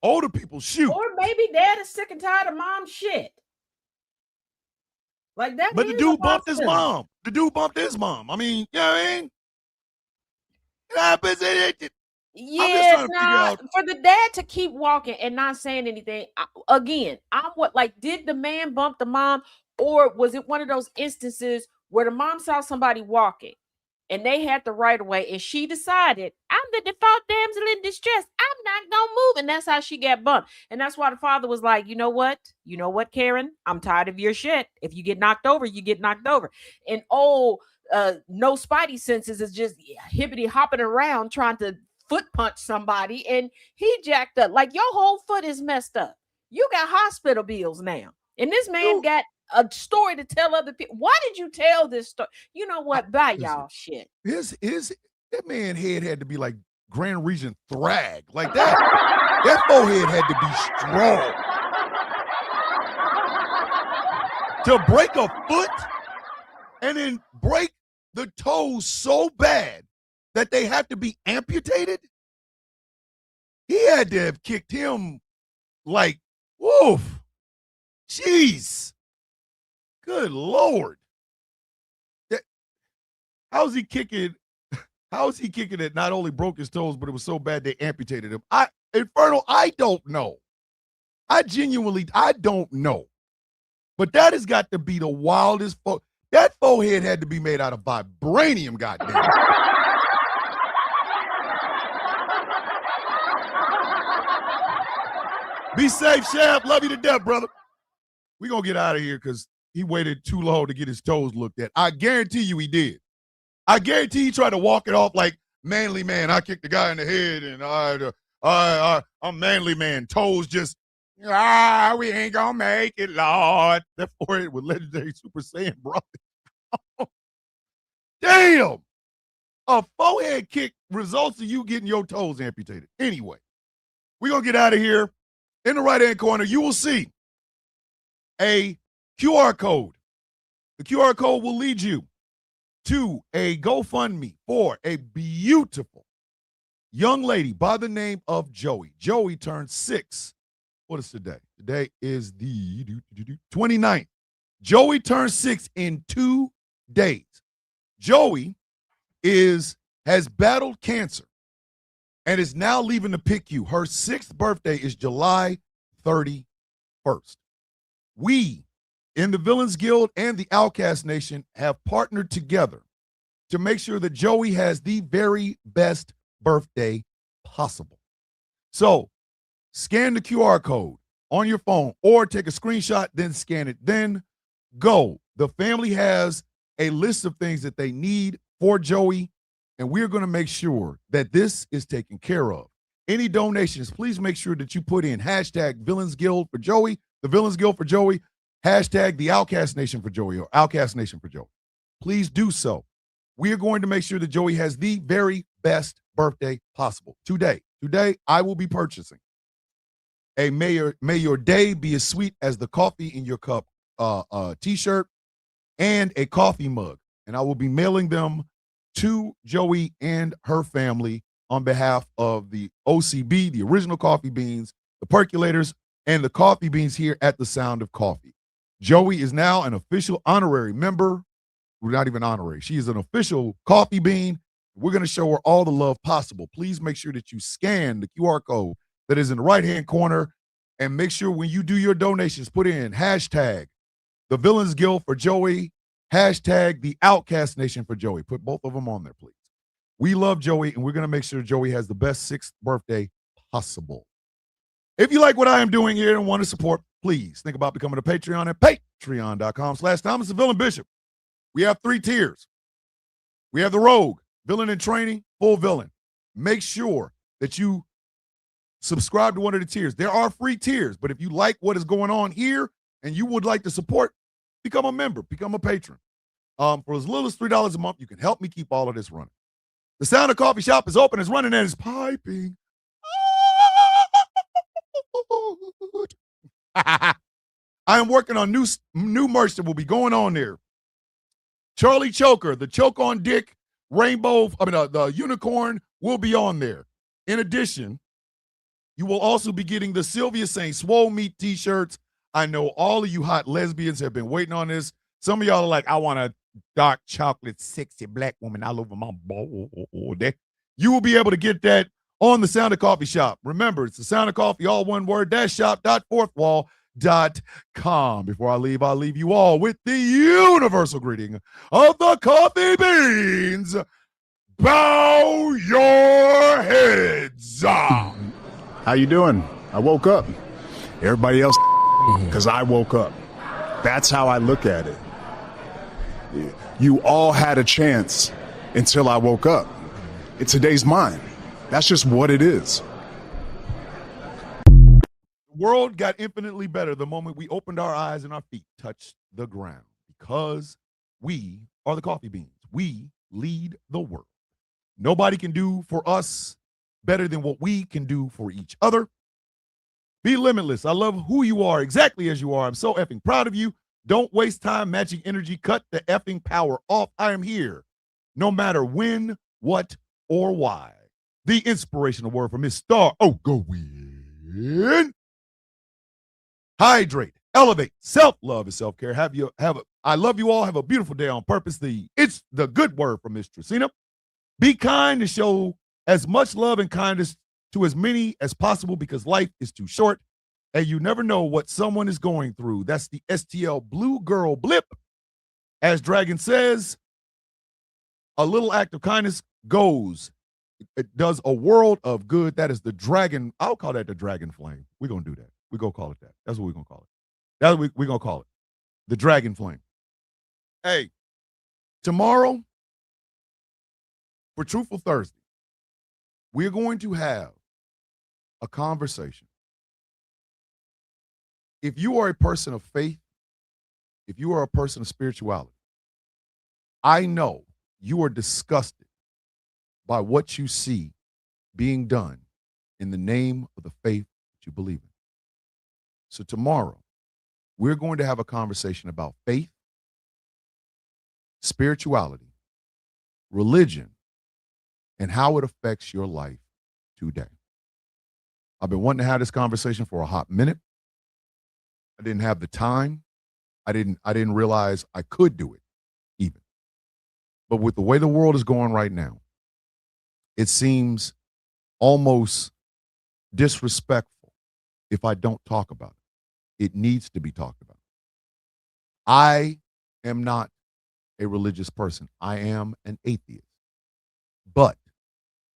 Older people shoot. Or maybe dad is sick and tired of mom's shit. Like that. But the dude bumped his mom. The dude bumped his mom. I mean, you know what I mean? It happens. Yeah, for the dad to keep walking and not saying anything. Again, did the man bump the mom, or was it one of those instances where the mom saw somebody walking and they had the right of way and she decided, I'm the default damsel in distress, I'm not gonna move, and that's how she got bumped. And that's why the father was like, you know what, Karen, I'm tired of your shit. If you get knocked over, you get knocked over. And no spidey senses is just hippity hopping around trying to foot punch somebody, and he jacked up. Like, your whole foot is messed up. You got hospital bills now, and this man got a story to tell other people. Why did you tell this story? You know what? Bye, y'all. Shit. That man head had to be like Grand Regent Thrag. Like that. That forehead had to be strong. To break a foot and then break the toes so bad that they have to be amputated. He had to have kicked him like, woof. Jeez. Good Lord. How is he kicking? How is he kicking it? Not only broke his toes, but it was so bad they amputated him. Infernal, I don't know. I don't know. But that has got to be the wildest. That forehead had to be made out of vibranium, goddamn. Be safe, Shab. Love you to death, brother. We're going to get out of here because he waited too long to get his toes looked at. I guarantee you he did. I guarantee he tried to walk it off like manly man. I kicked the guy in the head and I'm manly man. Toes just, we ain't going to make it, Lord. That forehead with legendary Super Saiyan, bro. Damn. A forehead kick results in you getting your toes amputated. Anyway, we're going to get out of here. In the right-hand corner, you will see a QR code. The QR code will lead you to a GoFundMe for a beautiful young lady by the name of Joey. Joey turned 6. What is today? Today is the 29th. Joey turned 6 in 2 days. Joey has battled cancer and is now leaving the PICU. Her 6th birthday is July 31st. We in the Villains Guild and the Outcast Nation have partnered together to make sure that Joey has the very best birthday possible. So scan the QR code on your phone or take a screenshot, then scan it, then go. The family has a list of things that they need for Joey, and we're going to make sure that this is taken care of. Any donations, please make sure that you put in hashtag Villains Guild for Joey, the Villains Guild for Joey, hashtag the Outcast Nation for Joey, or Outcast Nation for Joey. Please do so. We are going to make sure that Joey has the very best birthday possible. Today, I will be purchasing a May Your Day Be as Sweet as the Coffee in Your Cup t-shirt and a coffee mug. And I will be mailing them to Joey and her family on behalf of the OCB, the Original Coffee Beans, the Percolators, and the Coffee Beans here at the Sound of Coffee. Joey is now an official honorary member. not even honorary. She is an official coffee bean. We're going to show her all the love possible. Please make sure that you scan the QR code that is in the right-hand corner, and make sure when you do your donations, put in hashtag the Villains Guild for Joey, hashtag the Outcast Nation for Joey. Put both of them on there, please. We love Joey, and we're going to make sure Joey has the best 6th birthday possible. If you like what I am doing here and want to support, please think about becoming a Patreon at patreon.com/Thomas the Villain Bishop. We have 3 tiers. We have the Rogue, Villain in Training, Full Villain. Make sure that you subscribe to one of the tiers. There are free tiers, but if you like what is going on here and you would like to support, become a member, become a patron. For as little as $3 a month, you can help me keep all of this running. The Sound of Coffee Shop is open, it's running, and it's piping. I am working on new merch that will be going on there. Charlie Choker, the choke on dick rainbow, the unicorn will be on there. In addition, you will also be getting the Sylvia St. Swole Meat t-shirts. I know all of you hot lesbians have been waiting on this. Some of y'all are like, I want a dark chocolate, sexy black woman all over my body. You will be able to get that on the Sound of Coffee Shop. Remember, it's the Sound of Coffee, all one word, shop.fourthwall.com. Before I leave you all with the universal greeting of the coffee beans. Bow your heads. How you doing? I woke up. Everybody else, because I woke up. That's how I look at it. You all had a chance until I woke up. Today's mine. That's just what it is. The world got infinitely better the moment we opened our eyes and our feet touched the ground, because we are the coffee beans. We lead the world. Nobody can do for us better than what we can do for each other. Be limitless. I love who you are exactly as you are. I'm so effing proud of you. Don't waste time matching energy. Cut the effing power off. I am here no matter when, what, or why. The inspirational word from Miss Star. Oh, go win. Hydrate, elevate, self-love and self-care. I love you all. Have a beautiful day on purpose. It's the good word from Miss Tracina. Be kind and show as much love and kindness to as many as possible, because life is too short and you never know what someone is going through. That's the STL Blue Girl Blip. As Dragon says, a little act of kindness it does a world of good. That is the dragon. I'll call that the dragon flame. We're going to do that. We're going to call it that. That's what we're going to call it. That's what we're going to call it. The dragon flame. Hey, tomorrow, for Truthful Thursday, we're going to have a conversation. If you are a person of faith, if you are a person of spirituality, I know you are disgusted by what you see being done in the name of the faith that you believe in. So tomorrow, we're going to have a conversation about faith, spirituality, religion, and how it affects your life today. I've been wanting to have this conversation for a hot minute. I didn't have the time. I didn't realize I could do it even. But with the way the world is going right now, it seems almost disrespectful if I don't talk about it. It needs to be talked about. I am not a religious person. I am an atheist. But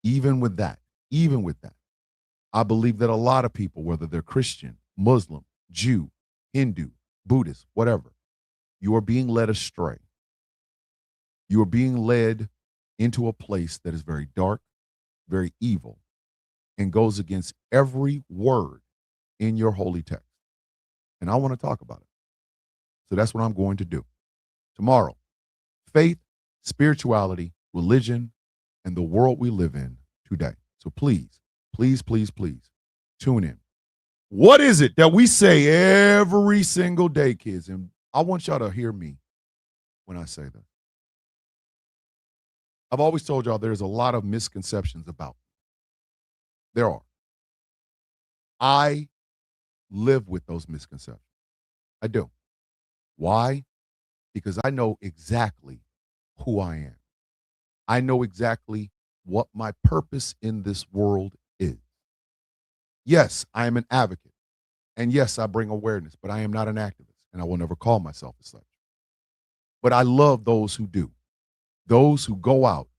even with that, I believe that a lot of people, whether they're Christian, Muslim, Jew, Hindu, Buddhist, whatever, you are being led astray. You are being led into a place that is very dark, very evil, and goes against every word in your holy text. And I want to talk about it. So that's what I'm going to do. Tomorrow, faith, spirituality, religion, and the world we live in today. So please, please, please, please tune in. What is it that we say every single day, kids? And I want y'all to hear me when I say that. I've always told y'all there's a lot of misconceptions about me. There are. I live with those misconceptions. I do. Why? Because I know exactly who I am. I know exactly what my purpose in this world is. Yes, I am an advocate. And yes, I bring awareness, but I am not an activist, and I will never call myself as such. But I love those who do, those who go out,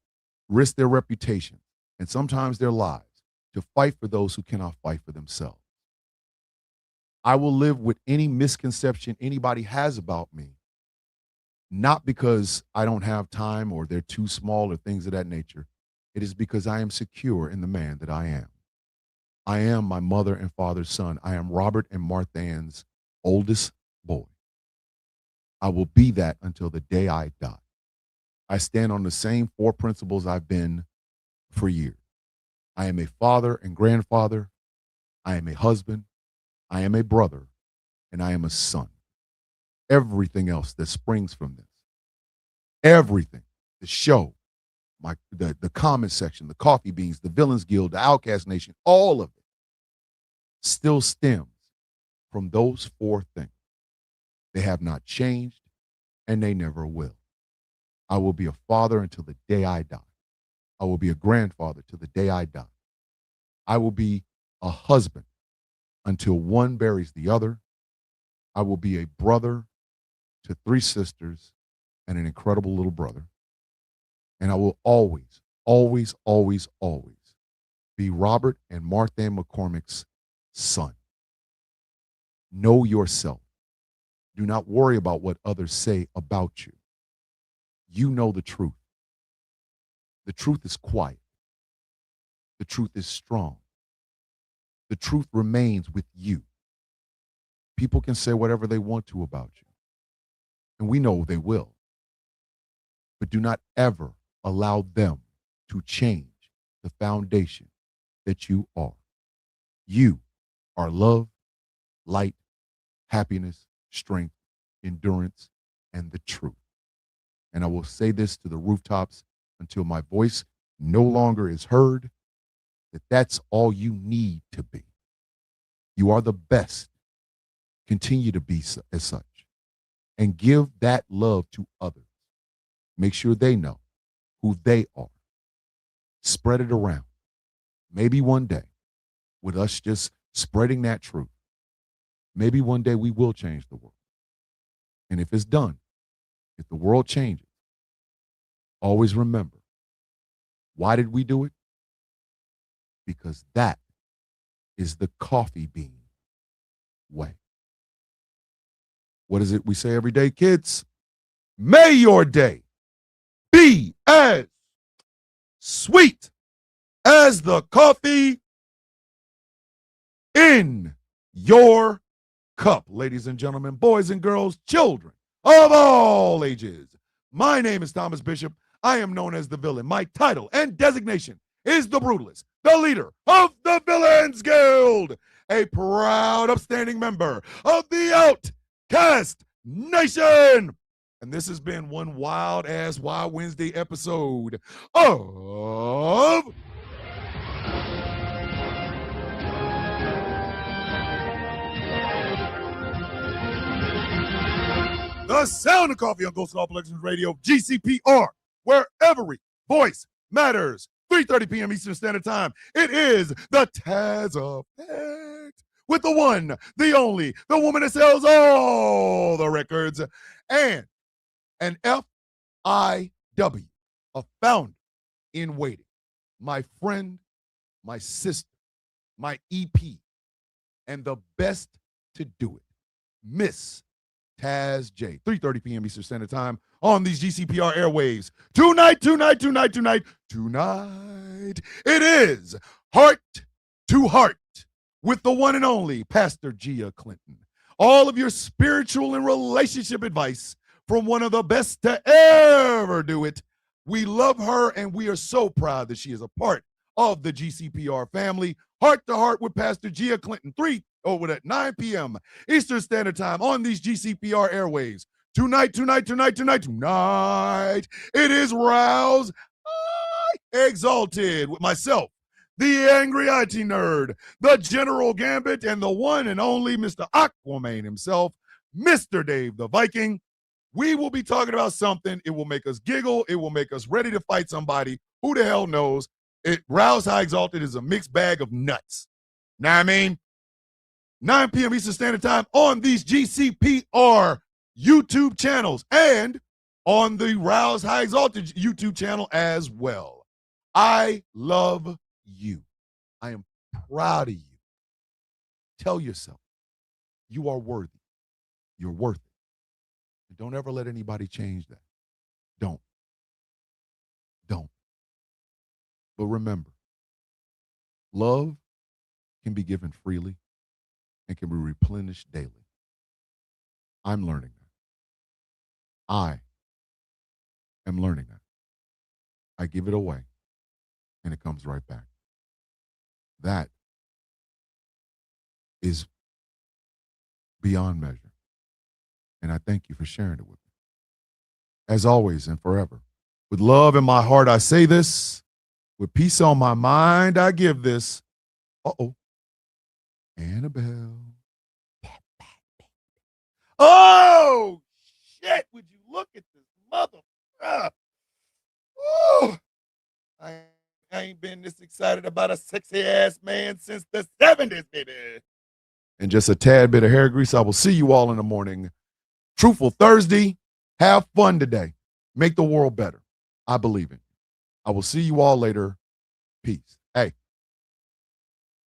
risk their reputation, and sometimes their lives to fight for those who cannot fight for themselves. I will live with any misconception anybody has about me, not because I don't have time or they're too small or things of that nature. It is because I am secure in the man that I am. I am my mother and father's son. I am Robert and Martha Ann's oldest boy. I will be that until the day I die. I stand on the same 4 principles I've been for years. I am a father and grandfather. I am a husband. I am a brother. And I am a son. Everything else that springs from this, everything, the show, the comment section, the Coffee Beans, the Villains Guild, the Outcast Nation, all of it still stems from those 4 things. They have not changed, and they never will. I will be a father until the day I die. I will be a grandfather till the day I die. I will be a husband until one buries the other. I will be a brother to 3 sisters and an incredible little brother. And I will always, always, always, always be Robert and Martha Ann McCormick's son. Know yourself. Do not worry about what others say about you. You know the truth. The truth is quiet. The truth is strong. The truth remains with you. People can say whatever they want to about you, and we know they will. But do not ever allow them to change the foundation that you are. You are love, light, happiness, strength, endurance, and the truth. And I will say this to the rooftops until my voice no longer is heard, that that's all you need to be. You are the best. Continue to be as such. And give that love to others. Make sure they know who they are. Spread it around. Maybe one day, with us just spreading that truth, maybe one day we will change the world. And if it's done, if the world changes, always remember, why did we do it? Because that is the coffee bean way. What is it we say every day, kids? May your day be as sweet as the coffee in your cup. Ladies and gentlemen, boys and girls, children of all ages. My name is Thomas Bishop. I am known as the villain. My title and designation is the Brutalist, the leader of the Villains Guild, a proud, upstanding member of the Outcast Nation. And this has been one wild-ass Wild Wednesday episode of The Sound of Coffee on Ghost Law Productions Radio, GCPR, where every voice matters. 3:30 p.m. Eastern Standard Time. It is the Taz Effect with the one, the only, the woman that sells all the records, and an FIW, a founder in waiting. My friend, my sister, my EP, and the best to do it, Miss Taz J. 3:30 p.m. Eastern Standard Time on these GCPR airwaves. Tonight, it is Heart to Heart with the one and only Pastor Gia Clinton. All of your spiritual and relationship advice from one of the best to ever do it. We love her, and we are so proud that she is a part of the GCPR family. Heart to Heart with Pastor Gia Clinton, 9 p.m. Eastern Standard Time on these GCPR airwaves. Tonight, it is Rouse Exalted with myself, the Angry IT Nerd, the General Gambit, and the one and only Mr. Aquaman himself, Mr. Dave the Viking. We will be talking about something. It will make us giggle. It will make us ready to fight somebody. Who the hell knows? Rouse High Exalted is a mixed bag of nuts. Know what I mean? 9 p.m. Eastern Standard Time on these GCPR YouTube channels and on the Rouse High Exalted YouTube channel as well. I love you. I am proud of you. Tell yourself you are worthy. You're worth it. And don't ever let anybody change that. Don't. But remember, love can be given freely and can be replenished daily. I'm learning that. I am learning that. I give it away and it comes right back. That is beyond measure. And I thank you for sharing it with me. As always and forever, with love in my heart, I say this. With peace on my mind, I give this. Annabelle. Oh, shit. Would you look at this mother? I ain't been this excited about a sexy-ass man since the 70s, baby. And just a tad bit of hair grease. I will see you all in the morning. Truthful Thursday. Have fun today. Make the world better. I believe in you. I will see you all later. Peace. Hey,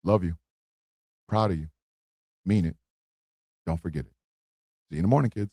love you. Proud of you. Mean it. Don't forget it. See you in the morning, kids.